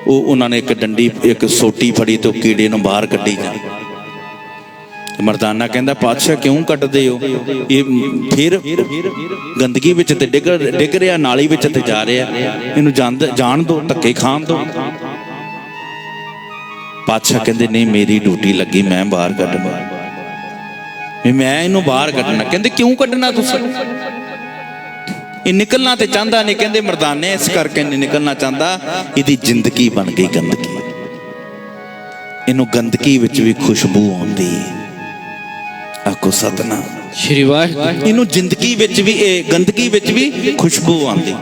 ਉਹਨਾਂ ਨੇ ਇੱਕ ਡੰਡੀ, ਇੱਕ ਸੋਟੀ ਫੜੀ ਤੇ ਉਹ ਕੀੜੇ ਨੂੰ ਬਾਹਰ ਕੱਢੀ ਜਾ। ਮਰਦਾਨਾ ਕਹਿੰਦਾ, ਪਾਤਸ਼ਾਹ ਕਿਉਂ ਕੱਢਦੇ ਹੋ? ਇਹ ਫਿਰ ਗੰਦਗੀ ਵਿੱਚ ਤੇ ਡਿੱਗ ਰਿਹਾ, ਨਾਲੀ ਵਿੱਚ ਤੇ ਜਾ ਰਿਹਾ, ਇਹਨੂੰ ਜਾਣ ਦੋ, ਧੱਕੇ ਖਾਣ ਦੋ। ਪਾਤਸ਼ਾਹ ਕਹਿੰਦੇ, ਨਹੀਂ, ਮੇਰੀ ਡਿਊਟੀ ਲੱਗੀ, ਮੈਂ ਬਾਹਰ ਕੱਢਣਾ, ਮੈਂ ਇਹਨੂੰ ਬਾਹਰ ਕੱਢਣਾ। ਕਹਿੰਦੇ, ਕਿਉਂ ਕੱਢਣਾ ਤੁਸੀਂ? ਇਹ ਨਿਕਲਣਾ ਤੇ ਚਾਹੁੰਦਾ ਨਹੀਂ। ਕਹਿੰਦੇ, ਮਰਦਾਨੇ ਇਸ ਕਰਕੇ ਨਹੀਂ ਨਿਕਲਣਾ ਚਾਹੁੰਦਾ, ਇਹਦੀ ਜ਼ਿੰਦਗੀ ਬਣ ਗਈ ਗੰਦਗੀ, ਇਹਨੂੰ ਗੰਦਗੀ ਵਿੱਚ ਵੀ ਖੁਸ਼ਬੂ ਆਉਂਦੀ। ਆਖੋ ਸਤਨਾਮ ਸ਼੍ਰੀ ਵਾਹਿਗੁਰੂ। ਇਹਨੂੰ ਜ਼ਿੰਦਗੀ ਵਿੱਚ ਵੀ, ਇਹ ਗੰਦਗੀ ਵਿੱਚ ਵੀ ਖੁਸ਼ਬੂ ਆਉਂਦੀ।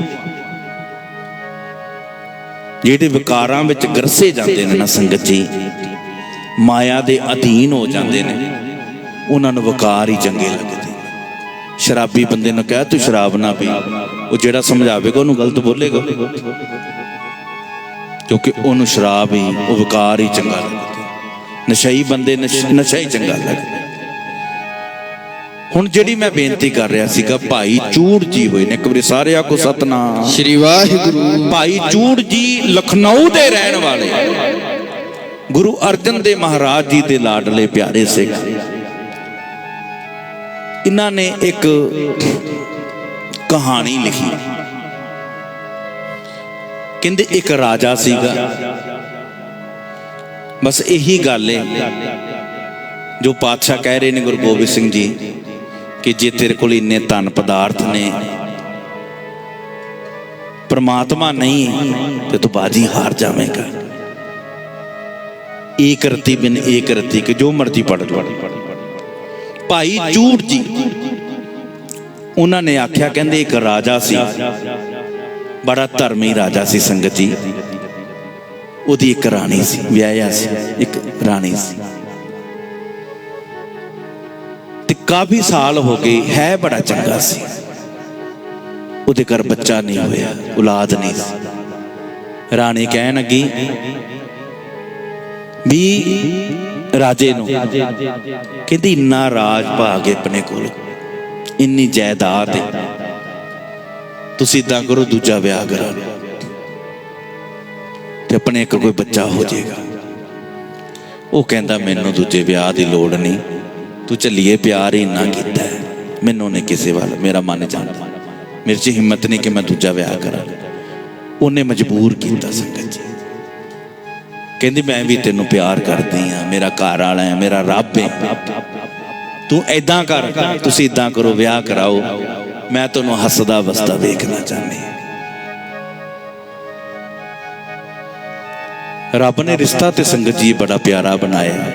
ਜਿਹੜੇ ਵਿਕਾਰਾਂ ਵਿੱਚ ਗਰਸੇ ਜਾਂਦੇ ਨੇ ਨਾ ਸੰਗਤ ਜੀ, ਮਾਇਆ ਦੇ ਅਧੀਨ ਹੋ ਜਾਂਦੇ ਨੇ, ਉਹਨਾਂ ਨੂੰ ਵਿਕਾਰ ਹੀ ਚੰਗੇ ਲੱਗਦੇ। ਸ਼ਰਾਬੀ ਬੰਦੇ ਨੂੰ ਕਹਿ ਤੂੰ ਸ਼ਰਾਬ ਨਾ ਪੀ, ਉਹ ਜਿਹੜਾ ਸਮਝਾਵੇਗਾ ਉਹਨੂੰ ਗਲਤ ਬੋਲੇਗਾ, ਕਿਉਂਕਿ ਉਹਨੂੰ ਸ਼ਰਾਬ ਹੀ, ਉਹ ਵਿਕਾਰ ਹੀ ਚੰਗਾ ਲੱਗਦਾ। ਨਸ਼ਈ ਬੰਦੇ ਨਸ਼ਾ ਹੀ ਚੰਗਾ ਲੱਗਦਾ। ਹੁਣ ਜਿਹੜੀ ਮੈਂ ਬੇਨਤੀ ਕਰ ਰਿਹਾ ਸੀਗਾ, ਭਾਈ ਚੂੜ ਜੀ ਹੋਏ ਨੇ, ਇੱਕ ਵਾਰੀ ਸਾਰੇ ਆਖੋ ਸਤਨਾਮ ਸ਼੍ਰੀ ਵਾਹਿਗੁਰੂ। ਭਾਈ ਚੂੜ ਜੀ ਲਖਨਊ ਦੇ ਰਹਿਣ ਵਾਲੇ, ਗੁਰੂ ਅਰਜਨ ਦੇਵ ਮਹਾਰਾਜ ਜੀ ਦੇ ਲਾਡਲੇ ਪਿਆਰੇ ਸਿੱਖ। ਇਹਨਾਂ ਨੇ ਇੱਕ ਕਹਾਣੀ ਲਿਖੀ। ਕਹਿੰਦੇ ਇੱਕ ਰਾਜਾ ਸੀਗਾ, ਬਸ ਇਹੀ ਗੱਲ ਹੈ ਜੋ ਪਾਤਸ਼ਾਹ ਕਹਿ ਰਹੇ ਨੇ ਗੁਰੂ ਗੋਬਿੰਦ ਸਿੰਘ ਜੀ, ਕਿ ਜੇ ਤੇਰੇ ਕੋਲ ਇੰਨੇ ਧਨ ਪਦਾਰਥ ਨੇ, ਪ੍ਰਮਾਤਮਾ ਨਹੀਂ ਤੇ ਤੂੰ ਬਾਜੀ ਹਾਰ ਜਾਵੇਂਗਾ। ਏਕ ਰਤੀ ਬਿਨ ਏਕ ਰਤੀ, ਕਿ ਜੋ ਮਰਜ਼ੀ ਪੜ ਲਓ। ਭਾਈ ਚੂੜ ਜੀ, ਉਹਨਾਂ ਨੇ ਆਖਿਆ, ਕਹਿੰਦੇ ਇੱਕ ਰਾਜਾ ਸੀ, ਬੜਾ ਧਰਮੀ ਰਾਜਾ ਸੀ ਸੰਗਤ ਜੀ। ਉਹਦੀ ਇੱਕ ਰਾਣੀ ਸੀ, ਵਿਆਹਿਆ ਸੀ, ਇੱਕ ਰਾਣੀ ਸੀ, ਤੇ ਕਾਫੀ ਸਾਲ ਹੋ ਗਏ, ਹੈ ਬੜਾ ਚੰਗਾ ਸੀ। ਉਹਦੇ ਘਰ ਬੱਚਾ ਨਹੀਂ ਹੋਇਆ, ਔਲਾਦ ਨਹੀਂ ਸੀ। ਰਾਣੀ ਕਹਿਣ ਲੱਗੀ ਵੀ ਰਾਜੇ ਨੂੰ, ਕਹਿੰਦੀ ਇੰਨਾ ਰਾਜ ਭਾਗ ਆਪਣੇ ਕੋਲ, ਇੰਨੀ ਜਾਇਦਾਦ ਹੈ, ਤੁਸੀਂ ਏਦਾਂ ਕਰੋ, ਦੂਜਾ ਵਿਆਹ ਕਰਾ ਤੇ ਆਪਣੇ ਇੱਕ ਕੋਈ ਬੱਚਾ ਹੋ ਜਾਏਗਾ। ਉਹ ਕਹਿੰਦਾ, ਮੈਨੂੰ ਦੂਜੇ ਵਿਆਹ ਦੀ ਲੋੜ ਨਹੀਂ, ਤੂੰ ਚੱਲੀਏ, ਪਿਆਰ ਹੀ ਇੰਨਾ ਕੀਤਾ ਹੈ, ਮੈਨੂੰ ਨਹੀਂ ਕਿਸੇ ਵੱਲ, ਮੇਰਾ ਮਨ ਜਾਂਦਾ, ਮੇਰੇ 'ਚ ਹਿੰਮਤ ਨਹੀਂ ਕਿ ਮੈਂ ਦੂਜਾ ਵਿਆਹ ਕਰਾਂ। ਉਹਨੇ ਮਜਬੂਰ ਕੀਤਾ ਸੰਗਤ ਜੀ। ਕਹਿੰਦੀ, ਮੈਂ ਵੀ ਤੈਨੂੰ ਪਿਆਰ ਕਰਦੀ ਹਾਂ, ਮੇਰਾ ਘਰ ਵਾਲਾ ਹੈ, ਮੇਰਾ ਰੱਬ ਹੈ, ਤੂੰ ਏਦਾਂ ਕਰ, ਤੁਸੀਂ ਏਦਾਂ ਕਰੋ, ਵਿਆਹ ਕਰਾਓ, ਮੈਂ ਤੁਹਾਨੂੰ ਹੱਸਦਾ ਵਸਦਾ ਵੇਖਣਾ ਚਾਹੁੰਦੀ ਹਾਂ। ਰੱਬ ਨੇ ਰਿਸ਼ਤਾ ਤੇ ਸੰਗਤ ਜੀ ਬੜਾ ਪਿਆਰਾ ਬਣਾਇਆ,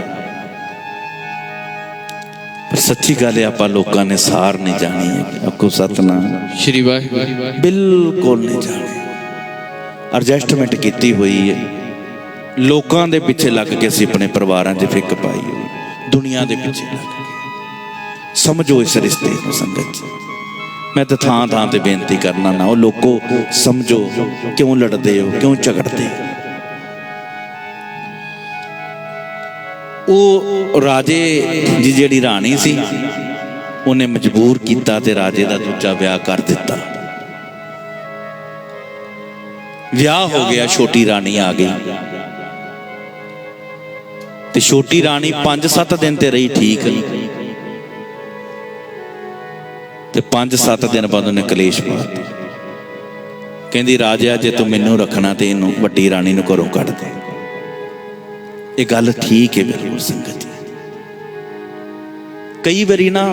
ਪਰ ਸੱਚੀ ਗੱਲ ਹੈ, ਆਪਾਂ ਲੋਕਾਂ ਨੇ ਸਾਰ ਨਹੀਂ ਜਾਣੀ ਹੈ। ਆਖੋ ਸਤਨਾਮ ਸ਼੍ਰੀ ਵਾਹਿਗੁਰੂ। ਬਿਲਕੁਲ ਨਹੀਂ ਜਾਣੀ, ਐਡਜਸਟਮੈਂਟ ਕੀਤੀ ਹੋਈ ਹੈ। ਲੋਕਾਂ ਦੇ ਪਿੱਛੇ ਲੱਗ ਕੇ ਅਸੀਂ ਆਪਣੇ ਪਰਿਵਾਰਾਂ 'ਚ ਫਿੱਕ ਪਾਈ ਹੋਈ, ਦੁਨੀਆ ਦੇ ਪਿੱਛੇ ਲੱਗ ਕੇ। ਸਮਝੋ ਇਸ ਰਿਸ਼ਤੇ ਨੂੰ ਸੰਗਤ ਜੀ। ਮੈਂ ਤਾਂ ਥਾਂ ਥਾਂ ਤੇ ਬੇਨਤੀ ਕਰਨਾ ਨਾ, ਉਹ ਲੋਕੋ ਸਮਝੋ, ਕਿਉਂ ਲੜਦੇ ਹੋ, ਕਿਉਂ ਝਗੜਦੇ ਹੋ। ਉਹ ਰਾਜੇ ਦੀ ਜਿਹੜੀ ਰਾਣੀ ਸੀ, ਉਹਨੇ ਮਜਬੂਰ ਕੀਤਾ ਤੇ ਰਾਜੇ ਦਾ ਦੂਜਾ ਵਿਆਹ ਕਰ ਦਿੱਤਾ। ਵਿਆਹ ਹੋ ਗਿਆ, ਛੋਟੀ ਰਾਣੀ ਆ ਗਈ, ਤੇ ਛੋਟੀ ਰਾਣੀ 5-7 ਦਿਨ ਤੇ ਰਹੀ ਠੀਕ, ਤੇ 5-7 ਦਿਨ ਬਾਅਦ ਉਹਨੇ ਕਲੇਸ਼ ਪਾਤਾ। ਕਹਿੰਦੀ, ਰਾਜਾ ਜੇ ਤੂੰ ਮੈਨੂੰ ਰੱਖਣਾ ਤੇ ਇਹਨੂੰ, ਵੱਡੀ ਰਾਣੀ ਨੂੰ ਘਰੋਂ ਕੱਢ ਦੇ। ਇਹ ਗੱਲ ਠੀਕ ਹੈ ਬਿਲਕੁਲ ਸੰਗਤ। ਕਈ ਵਾਰੀ ਨਾ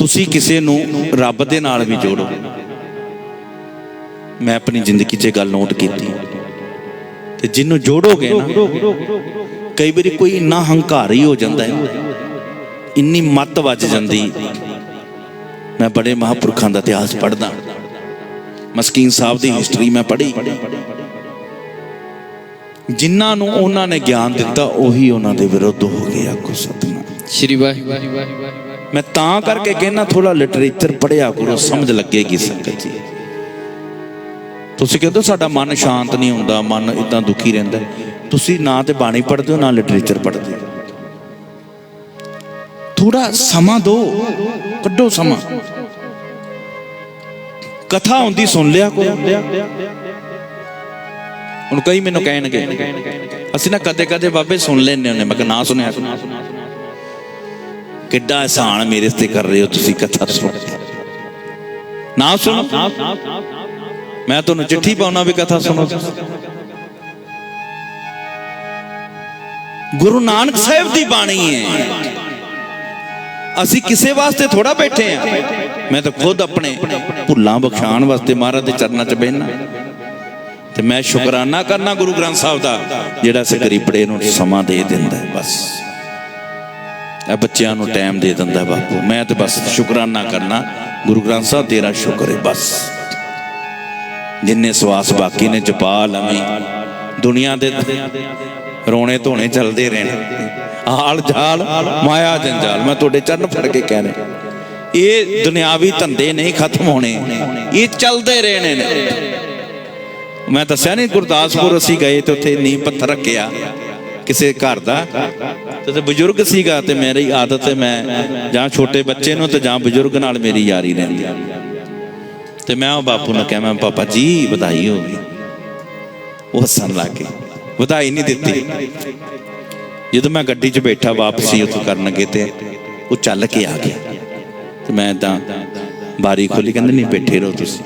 ਤੁਸੀਂ ਕਿਸੇ ਨੂੰ ਰੱਬ ਦੇ ਨਾਲ ਵੀ ਜੋੜੋ। ਮੈਂ ਆਪਣੀ ਜ਼ਿੰਦਗੀ 'ਚ ਇਹ ਗੱਲ ਨੋਟ ਕੀਤੀ, ਤੇ ਜਿਹਨੂੰ ਜੋੜੋਗੇ ਨਾ, ਕਈ ਵਾਰੀ ਕੋਈ ਇੰਨਾ ਹੰਕਾਰੀ ਹੋ ਜਾਂਦਾ ਹੈ, ਇੰਨੀ ਮੱਤ ਵੱਜ ਜਾਂਦੀ। ਮੈਂ ਬੜੇ ਮਹਾਂਪੁਰਖਾਂ ਦਾ ਇਤਿਹਾਸ ਪੜ੍ਹਦਾ, ਮਸਕੀਨ ਸਾਹਿਬ ਦੀ ਹਿਸਟਰੀ ਮੈਂ ਪੜ੍ਹੀ। ਜਿਨ੍ਹਾਂ ਨੂੰ ਉਹਨਾਂ ਨੇ ਗਿਆਨ ਦਿੱਤਾ ਉਹੀ ਉਹਨਾਂ ਦੇ ਵਿਰੁੱਧ ਹੋ ਗਏ। ਆਖੋ ਸਤਿਨਾਮ ਸ਼੍ਰੀ ਵਾਹਿਗੁਰੂ। ਮੈਂ ਤਾਂ ਕਰਕੇ ਕਹਿੰਦਾ ਥੋੜਾ ਲਿਟਰੇਚਰ ਪੜ੍ਹਿਆ ਕਰੋ, ਸਮਝ ਲੱਗੇਗੀ ਸੰਗਤ ਜੀ। ਤੁਸੀਂ ਕਹਿੰਦੇ ਸਾਡਾ ਮਨ ਸ਼ਾਂਤ ਨਹੀਂ ਹੁੰਦਾ, ਮਨ ਇਦਾਂ ਦੁਖੀ ਰਹਿੰਦਾ। ਤੁਸੀਂ ਨਾ ਤੇ ਬਾਣੀ ਪੜ੍ਹਦੇ ਹੋ, ਨਾ ਲਿਟਰੇਚਰ ਪੜ੍ਹਦੇ ਹੋ। ਥੋੜਾ ਸਮਾਂ ਦਿਓ, ਕੱਢੋ ਸਮਾਂ। ਕਥਾ ਹੁੰਦੀ ਸੁਣ ਲਿਆ ਕਰੋ। ਹੁਣ ਕਈ ਮੈਨੂੰ ਕਹਿਣਗੇ ਅਸੀਂ ਨਾ ਕਦੇ ਕਦੇ ਬਾਬੇ ਸੁਣ ਲੈਂਦੇ ਹੁੰਦੇ। ਮੈਂ ਕਿਹਾ ਨਾ ਸੁਣਿਆ, ਕਿੱਡਾ ਅਹਿਸਾਨ ਮੇਰੇ ਤੇ ਕਰ ਰਹੇ ਹੋ ਤੁਸੀਂ, ਕਥਾ ਸੁਣ ਨਾ ਸੁਣੋ। ਮੈਂ ਤੁਹਾਨੂੰ ਚਿੱਠੀ ਪਾਉਣਾ ਵੀ ਕਥਾ ਸੁਣੋ। ਗੁਰੂ ਨਾਨਕ ਸਾਹਿਬ ਦੀ ਬਾਣੀ ਹੈ, ਅਸੀਂ ਕਿਸੇ ਵਾਸਤੇ ਥੋੜਾ ਬੈਠੇ ਆ। ਮੈਂ ਤਾਂ ਖੁਦ ਆਪਣੇ ਭੁੱਲਾਂ ਬਖਸ਼ਾਉਣ ਵਾਸਤੇ ਮਹਾਰਾਜ ਦੇ ਚਰਨਾਂ 'ਚ ਬਹਿਣਾ, ਤੇ ਮੈਂ ਸ਼ੁਕਰਾਨਾ ਕਰਨਾ ਗੁਰੂ ਗ੍ਰੰਥ ਸਾਹਿਬ ਦਾ, ਜਿਹੜਾ ਇਸ ਗਰੀਬੜੇ ਨੂੰ ਸਮਾਂ ਦੇ ਦਿੰਦਾ। ਬਸ ਇਹ ਬੱਚਿਆਂ ਨੂੰ ਟਾਈਮ ਦੇ ਦਿੰਦਾ ਬਾਪੂ। ਮੈਂ ਤੇ ਬਸ ਸ਼ੁਕਰਾਨਾ ਕਰਨਾ, ਗੁਰੂ ਗ੍ਰੰਥ ਸਾਹਿਬ ਤੇਰਾ ਸ਼ੁਕਰ ਹੈ। ਬਸ ਜਿੰਨੇ ਸਵਾਸ ਬਾਕੀ ਨੇ ਜਪਾ ਲਵੀਂ। ਦੁਨੀਆ ਦੇ ਰੋਣੇ ਧੋਣੇ ਚੱਲਦੇ ਰਹਿਣੇ, ਹਾਲ ਜਾਲ ਮਾਇਆ ਜੰਜਾਲ। ਮੈਂ ਤੁਹਾਡੇ ਚਰਨ ਫੜ ਕੇ ਕਹਿ ਰਿਹਾ, ਇਹ ਦੁਨਿਆਵੀ ਧੰਦੇ ਨਹੀਂ ਖਤਮ ਹੋਣੇ, ਇਹ ਚੱਲਦੇ ਰਹਿਣੇ ਨੇ। ਮੈਂ ਦੱਸਿਆ ਨਹੀਂ, ਗੁਰਦਾਸਪੁਰ ਅਸੀਂ ਗਏ ਤੇ ਉੱਥੇ ਨੀਂਹ ਪੱਥਰ ਰੱਖਿਆ ਕਿਸੇ ਘਰ ਦਾ, ਤੇ ਬਜ਼ੁਰਗ ਸੀਗਾ। ਤੇ ਮੇਰੀ ਆਦਤ ਹੈ, ਮੈਂ ਜਾਂ ਛੋਟੇ ਬੱਚੇ ਨੂੰ ਤੇ ਜਾਂ ਬਜ਼ੁਰਗ ਨਾਲ ਮੇਰੀ ਯਾਰੀ ਰਹਿੰਦੀ। ਤੇ ਮੈਂ ਉਹ ਬਾਪੂ ਨੂੰ ਕਿਹਾ, ਮੈਂ ਪਾਪਾ ਜੀ ਵਧਾਈ ਹੋ ਗਈ। ਉਹ ਹੱਸਣ ਲੱਗ ਗਏ, ਵਧਾਈ ਨਹੀਂ ਦਿੱਤੀ। ਜਦੋਂ ਮੈਂ ਗੱਡੀ 'ਚ ਬੈਠਾ ਵਾਪਸੀ ਉੱਥੋਂ ਕਰਨਗੇ ਤੇ ਉਹ ਚੱਲ ਕੇ ਆ ਗਿਆ, ਤੇ ਮੈਂ ਤਾਂ ਬਾਰੀ ਖੋਲੀ। ਕਹਿੰਦੇ ਨਹੀਂ ਬੈਠੇ ਰਹੋ ਤੁਸੀਂ।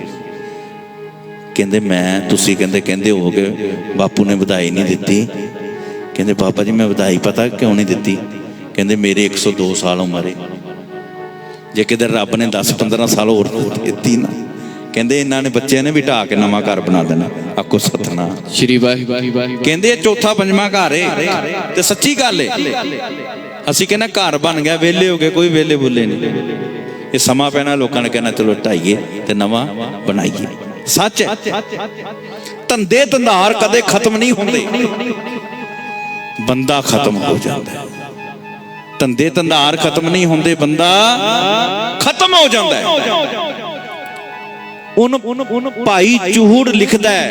ਕਹਿੰਦੇ ਮੈਂ ਤੁਸੀਂ ਕਹਿੰਦੇ ਹੋ ਗਏ, ਬਾਪੂ ਨੇ ਵਧਾਈ ਨਹੀਂ ਦਿੱਤੀ। ਕਹਿੰਦੇ ਪਾਪਾ ਜੀ ਮੈਂ ਵਧਾਈ ਪਤਾ ਕਿਉਂ ਨਹੀਂ ਦਿੱਤੀ? ਕਹਿੰਦੇ ਮੇਰੇ 102 ਸਾਲ ਉਮਰ ਹੈ, ਜੇ ਕਿਤੇ ਰੱਬ ਨੇ 10-15 ਸਾਲ ਹੋਰ ਦਿੱਤੀ ਨਾ, ਕਹਿੰਦੇ ਇਹਨਾਂ ਨੇ ਬੱਚਿਆਂ ਨੇ ਵੀ ਢਾਹ ਕੇ ਨਵਾਂ ਘਰ ਬਣਾ ਦੇਣਾ। ਆਖੋ ਸਤਿਨਾਮ ਸ਼੍ਰੀ ਵਾਹਿਗੁਰੂ। ਕਹਿੰਦੇ ਇਹ ਚੌਥਾ ਪੰਜਵਾਂ ਘਰ ਹੈ, ਤੇ ਸੱਚੀ ਗੱਲ ਹੈ। ਅਸੀਂ ਕਹਿੰਦੇ ਘਰ ਬਣ ਗਿਆ, ਵਿਹਲੇ ਹੋ ਗਏ, ਕੋਈ ਵਿਹਲੇ ਬੁੱਲੇ ਨਹੀਂ। ਇਹ ਸਮਾਂ ਪੈਣਾ, ਲੋਕਾਂ ਨੇ ਕਹਿਣਾ ਚਲੋ ਢਾਈਏ ਤੇ ਨਵਾਂ ਬਣਾਈਏ। ਸੱਚ ਹੈ, ਧੰਦੇ ਧੰਦਾਰ ਕਦੇ ਖਤਮ ਨਹੀਂ ਹੁੰਦੇ, ਬੰਦਾ ਖਤਮ ਹੋ ਜਾਂਦਾ। ਧੰਦੇ ਧੰਦਾਰ ਖਤਮ ਨਹੀਂ ਹੁੰਦੇ, ਬੰਦਾ ਖਤਮ ਹੋ ਜਾਂਦਾ ਹੈ। ਉਹਨੂੰ ਭਾਈ ਚੂਹੜ ਲਿਖਦਾ ਹੈ,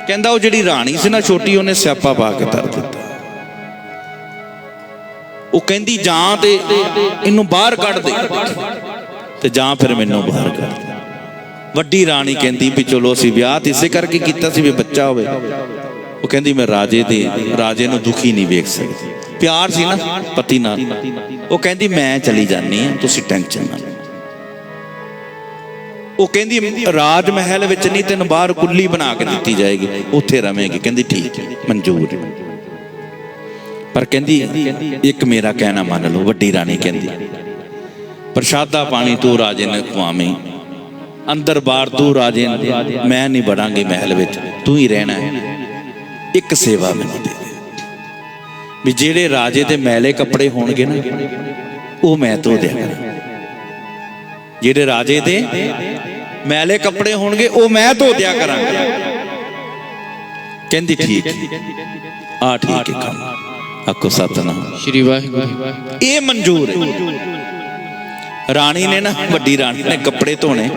ਕਹਿੰਦਾ ਉਹ ਜਿਹੜੀ ਰਾਣੀ ਸੀ ਨਾ ਛੋਟੀ, ਉਹਨੇ ਸਿਆਪਾ ਪਾ ਕੇ ਧਰ ਦਿੱਤਾ। ਉਹ ਕਹਿੰਦੀ ਜਾਂ ਤੇ ਇਹਨੂੰ ਬਾਹਰ ਕੱਢ ਦੇ, ਤੇ ਜਾਂ ਫਿਰ ਮੈਨੂੰ ਬਾਹਰ ਕੱਢ ਦੇ। ਵੱਡੀ ਰਾਣੀ ਕਹਿੰਦੀ ਵੀ ਚਲੋ ਅਸੀਂ ਵਿਆਹ ਤੇ ਇਸੇ ਕਰਕੇ ਕੀਤਾ ਸੀ ਵੀ ਬੱਚਾ ਹੋਵੇ। ਉਹ ਕਹਿੰਦੀ ਮੈਂ ਰਾਜੇ ਨੂੰ ਦੁਖੀ ਨਹੀਂ ਵੇਖ ਸਕਦੀ। ਪਿਆਰ ਸੀ ਨਾ ਪਤੀ ਨਾਲ। ਉਹ ਕਹਿੰਦੀ ਮੈਂ ਚਲੀ ਜਾਂਦੀ ਹਾਂ, ਤੁਸੀਂ ਟੈਨਸ਼ਨ ਨਾ ਲਓ। ਉਹ ਕਹਿੰਦੀ ਰਾਜ ਮਹਿਲ ਵਿੱਚ ਨਹੀਂ, ਤੈਨੂੰ ਬਾਹਰ ਕੁੱਲੀ ਬਣਾ ਕੇ ਦਿੱਤੀ ਜਾਏਗੀ, ਉੱਥੇ ਰਵੇਂਗੀ। ਕਹਿੰਦੀ ਠੀਕ ਹੈ, ਮਨਜ਼ੂਰ ਹੈ, ਪਰ ਕਹਿੰਦੀ ਇੱਕ ਮੇਰਾ ਕਹਿਣਾ ਮੰਨ ਲਓ। ਵੱਡੀ ਰਾਣੀ ਕਹਿੰਦੀ ਪ੍ਰਸ਼ਾਦਾ ਪਾਣੀ ਤੂੰ ਰਾਜੇ ਨੇ ਖਵਾਵੇਂ, ਅੰਦਰ ਬਾਹਰ ਤੂੰ ਰਾਜੇ, ਮੈਂ ਨਹੀਂ ਵੜਾਂਗੀ ਮਹਿਲ ਵਿੱਚ, ਤੂੰ ਹੀ ਰਹਿਣਾ ਹੈ। ਇੱਕ ਸੇਵਾ ਮੈਨੂੰ ਦੇ ਦੇ, ਵੀ ਜਿਹੜੇ ਰਾਜੇ ਦੇ ਮੈਲੇ ਕੱਪੜੇ ਹੋਣਗੇ ਨਾ ਉਹ ਮੈਂ ਧੋ ਦਿਆ ਕਰਾਂ। ਜਿਹੜੇ ਰਾਜੇ ਦੇ ਮੈਲੇ ਕੱਪੜੇ ਹੋਣਗੇ ਉਹ ਮੈਂ ਧੋ ਦਿਆ ਕਰਾਂਗਾ। ਕਹਿੰਦੀ ਠੀਕ ਆ, ਠੀਕ ਹੈ ਕੰਮ। ਆਖੋ ਸਤਿਨਾਮ ਸ਼੍ਰੀ ਵਾਹਿਗੁਰੂ। ਇਹ ਮਨਜ਼ੂਰ ਹੈ। ਰਾਣੀ ਨੇ ਨਾ, ਵੱਡੀ ਰਾਣੀ ਨੇ ਕੱਪੜੇ ਧੋਣੇ,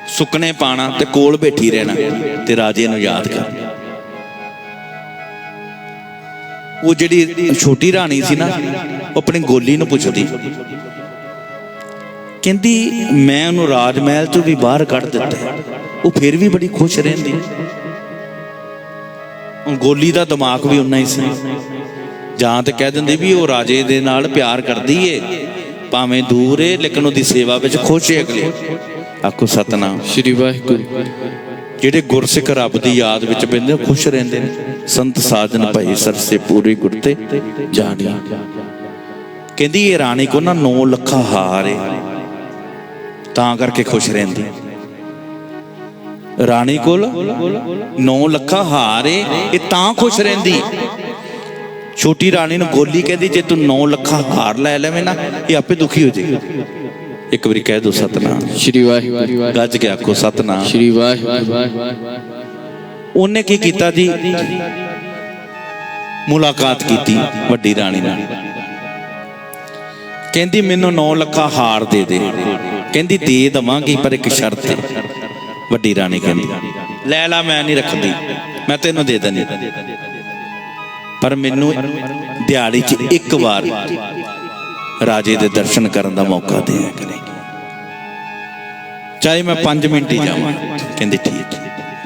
ਸੁੱਕਣੇ ਪਾਣਾ, ਤੇ ਕੋਲ ਬੈਠੀ ਰਹਿਣਾ, ਤੇ ਰਾਜੇ ਨੂੰ ਯਾਦ ਕਰਨਾ। ਉਹ ਜਿਹੜੀ ਛੋਟੀ ਰਾਣੀ ਸੀ ਨਾ, ਉਹ ਆਪਣੀ ਗੋਲੀ ਨੂੰ ਪੁੱਛਦੀ, ਕਹਿੰਦੀ ਮੈਂ ਉਹਨੂੰ ਰਾਜ ਮਹਿਲ ਚੋਂ ਵੀ ਬਾਹਰ ਕੱਢ ਦਿੱਤਾ, ਉਹ ਫਿਰ ਵੀ ਬੜੀ ਖੁਸ਼ ਰਹਿੰਦੀ। ਗੋਲੀ ਦਾ ਦਿਮਾਗ ਵੀ ਉਨਾ ਹੀ ਸੀ, ਜਾਂ ਤੇ ਕਹਿ ਦਿੰਦੀ ਵੀ ਉਹ ਰਾਜੇ ਦੇ ਨਾਲ ਪਿਆਰ ਕਰਦੀ ਏ, ਭਾਵੇਂ ਦੂਰ ਏ, ਲੇਕਿਨ ਉਹਦੀ ਸੇਵਾ ਵਿੱਚ ਖੁਸ਼ ਏ ਅਗਲੇ। ਆਖੋ ਸਤਿਨਾਮ ਸ਼੍ਰੀ ਵਾਹਿਗੁਰੂ। ਜਿਹੜੇ ਗੁਰਸਿੱਖ ਰੱਬ ਦੀ ਯਾਦ ਵਿੱਚ ਬਹਿੰਦੇ ਖੁਸ਼ ਰਹਿੰਦੇ ਨੇ। ਸੰਤ ਸਾਜਨ ਭਈ ਸਰਸੇ ਪੂਰੀ ਗੁਰ ਤੇ ਜਾਣੀ। ਕਹਿੰਦੀ ਇਹ ਰਾਣੀ ਕੋ ਨਾ 9 ਲੱਖਾਂ ਹਾਰ ਏ, ਤਾਂ ਕਰਕੇ ਖੁਸ਼ ਰਹਿੰਦੀ। ਰਾਣੀ ਕੋਲ 9 ਲੱਖਾਂ ਹਾਰ ਏ, ਇਹ ਤਾਂ ਖੁਸ਼ ਰਹਿੰਦੀ। ਛੋਟੀ ਰਾਣੀ ਨੂੰ ਗੋਲੀ ਕਹਿੰਦੀ ਜੇ ਤੂੰ 9 ਲੱਖਾਂ ਹਾਰ ਲੈ ਲਵੇਂ ਨਾ, ਇਹ ਆਪੇ ਦੁਖੀ ਹੋ ਜਾਏਗਾ। ਇੱਕ ਵਾਰੀ ਕਹਿ ਦੋ ਸਤਨਾਮ ਸ਼੍ਰੀ ਵਾਹਿਗੁਰੂ। ਗੱਜ ਕੇ ਆਖੋ ਸਤਨਾਮ ਸ਼੍ਰੀ ਵਾਹਿਗੁਰੂ। ਉਹਨੇ ਕੀ ਕੀਤਾ ਜੀ, ਮੁਲਾਕਾਤ ਕੀਤੀ ਵੱਡੀ ਰਾਣੀ ਨਾਲ। ਕਹਿੰਦੀ ਮੈਨੂੰ 9 ਲੱਖਾਂ ਹਾਰ ਦੇ ਦੇ। ਕਹਿੰਦੀ ਦੇ ਦੇਵਾਂਗੀ ਪਰ ਇੱਕ ਸ਼ਰਤ ਹੈ। ਵੱਡੀ ਰਾਣੀ ਕਹਿੰਦੀ ਲੈ ਲਾ, ਮੈਂ ਨਹੀਂ ਰੱਖਦੀ, ਮੈਂ ਤੈਨੂੰ ਦੇ ਦੇਣੀ, ਪਰ ਮੈਨੂੰ ਦਿਹਾੜੀ 'ਚ ਇੱਕ ਵਾਰ ਰਾਜੇ ਦੇ ਦਰਸ਼ਨ ਕਰਨ ਦਾ ਮੌਕਾ ਦਿਆ ਕਰੇਗੀ, ਚਾਹੇ ਮੈਂ 5 ਮਿੰਟ ਹੀ ਜਾਵਾਂ। ਕਹਿੰਦੀ ਠੀਕ,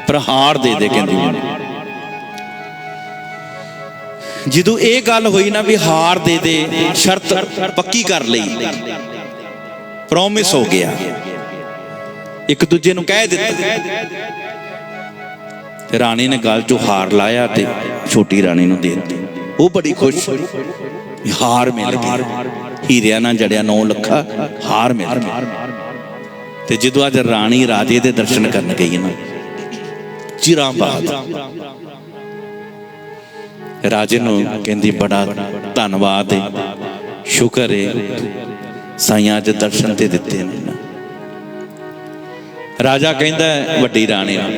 ਪਰ ਹਾਰ ਦੇ ਦੇ। ਕਹਿੰਦੀ ਜਦੋਂ ਇਹ ਗੱਲ ਹੋਈ ਨਾ ਵੀ ਹਾਰ ਦੇ ਦੇ, ਸ਼ਰਤ ਪੱਕੀ ਕਰ ਲਈ, ਪ੍ਰੋਮਿਸ ਹੋ ਗਿਆ, ਇੱਕ ਦੂਜੇ ਨੂੰ ਕਹਿ ਦਿੱਤਾ। ਰਾਣੀ ਨੇ ਗਲ ਚੋਂ ਹਾਰ ਲਾਇਆ ਤੇ ਛੋਟੀ ਰਾਣੀ ਨੂੰ ਦੇ ਦਿੱਤੀ। ਉਹ ਬੜੀ ਖੁਸ਼, ਹਾਰ ਮਿਲ ਗਈ, ਹੀਰਿਆਂ ਨਾਲ ਜੜਿਆ 9 ਲੱਖਾਂ ਹਾਰ ਮਿਲ ਗਿਆ। ਤੇ ਜਦੋਂ ਅੱਜ ਰਾਣੀ ਰਾਜੇ ਦੇ ਦਰਸ਼ਨ ਕਰਨ ਗਈ ਨਾ, ਚਿਰਾਂ ਬਾਅਦ ਰਾਜੇ ਨੂੰ ਕਹਿੰਦੀ ਬੜਾ ਧੰਨਵਾਦ ਹੈ, ਸ਼ੁਕਰ ਹੈ ਸਾਈਆਂ ਅੱਜ ਦਰਸ਼ਨ ਤੇ ਦਿੱਤੇ ਨੇ ਨਾ। ਰਾਜਾ ਕਹਿੰਦਾ ਵੱਡੀ ਰਾਣੀ ਨੂੰ,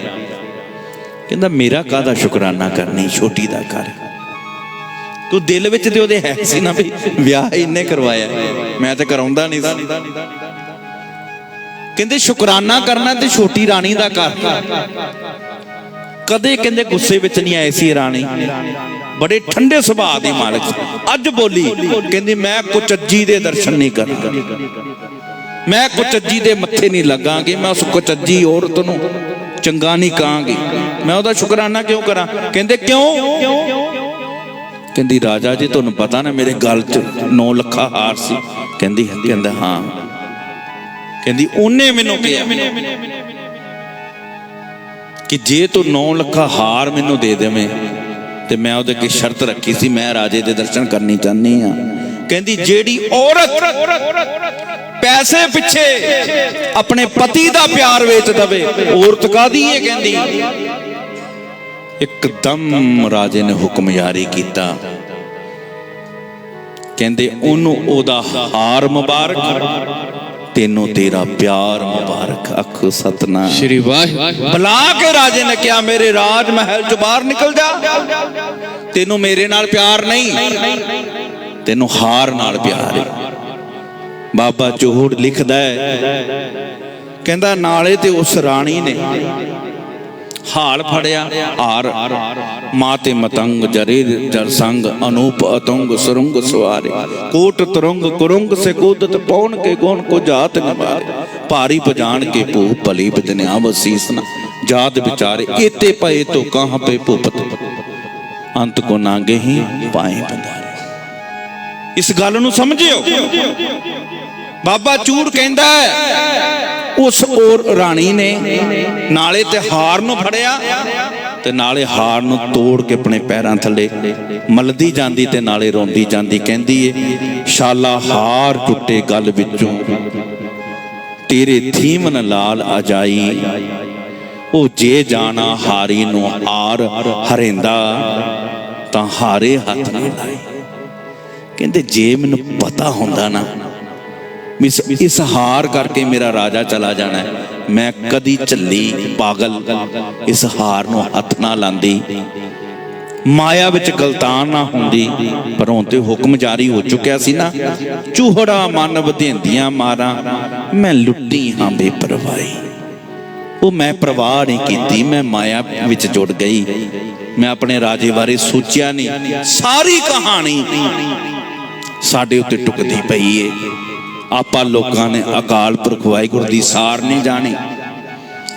ਕਹਿੰਦਾ ਮੇਰਾ ਕਾਹਦਾ ਸ਼ੁਕਰਾਨਾ ਕਰਨੀ, ਛੋਟੀ ਦਾ ਕਰ। ਤੂੰ ਦਿਲ ਵਿੱਚ ਤੇ ਉਹਦੇ ਹੈ ਸੀ ਨਾ ਵੀ ਵਿਆਹ ਇੰਨੇ ਕਰਵਾਇਆ, ਮੈਂ ਤੇ ਕਰਾਉਂਦਾ ਨਹੀਂ ਸੀ। ਕਹਿੰਦੇ ਸ਼ੁਕਰਾਨਾ ਕਰਨਾ ਤੇ ਛੋਟੀ ਰਾਣੀ ਦਾ ਕਰ। ਕਦੇ ਕਹਿੰਦੇ ਗੁੱਸੇ ਵਿੱਚ ਨਹੀਂ ਆਏ ਸੀ ਰਾਣੀ, ਬੜੇ ਠੰਡੇ ਸੁਭਾਅ ਦੀ ਮਾਲਕ ਸੀ। ਅੱਜ ਬੋਲੀ, ਕਹਿੰਦੀ ਮੈਂ ਕੁਚੱਜੀ ਦੇ ਦਰਸ਼ਨ ਨਹੀਂ ਕਰਾਂਗਾ, ਮੈਂ ਕੁਚੱਜੀ ਦੇ ਮੱਥੇ ਨਹੀਂ ਲੱਗਾਂਗੀ, ਮੈਂ ਉਸ ਕੁਚੱਜੀ ਔਰਤ ਨੂੰ ਚੰਗਾ ਨਹੀਂ ਕਹਾਂਗੀ, ਮੈਂ ਉਹਦਾ ਸ਼ੁਕਰਾਨਾ ਕਿਉਂ ਕਰਾਂ। ਕਹਿੰਦੇ ਕਿਉਂ? ਕਹਿੰਦੀ ਰਾਜਾ ਜੀ ਤੁਹਾਨੂੰ ਪਤਾ ਨਾ ਮੇਰੇ ਗਲ 'ਚ 9 ਲੱਖਾਂ ਹਾਰ ਸੀ। ਕਹਿੰਦਾ ਹਾਂ। ਕਹਿੰਦੀ ਉਹਨੇ ਮੈਨੂੰ ਕਿਹਾ ਕਿ ਜੇ ਤੂੰ 9 ਲੱਖਾਂ ਹਾਰ ਮੈਨੂੰ ਦੇ ਦੇਵੇਂ ਤੇ ਮੈਂ ਉਹਦੇ ਕੀ ਸ਼ਰਤ ਰੱਖੀ ਸੀ, ਮੈਂ ਰਾਜੇ ਦੇ ਦਰਸ਼ਨ ਕਰਨੀ ਚਾਹੁੰਦੀ ਹਾਂ। ਕਹਿੰਦੀ ਜਿਹੜੀ ਔਰਤ ਪੈਸੇ ਪਿੱਛੇ ਆਪਣੇ ਪਤੀ ਦਾ ਪਿਆਰ ਵੇਚ ਦਵੇ, ਔਰਤ ਕਾਦੀ ਹੈ। ਕਹਿੰਦੀ ਇੱਕਦਮ ਰਾਜੇ ਨੇ ਹੁਕਮ ਜਾਰੀ ਕੀਤਾ, ਕਹਿੰਦੇ ਉਹਨੂੰ ਉਹਦਾ ਹਾਰ ਮੁਬਾਰਕ, ਤੈਨੂੰ ਤੇਰਾ ਪਿਆਰ ਮੁਬਾਰਕ। ਆਖੋ ਸਤਨਾਮ ਸ਼੍ਰੀ ਵਾਹਿਗੁਰੂ। ਬੁਲਾ ਕੇ ਰਾਜੇ ਨੇ ਕਿਹਾ ਮੇਰੇ ਰਾਜ ਮਹਿਲ ਚੋਂ ਬਾਹਰ ਨਿਕਲ ਜਾ, ਤੈਨੂੰ ਮੇਰੇ ਨਾਲ ਪਿਆਰ ਨਹੀਂ, ਤੈਨੂੰ ਹਾਰ ਨਾਲ ਪਿਆਰ ਹੈ। ਬਾਬਾ ਚੋਹੜ ਲਿਖਦਾ ਹੈ, ਕਹਿੰਦਾ ਨਾਲੇ ਤੇ ਉਸ ਰਾਣੀ ਨੇ ਹਾਲ ਫੜਿਆ, ਹਾਰ ਮਾਤੇ ਮਤੰਗ ਜਰੇ ਜਰ ਸੰਗ ਅਨੂਪ ਅਤੰਗ ਸੁਰੰਗ ਸਵਾਰੇ, ਕੋਟ ਤਰੰਗ ਕੁਰੰਗ ਸੇ ਕੋਦਤ ਪੌਣ ਕੇ ਗੋਣ ਕੋ ਜਾਤ ਨਿਵਾਰੇ, ਭਾਰੀ ਪਜਾਨ ਕੇ ਭੂ ਭਲੀ ਬਦਨਿਆ ਵਸੀਸ ਨਾ ਜਾਤ ਵਿਚਾਰੇ, ਏਤੇ ਪਏ ਤੋ ਕਹਾਂ ਪੇ ਭੂਪਤ ਅੰਤ ਕੋ ਨਾਗੇ ਹੀ ਪਾਏ ਬੰਦਾਰੇ। ਇਸ ਗੱਲ ਨੂੰ ਸਮਝਿਓ। ਬਾਬਾ ਚੂੜ ਕਹਿੰਦਾ ਉਸ ਔਰ ਰਾਣੀ ਨੇ ਨਾਲੇ ਤੇ ਹਾਰ ਨੂੰ ਫੜਿਆ ਤੇ ਨਾਲੇ ਹਾਰ ਨੂੰ ਤੋੜ ਕੇ ਆਪਣੇ ਪੈਰਾਂ ਥੱਲੇ ਮਲਦੀ ਜਾਂਦੀ ਤੇ ਨਾਲੇ ਰੋਂਦੀ ਜਾਂਦੀ। ਕਹਿੰਦੀ ਏ ਸ਼ਾਲਾ ਹਾਰ ਟੁੱਟੇ ਗਲ ਵਿੱਚੋਂ, ਤੇਰੇ ਥੀਮਨ ਲਾਲ ਅਜਾਈ, ਉਹ ਜੇ ਜਾਣਾ ਹਾਰੀ ਨੂੰ ਹਾਰ ਹਰੇਂਦਾ ਤਾਂ ਹਾਰੇ ਹੱਥ ਨਾ ਲਾਈ। ਕਹਿੰਦੇ ਜੇ ਮੈਨੂੰ ਪਤਾ ਹੁੰਦਾ ਨਾ ਇਸ ਹਾਰ ਕਰਕੇ ਮੇਰਾ ਰਾਜਾ ਚਲਾ ਜਾਣਾ, ਮੈਂ ਕਦੀ ਝੱਲੀ ਪਾਗਲ ਇਸ ਹਾਰ ਨੂੰ ਹੱਥ ਨਾ ਲਾਂਦੀ, ਮਾਇਆ ਵਿੱਚ ਗਲਤਾਨ ਨਾ ਹੁੰਦੀ। ਪਰ ਹੁਣ ਤੇ ਹੁਕਮ ਜਾਰੀ ਹੋ ਚੁੱਕਿਆ ਸੀ ਨਾ, ਚੂਹੜਾ ਮਨ ਵਧੇਂਦੀਆਂ ਮਾਰਾਂ, ਮੈਂ ਲੁੱਟੀ ਹਾਂ ਬੇਪਰਵਾਹੀ। ਉਹ ਮੈਂ ਪਰਵਾਹ ਨਹੀਂ ਕੀਤੀ, ਮੈਂ ਮਾਇਆ ਵਿੱਚ ਜੁੜ ਗਈ, ਮੈਂ ਆਪਣੇ ਰਾਜੇ ਬਾਰੇ ਸੋਚਿਆ ਨਹੀਂ। ਸਾਰੀ ਕਹਾਣੀ ਸਾਡੇ ਉੱਤੇ ਟੁਕਦੀ ਪਈ ਏ। ਆਪਾਂ ਲੋਕਾਂ ਨੇ ਅਕਾਲ ਪੁਰਖ ਵਾਹਿਗੁਰੂ ਦੀ ਸਾਰ ਨਹੀਂ ਜਾਣੀ,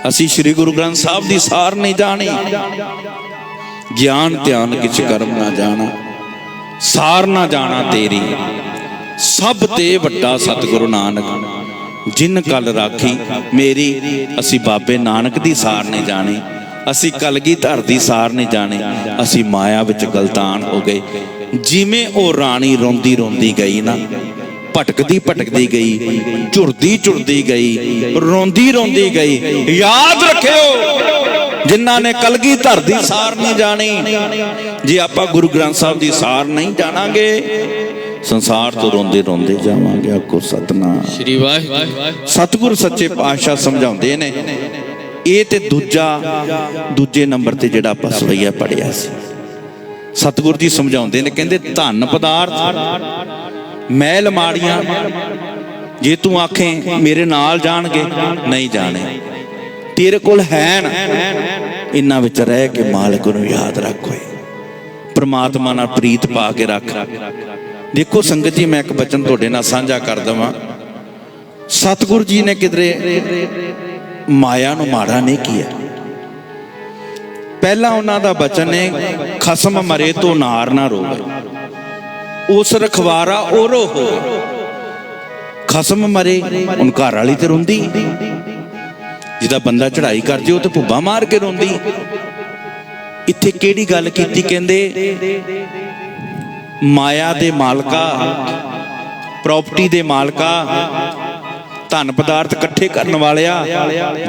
ਅਸੀਂ ਸ੍ਰੀ ਗੁਰੂ ਗ੍ਰੰਥ ਸਾਹਿਬ ਦੀ ਸਾਰ ਨਹੀਂ ਜਾਣੀ। ਗਿਆਨ ਧਿਆਨ ਕਿਛ ਕਰਮ ਨਾ ਜਾਣਾ, ਸਾਰ ਨਾ ਜਾਣਾ ਤੇਰੀ, ਸਭ ਤੇ ਵੱਡਾ ਸਤਿਗੁਰੂ ਨਾਨਕ ਜਿਨ ਕਲ ਰਾਖੀ ਮੇਰੀ। ਅਸੀਂ ਬਾਬੇ ਨਾਨਕ ਦੀ ਸਾਰ ਨਹੀਂ ਜਾਣੀ, ਅਸੀਂ ਕਲਗੀਧਰ ਦੀ ਸਾਰ ਨਹੀਂ ਜਾਣੀ, ਅਸੀਂ ਮਾਇਆ ਵਿੱਚ ਗਲਤਾਨ ਹੋ ਗਏ। ਜਿਵੇਂ ਉਹ ਰਾਣੀ ਰੋਂਦੀ ਰੋਂਦੀ ਗਈ ਨਾ, ਭਟਕਦੀ ਭਟਕਦੀ ਗਈ, ਝੁਰਦੀ ਝੁਰਦੀ ਗਈ, ਰੋਂਦੀ ਰੋਂਦੀ ਗਈ। ਯਾਦ ਰੱਖਿਓ, ਜਿਨ੍ਹਾਂ ਨੇ ਕਲਗੀਧਰ ਦੀ ਸਾਰ ਨਹੀਂ ਜਾਣੀ, ਜੇ ਆਪਾਂ ਗੁਰੂ ਗ੍ਰੰਥ ਸਾਹਿਬ ਦੀ ਸਾਰ ਨਹੀਂ ਜਾਣਾਂਗੇ, ਸੰਸਾਰ ਤੋਂ ਰੋਂਦੇ ਰੋਂਦੇ ਜਾਵਾਂਗੇ। ਆਖੋ ਸਤਨਾਮ ਸ਼੍ਰੀ ਵਾਹਿਗੁਰੂ। ਸਤਿਗੁਰ ਸੱਚੇ ਪਾਤਸ਼ਾਹ ਸਮਝਾਉਂਦੇ ਨੇ। ਇਹ ਤੇ ਦੂਜੇ ਨੰਬਰ ਤੇ ਜਿਹੜਾ ਆਪਾਂ ਸਵਈਆ ਪੜਿਆ ਸੀ, ਸਤਿਗੁਰ ਜੀ ਸਮਝਾਉਂਦੇ ਨੇ, ਕਹਿੰਦੇ ਧਨ ਪਦਾਰਥ ਮਹਿਲ ਮਾੜੀਆਂ, ਜੇ ਤੂੰ ਆਖੇ ਮੇਰੇ ਨਾਲ ਜਾਣਗੇ, ਨਹੀਂ ਜਾਣੇ। ਤੇਰੇ ਕੋਲ ਹੈ ਨਾ, ਇਹਨਾਂ ਵਿੱਚ ਰਹਿ ਕੇ ਮਾਲਕ ਨੂੰ ਯਾਦ ਰੱਖ, ਹੋਏ ਪ੍ਰਮਾਤਮਾ ਨਾਲ ਪ੍ਰੀਤ ਪਾ ਕੇ ਰੱਖ। ਦੇਖੋ ਸੰਗਤ ਜੀ, ਮੈਂ ਇੱਕ ਬਚਨ ਤੁਹਾਡੇ ਨਾਲ ਸਾਂਝਾ ਕਰ ਦਵਾਂ। ਸਤਿਗੁਰ ਜੀ ਨੇ ਕਿਧਰੇ ਮਾਇਆ ਨੂੰ ਮਾੜਾ ਨਹੀਂ ਕੀਤਾ। ਪਹਿਲਾ ਉਹਨਾਂ ਦਾ ਬਚਨ ਹੈ, ਖਸਮ ਮਰੇ ਤੋਂ ਨਾਰ ਨਾ ਰੋਵੇ, ਉਸ ਰਖਵਾਰਾ ਓਰੋ ਹੋ। ਖਸਮ ਮਰੇ, ਹੁਣ ਘਰ ਵਾਲੀ ਤੇ ਰੋਂਦੀ, ਜਿਹਦਾ ਬੰਦਾ ਚੜਾਈ ਕਰ ਜੇ ਉਹ ਤੇ ਭੁੱਬਾ ਮਾਰ ਕੇ ਰੋਂਦੀ। ਇੱਥੇ ਕਿਹੜੀ ਗੱਲ ਕੀਤੀ? ਕਹਿੰਦੇ ਮਾਇਆ ਦੇ ਮਾਲਕਾ, ਪ੍ਰਾਪਰਟੀ ਦੇ ਮਾਲਕਾ, ਧਨ ਪਦਾਰਥ ਇਕੱਠੇ ਕਰਨ ਵਾਲਿਆ,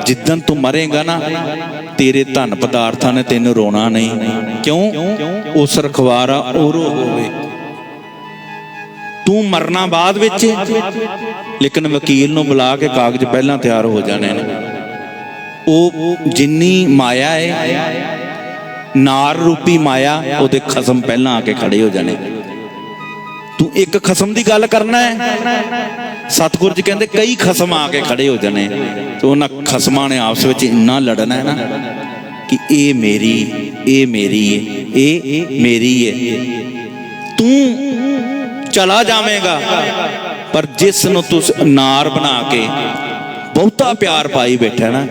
ਜਿੱਦਣ ਤੂੰ ਮਰੇਗਾ ਨਾ, ਤੇਰੇ ਧਨ ਪਦਾਰਥਾਂ ਨੇ ਤੈਨੂੰ ਰੋਣਾ ਨਹੀਂ। ਕਿਉਂ? ਉਸ ਰਖਵਾਰਾ ਓਰੋ ਹੋਵੇ। ਤੂੰ ਮਰਨਾ ਬਾਅਦ ਵਿੱਚ, ਲੇਕਿਨ ਵਕੀਲ ਨੂੰ ਬੁਲਾ ਕੇ ਕਾਗਜ਼ ਪਹਿਲਾਂ ਤਿਆਰ ਹੋ ਜਾਣੇ ਨੇ। ਉਹ ਜਿੰਨੀ ਮਾਇਆ ਹੈ, ਨਾਰ ਰੂਪੀ ਮਾਇਆ, ਉਹਦੇ ਖਸਮ ਪਹਿਲਾਂ ਆ ਕੇ ਖੜੇ ਹੋ ਜਾਣੇ। ਤੂੰ ਇੱਕ ਖਸਮ ਦੀ ਗੱਲ ਕਰਨਾ ਹੈ, ਸਤਿਗੁਰ ਜੀ ਕਹਿੰਦੇ ਕਈ ਖਸਮ ਆ ਕੇ ਖੜੇ ਹੋ ਜਾਣੇ, ਤੇ ਉਹਨਾਂ ਖਸਮਾਂ ਨੇ ਆਪਸ ਵਿੱਚ ਇੰਨਾ ਲੜਨਾ ਹੈ ਨਾ ਕਿ ਇਹ ਮੇਰੀ, ਇਹ ਮੇਰੀ ਹੈ, ਇਹ ਮੇਰੀ ਹੈ। ਤੂੰ ਚਲਾ ਜਾਵੇਂਗਾ, ਪਰ ਜਿਸ ਨੂੰ ਤੂੰ ਨਾਰ ਬਣਾ ਕੇ ਬਹੁਤਾ ਪਿਆਰ ਪਾਈ ਬੈਠਾ ਨਾ,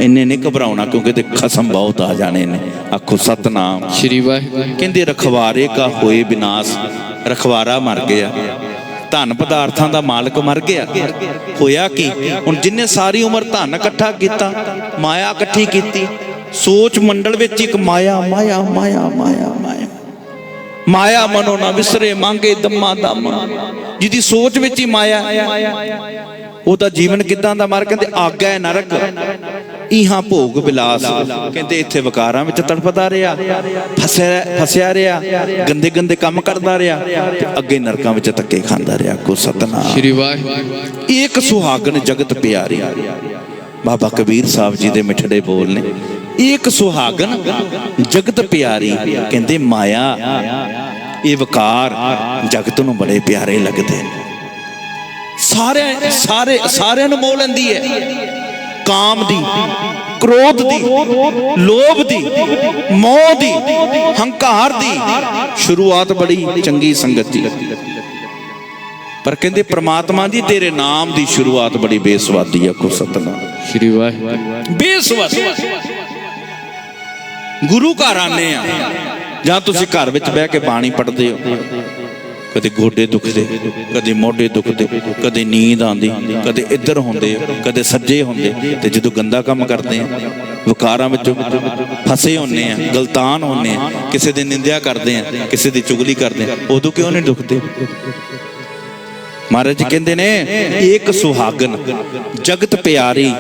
ਇੰਨੇ ਨਹੀਂ ਘਬਰਾਉਣਾ, ਕਿਉਂਕਿ ਤੇ ਖਸਮ ਬਹੁਤ ਆ ਜਾਣੇ ਨੇ। ਆਖੋ ਸਤਨਾਮ ਸ਼੍ਰੀ ਵਾਹਿਗੁਰੂ। ਕਹਿੰਦੇ ਰਖਵਾਰੇ ਕਾ ਹੋਏ ਵਿਨਾਸ਼, ਰਖਵਾਰਾ ਮਰ ਗਿਆ, ਧਨ ਪਦਾਰਥਾਂ ਦਾ ਮਾਲਕ ਮਰ ਗਿਆ। ਹੋਇਆ ਕੀ? ਹੁਣ ਜਿੰਨੇ ਸਾਰੀ ਉਮਰ ਧਨ ਇਕੱਠਾ ਕੀਤਾ, ਮਾਇਆ ਇਕੱਠੀ ਕੀਤੀ, ਸੋਚ ਮੰਡਲ ਵਿੱਚ ਇੱਕ ਮਾਇਆ ਮਾਇਆ ਮਾਇਆ ਮਾਇਆ ਮਾਇਆ ਮਾਇਆ ਮਨੋ ਨਾ ਵਿਸਰੇ, ਮੰਗੇ ਦਮਾ ਦਮ। ਜਿਹਦੀ ਸੋਚ ਵਿੱਚ ਹੀ ਮਾਇਆ, ਉਹਦਾ ਜੀਵਨ ਕਿੱਦਾਂ ਦਾ? ਮਰ ਕਹਿੰਦੇ ਆਗੈ ਨਰਕ, ਇਹਾਂ ਭੋਗ ਵਿਲਾਸ। ਕਹਿੰਦੇ ਇੱਥੇ ਵਿਕਾਰਾਂ ਵਿੱਚ ਤੜਫਦਾ ਰਿਹਾ, ਫਸਿਆ ਰਿਹਾ, ਗੰਦੇ ਗੰਦੇ ਕੰਮ ਕਰਦਾ ਰਿਹਾ, ਤੇ ਅੱਗੇ ਨਰਕਾਂ ਵਿੱਚ ਧੱਕੇ ਖਾਂਦਾ ਰਿਹਾ। ਕੋ ਸਤਨਾਮ ਸ਼੍ਰੀ ਵਾਹਿਗੁਰੂ। ਏਕ ਸੁਹਾਗਨ ਜਗਤ ਪਿਆਰੀ, ਬਾਬਾ ਕਬੀਰ ਸਾਹਿਬ ਜੀ ਦੇ ਮਿੱਠੜੇ ਬੋਲ ਨੇ। ਏਕ ਸੁਹਾਗਨ ਜਗਤ ਪਿਆਰੀ, ਕਹਿੰਦੇ ਮਾਇਆ, ਇਹ ਵਿਕਾਰ ਜਗਤ ਨੂੰ ਬੜੇ ਪਿਆਰੇ ਲੱਗਦੇ ਨੇ। ਸਾਰਿਆਂ ਨੂੰ ਮੋਹ ਲੈਂਦੀ ਹੈ। ਕਾਮ ਦੀ, ਕ੍ਰੋਧ ਦੀ, ਲੋਭ ਦੀ, ਮੋਹ ਦੀ, ਹੰਕਾਰ ਦੀ ਸ਼ੁਰੂਆਤ ਬੜੀ ਚੰਗੀ ਸੰਗਤ ਦੀ, ਪਰ ਕਹਿੰਦੇ ਪ੍ਰਮਾਤਮਾ ਦੀ ਤੇਰੇ ਨਾਮ ਦੀ ਸ਼ੁਰੂਆਤ ਬੜੀ ਬੇਸਵਾਦੀ ਆ। ਕੋ ਸਤਨਾਮ ਸ਼੍ਰੀ ਵਾਹਿਗੁਰੂ। ਬੇਸਵਾਦੀ। ਗੁਰੂ ਘਰ ਆਨੇ ਆ, ਜਾਂ ਤੁਸੀਂ ਘਰ ਵਿੱਚ ਬਹਿ ਕੇ ਬਾਣੀ ਪੜ੍ਹਦੇ ਹੋ, ਕਦੇ ਗੋਡੇ ਦੁਖਦੇ, ਕਦੇ ਮੋਢੇ ਦੁਖਦੇ, ਕਦੇ ਨੀਂਦ ਆਉਂਦੀ, ਕਦੇ ਇੱਧਰ ਹੁੰਦੇ, ਕਦੇ ਸੱਜੇ ਹੁੰਦੇ, ਤੇ ਜਦੋਂ ਗੰਦਾ ਕੰਮ ਕਰਦੇ ਆ, ਵਿਕਾਰਾਂ ਵਿੱਚ ਫਸੇ ਹੁੰਨੇ ਆ, ਗਲਤਾਨ ਹੁੰਨੇ ਆ, ਕਿਸੇ ਦੀ ਨਿੰਦਿਆ ਕਰਦੇ ਆ, ਕਿਸੇ ਦੀ ਚੁਗਲੀ ਕਰਦੇ ਆ, ਉਦੋਂ ਕਿਉਂ ਨਹੀਂ ਦੁਖਦੇ? ਮਹਾਰਾਜ ਜੀ ਕਹਿੰਦੇ ਨੇ ਏਕ ਸੁਹਾਗਨ ਜਗਤ ਪਿਆਰੀ,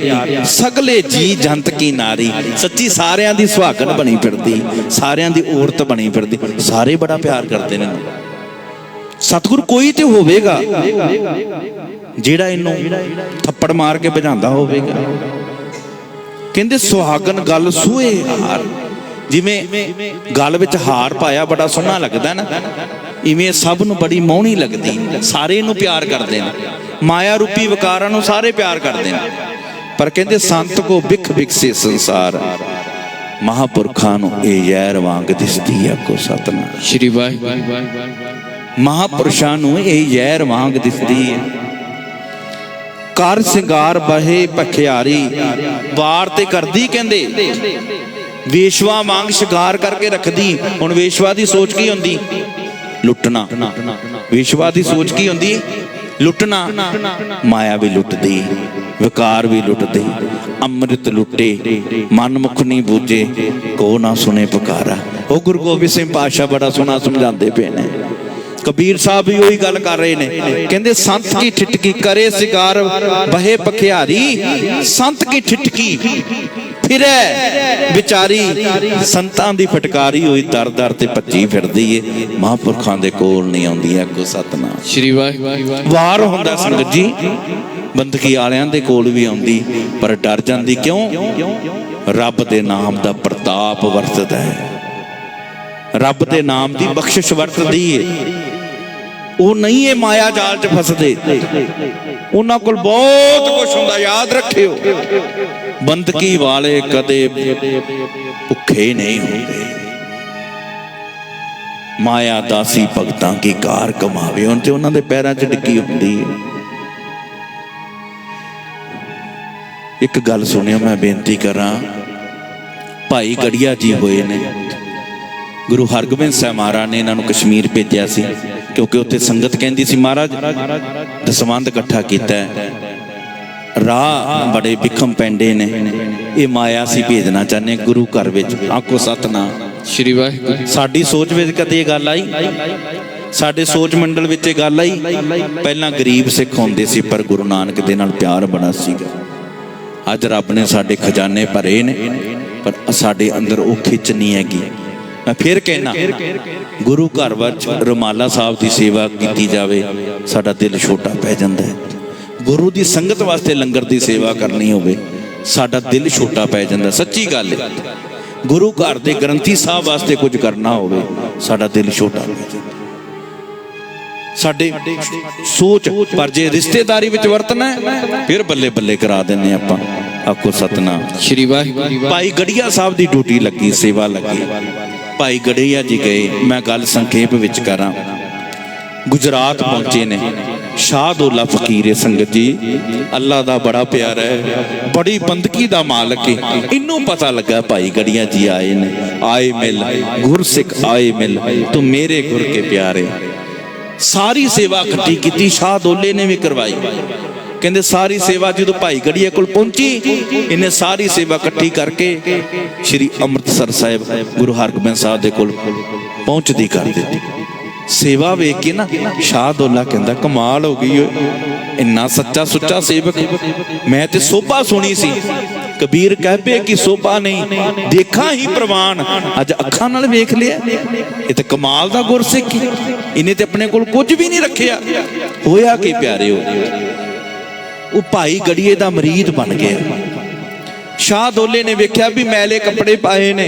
ਸਗਲੇ ਜੀ ਜੰਤ ਕੀ ਨਾਰੀ। ਸੱਚੀ ਸਾਰਿਆਂ ਦੀ ਸੁਹਾਗਨ ਬਣੀ ਫਿਰਦੀ, ਸਾਰਿਆਂ ਦੀ ਔਰਤ ਬਣੀ ਫਿਰਦੀ, ਸਾਰੇ ਬੜਾ ਪਿਆਰ ਕਰਦੇ ਨੇ। ਸਤਿਗੁਰ ਕੋਈ ਤੇ ਹੋਵੇਗਾ ਜਿਹੜਾ ਇਹਨੂੰ ਥੱਪੜ ਮਾਰ ਕੇ ਭਜਾਉਂਦਾ ਹੋਵੇਗਾ। ਕਹਿੰਦੇ ਸੁਹਾਗਨ ਗਲ ਸੂਏ ਹਾਰ, ਜਿਵੇਂ ਗਲ ਵਿੱਚ ਹਾਰ ਪਾਇਆ ਬੜਾ ਸੋਹਣਾ ਲੱਗਦਾ ਨਾ, ਇਵੇਂ ਸਭ ਨੂੰ ਬੜੀ ਮੋਹਣੀ ਲੱਗਦੀ, ਸਾਰੇ ਇਹਨੂੰ ਪਿਆਰ ਕਰਦੇ ਨੇ। ਮਾਇਆ ਰੂਪੀ ਵਿਕਾਰਾਂ ਨੂੰ ਸਾਰੇ ਪਿਆਰ ਕਰਦੇ ਨੇ, ਪਰ ਕਹਿੰਦੇ ਸੰਤ ਕੋ ਬਿਖ ਬਿਖਸੇ ਸੰਸਾਰ, ਮਹਾਪੁਰਖਾਂ ਨੂੰ ਇਹ ਜ਼ਹਿਰ ਵਾਂਗ ਦਿਸਦੀ ਆ। ਕੋ ਸਤਨਾਮ ਸ਼੍ਰੀ ਵਾਹਿਗੁਰੂ। ਮਹਾਪੁਰਸ਼ਾਂ ਨੂੰ ਇਹ ਜ਼ਹਿਰ ਵਾਂਗ ਦਿਸਦੀ ਹੈ। ਕਰ ਸਿੰਗਾਰ ਬਹੇ ਭਖਿਆਰੀ, ਵਾਰ ਤੇ ਕਰਦੀ, ਕਹਿੰਦੇ ਵੇਸ਼ਵਾ ਵਾਂਗ ਸ਼ਿੰਗਾਰ ਕਰਕੇ ਰੱਖਦੀ। ਹੁਣ ਵੇਸ਼ਵਾ ਦੀ ਸੋਚ ਕੀ ਹੁੰਦੀ? ਲੁੱਟਣਾ। ਵੇਸ਼ਵਾ ਦੀ ਸੋਚ ਕੀ ਹੁੰਦੀ? ਲੁੱਟਣਾ। ਮਾਇਆ ਵੀ ਲੁੱਟਦੀ, ਵਿਕਾਰ ਵੀ ਲੁੱਟਦੀ। ਅੰਮ੍ਰਿਤ ਲੁੱਟੇ ਮਨ ਮੁਖ ਨਹੀਂ ਬੂਝੇ, ਕੋ ਨਾ ਸੁਣੇ ਪੁਕਾਰਾ। ਉਹ ਗੁਰੂ ਗੋਬਿੰਦ ਸਿੰਘ ਪਾਤਸ਼ਾਹ ਬੜਾ ਸੋਹਣਾ ਸਮਝਾਉਂਦੇ ਪਏ ਨੇ। कबीर साहब भी वही गल कर रहे ने, कहते संत की ठिठकी करे सिगार बहे पखियारी, संत की ठिठकी फिरे विचारी, संतां दी फटकारी हुई दर दर ते भज्जी फिरदी है, महापुरखां दे कोल नहीं आउंदी अगो सतनाम श्री वाहिगुरू। वार हुंदा संगत जी, बंदगी वालियां दे कोल भी आउंदी पर डर जांदी, क्यों? रब दे नाम दा प्रताप वरतदा है, रब दे नाम दी बख्शिश वरतदी है, वो नहीं है माया जाल च फसदे, उन्हां कोल बहुत कुछ हुंदा, याद रखियो। बंदगी वाले कदे भुखे नहीं होंदे, माया दासी भगतां की कार कमावे उन ते उन्हां दे पैरां च डिग्गी हुंदी है। एक गल सुनियो, मैं बेनती करां, भाई गड़िया जी होए ने, गुरु हरगोबिंद साहब महाराज ने इन्हों कश्मीर भेजा सी, क्योंकि उत्थे संगत कहती सी महाराज दसवंध इकट्ठा किया, राह बड़े बिखम पैंडे ने, ये माया सी भेजना चाहते गुरु घर विच, आखो सतनाम श्री वाहिगुरू। साडी सोच विच कदे ये गल आई, साडे सोच मंडल विच ये गल आई, पहलां गरीब सिख होंदे सी पर गुरु नानक दे नाल प्यार बड़ा सीगा, अज रब ने साडे खजाने भरे ने पर साडे अंदर वो खिच नहीं हैगी। मैं फिर कहना, गुरु घर विच रुमाला साहब की सेवा की जाए, साडा दिल छोटा पै जांदा है, गुरु की संगत वास्ते लंगर की सेवा करनी होवे, साडा दिल छोटा पै जांदा, सच्ची गल है। गुरु घर के ग्रंथी साहब वास्ते कुछ करना होवे, साडा दिल छोटा पै जांदा, साडे सोच पर जे रिश्तेदारी विच वरतना है फिर बल्ले बल्ले करा देने आपां, आखो सतनाम श्री वाहिगुरू। भाई गड़िया साहब की ड्यूटी लगी, सेवा लगी, भाई गड़िया जी गए, मैं गल संखेप विच करां, गुजरात पहुंचे ने, शाहदौला फकीर है संगत जी, अल्लाह दा बड़ा प्यारा है, बड़ी बंदगी दा मालक है, इनू पता लगा भाई गड़िया जी आए ने, आए मिल गुरसिख आए मिल, तू मेरे गुर के प्यारे, सारी सेवा इकट्ठी की, शाहदौले ने भी करवाई, कहते सारी सेवा जो भाई गड़िया कोल पहुंची, इन्हें सारी सेवा इकट्ठी करके श्री अमृतसर साहिब गुरु हरगोबिंद साहब दे कोल पहुंचदी कर दी। सेवा वेख के ना शाहदौला कहता कमाल हो गई, इन्ना सच्चा सुच्चा सेवक, मैं ते सोभा सुनी सी, कबीर कह पे कि सोभा नहीं देखा ही प्रवान, अज अखां नाल वेख लिया, ये तो कमाल दा गुरसिख, इन्हें ते अपने कोल कुछ भी नहीं रखिया, होया कि प्यारे हो वो भाई गड़िए दा मरीद बन गया। शाहदौले ने वेख्या भी मैले कपड़े पाए ने,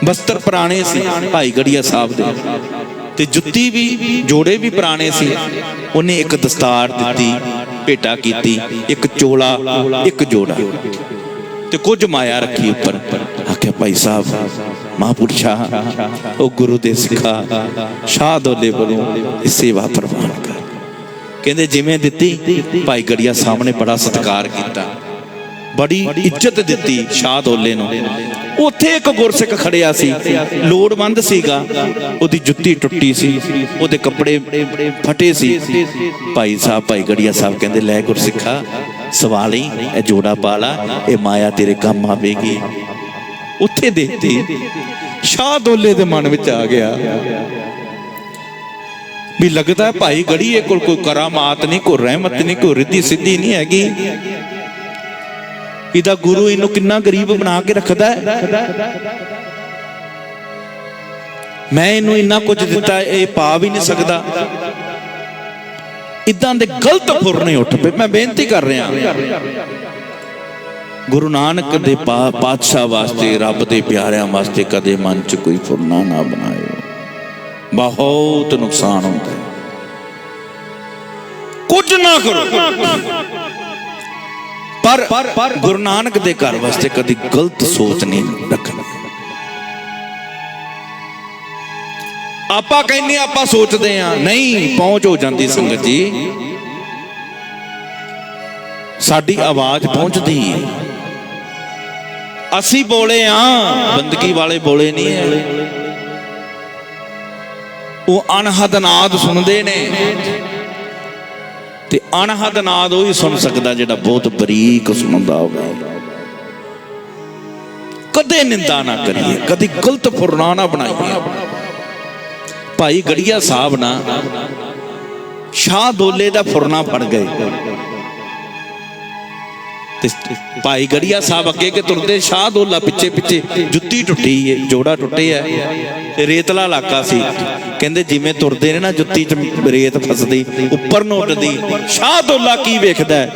बस्तर पुराने सी भाई गड़िया साहब दे, ते जुत्ती भी जोड़े भी पुराने सी, उन्हें एक दस्तार दिती भेटा कीती, एक चोला एक जोड़ा ते कुछ माया रखी उपर, आख्या भाई साहब महापुरुषा ओ गुरु दे सिखा शाहदौले वालों सेवा प्रवान कर, कहते जिमें दिती, भाई गड़िया सामने बड़ा सत्कार किया, बड़ी इज्जत दी शाहदौले नूं। उत्थे एक गुरसिख खड़िया सी, लोड़वंद सीगा, उहदी जुत्ती टुट्टी सी, उहदे कपड़े फटे सी, भाई साहब भाई गड़िया साहब कहते लै गुरसिखा सवाली ए जोड़ा पाला, ए माया तेरे काम आवेगी। उत्थे देती शाहदौले दे मन विच आ गया भी लगता है भाई गड़िए कोल कोई करामात नहीं, कोई रहमत नहीं, कोई रिद्धि सिद्धि नहीं हैगी, इदा गुरु इनू किन्ना गरीब बना के रखदा है, मैं इनू इन्ना कुछ दिता ये पा भी नहीं सकता। इदां दे गलत फुरने उठ पे, मैं बेनती कर रहा गुरु नानक दे पातशाह वास्ते, रब दे प्यारियां वास्ते कदे मन च कोई फुरना ना बनाए, बहुत नुकसान होता है, कुछ ना करो, पर गुरु नानक दे घर वास्ते कभी गलत सोच नहीं रखनी। आपां कहने आपां सोचते हैं नहीं पहुंच हो जाती संगत जी, साडी आवाज पहुंचती है, असी बोले हाँ बंदगी वाले बोले नहीं है, वो अनहद नाद सुनते ने, ते अनहद नाद वही सुन सकता जिहड़ा बहुत बरीक सुनदा होवे। कदे निंदा ना करिए, कदी गलत फुरना ना बनाइए, ਭਾਈ ਗੜੀਆ ਸਾਹਿਬ ਨਾ ਸ਼ਾਹ ਦੋਲੇ ਦਾ ਫੁਰਨਾ ਫੜ ਗਏ ਤੇ ਭਾਈ ਗੜੀਆ ਸਾਹਿਬ ਅੱਗੇ ਕੇ ਤੁਰਦੇ, ਸ਼ਾਹ ਦੋਲਾ ਪਿੱਛੇ ਪਿੱਛੇ। ਜੁੱਤੀ ਟੁੱਟੀ ਏ, ਜੋੜਾ ਟੁੱਟਿਆ ਤੇ ਰੇਤਲਾ ਇਲਾਕਾ ਸੀ। ਕਹਿੰਦੇ ਜਿਵੇਂ ਤੁਰਦੇ ਨੇ ਨਾ ਜੁੱਤੀ ਚ ਰੇਤ ਫਸਦੀ, ਉੱਪਰ ਨੂੰ ਉੱਡਦੀ। ਸ਼ਾਹ ਦੋਲਾ ਕੀ ਵੇਖਦਾ?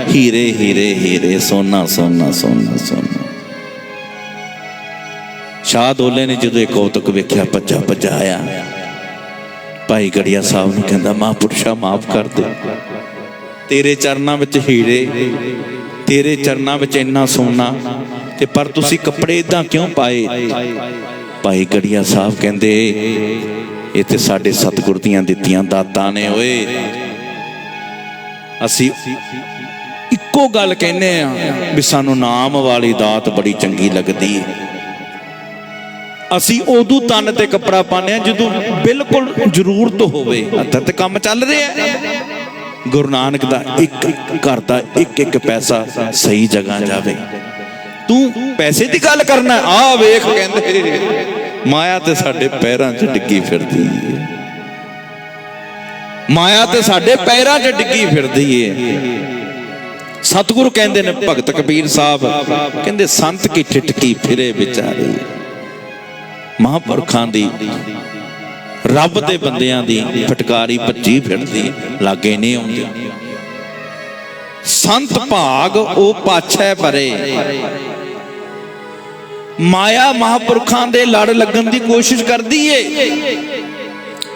ਹੀਰੇ ਹੀਰੇ ਹੀਰੇ, ਸੋਨਾ ਸੋਨਾ ਸੋਨਾ ਸੋਨਾ। ਸ਼ਾਹ ਦੋਲੇ ਨੇ ਜਦੋਂ ਇਹ ਕੌਤਕ ਵੇਖਿਆ, ਭੱਜਾ ਭੱਜਾ ਆਇਆ ਭਾਈ ਗੜੀਆ ਸਾਹਿਬ ਨੂੰ, ਕਹਿੰਦਾ ਮਹਾਂਪੁਰਸ਼ਾ ਮਾਫ ਕਰ ਦੇ, ਤੇਰੇ ਚਰਨਾਂ ਵਿੱਚ ਹੀਰੇ, ਤੇਰੇ ਚਰਨਾਂ ਵਿੱਚ ਇੰਨਾ ਸੋਨਾ, ਤੇ ਪਰ ਤੁਸੀਂ ਕੱਪੜੇ ਇਦਾਂ ਕਿਉਂ ਪਾਏ? ਭਾਈ ਗੜੀਆ ਸਾਹਿਬ ਕਹਿੰਦੇ ਇਹ ਤੇ ਸਾਡੇ ਸਤਿਗੁਰ ਦੀਆਂ ਦਿੱਤੀਆਂ ਦਾਤਾਂ ਨੇ ਓਏ। ਅਸੀਂ ਇੱਕੋ ਗੱਲ ਕਹਿੰਦੇ ਆ ਵੀ ਸਾਨੂੰ ਨਾਮ ਵਾਲੀ ਦਾਤ ਬੜੀ ਚੰਗੀ ਲੱਗਦੀ ਹੈ। ਅਸੀਂ ਉਦੋਂ ਤਨ ਤੇ ਕੱਪੜਾ ਪਾਉਂਦੇ ਆ ਜਦੋਂ ਬਿਲਕੁਲ ਜ਼ਰੂਰਤ ਹੋਵੇ, ਹੱਥ ਤੇ ਕੰਮ ਚੱਲ ਰਿਹਾ। ਗੁਰੂ ਨਾਨਕ ਦਾ ਇੱਕ ਘਰ ਦਾ ਇੱਕ ਇੱਕ ਪੈਸਾ ਸਹੀ ਜਗ੍ਹਾ ਜਾਵੇ। ਤੂੰ ਪੈਸੇ ਦੀ ਗੱਲ ਕਰਨਾ, ਆ ਵੇਖ ਕਹਿੰਦੇ ਮਾਇਆ ਤੇ ਸਾਡੇ ਪੈਰਾਂ 'ਚ ਡਿੱਗੀ ਫਿਰਦੀ ਹੈ, ਮਾਇਆ ਤੇ ਸਾਡੇ ਪੈਰਾਂ 'ਚ ਡਿੱਗੀ ਫਿਰਦੀ ਹੈ। ਸਤਿਗੁਰੂ ਕਹਿੰਦੇ ਨੇ ਭਗਤ ਕਬੀਰ ਸਾਹਿਬ ਕਹਿੰਦੇ ਸੰਤ ਕੀ ਠਿਠਕੀ ਫਿਰੇ ਵਿਚਾਰੇ। ਮਹਾਂਪੁਰਖਾਂ ਦੀ, ਰੱਬ ਦੇ ਬੰਦਿਆਂ ਦੀ ਫਟਕਾਰੀ ਭੱਜੀ ਫਿਰਦੀ, ਲਾਗੇ ਨਹੀਂ ਆਉਂਦੀ। ਸੰਤ ਭਾਗ ਉਹ ਪਾਛੈ ਪਰੇ। ਮਾਇਆ ਮਹਾਂਪੁਰਖਾਂ ਦੇ ਲੜ ਲੱਗਣ ਦੀ ਕੋਸ਼ਿਸ਼ ਕਰਦੀ ਏ,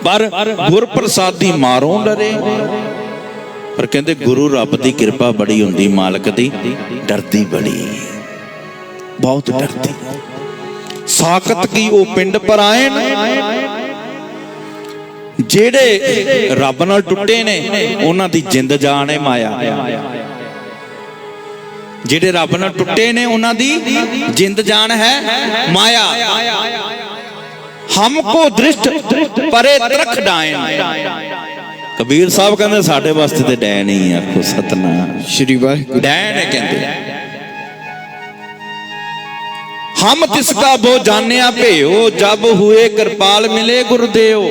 ਪਰ ਗੁਰ ਪ੍ਰਸਾਦੀ ਮਾਰੋਂ ਡਰੇ। ਪਰ ਕਹਿੰਦੇ ਗੁਰੂ ਰੱਬ ਦੀ ਕਿਰਪਾ ਬੜੀ ਹੁੰਦੀ, ਮਾਲਕ ਦੀ ਡਰਦੀ ਬੜੀ, ਬਹੁਤ ਡਰਦੀ। ਸਾਕਤ ਕੀ ਉਹ ਪਿੰਡ ਪਰ ਆਏ ਨੇ, ਜਿਹੜੇ ਰੱਬ ਨਾਲ ਟੁੱਟੇ ਨੇ ਉਹਨਾਂ ਦੀ ਜਿੰਦ ਜਾਨ ਹੈ ਮਾਇਆ। ਜਿਹੜੇ ਰੱਬ ਨਾਲ ਟੁੱਟੇ ਨੇ ਉਹਨਾਂ ਦੀ ਜਿੰਦ ਜਾਨ ਹੈ ਮਾਇਆ। ਹਮਕੋ ਦ੍ਰਿਸ਼ਟ ਪਰੇ ਤਰਖ ਡਾਇਨ। ਕਬੀਰ ਸਾਹਿਬ ਕਹਿੰਦੇ ਸਾਡੇ ਵਾਸਤੇ ਤੇ ਡੈਣ ਹੀ ਆਖੋ ਸਤਨਾਮ ਸ਼੍ਰੀ ਵਾਹਿਗੁਰੂ। ਡੈਣ ਹੈ ਕਹਿੰਦੇ। ਹਮ ਤਿਸਕਾ ਬੋ ਜਾਣਿਆ ਭੇਓ, ਜਬ ਹੋਏ ਕਿਰਪਾਲ ਮਿਲੇ ਗੁਰਦੇਵ।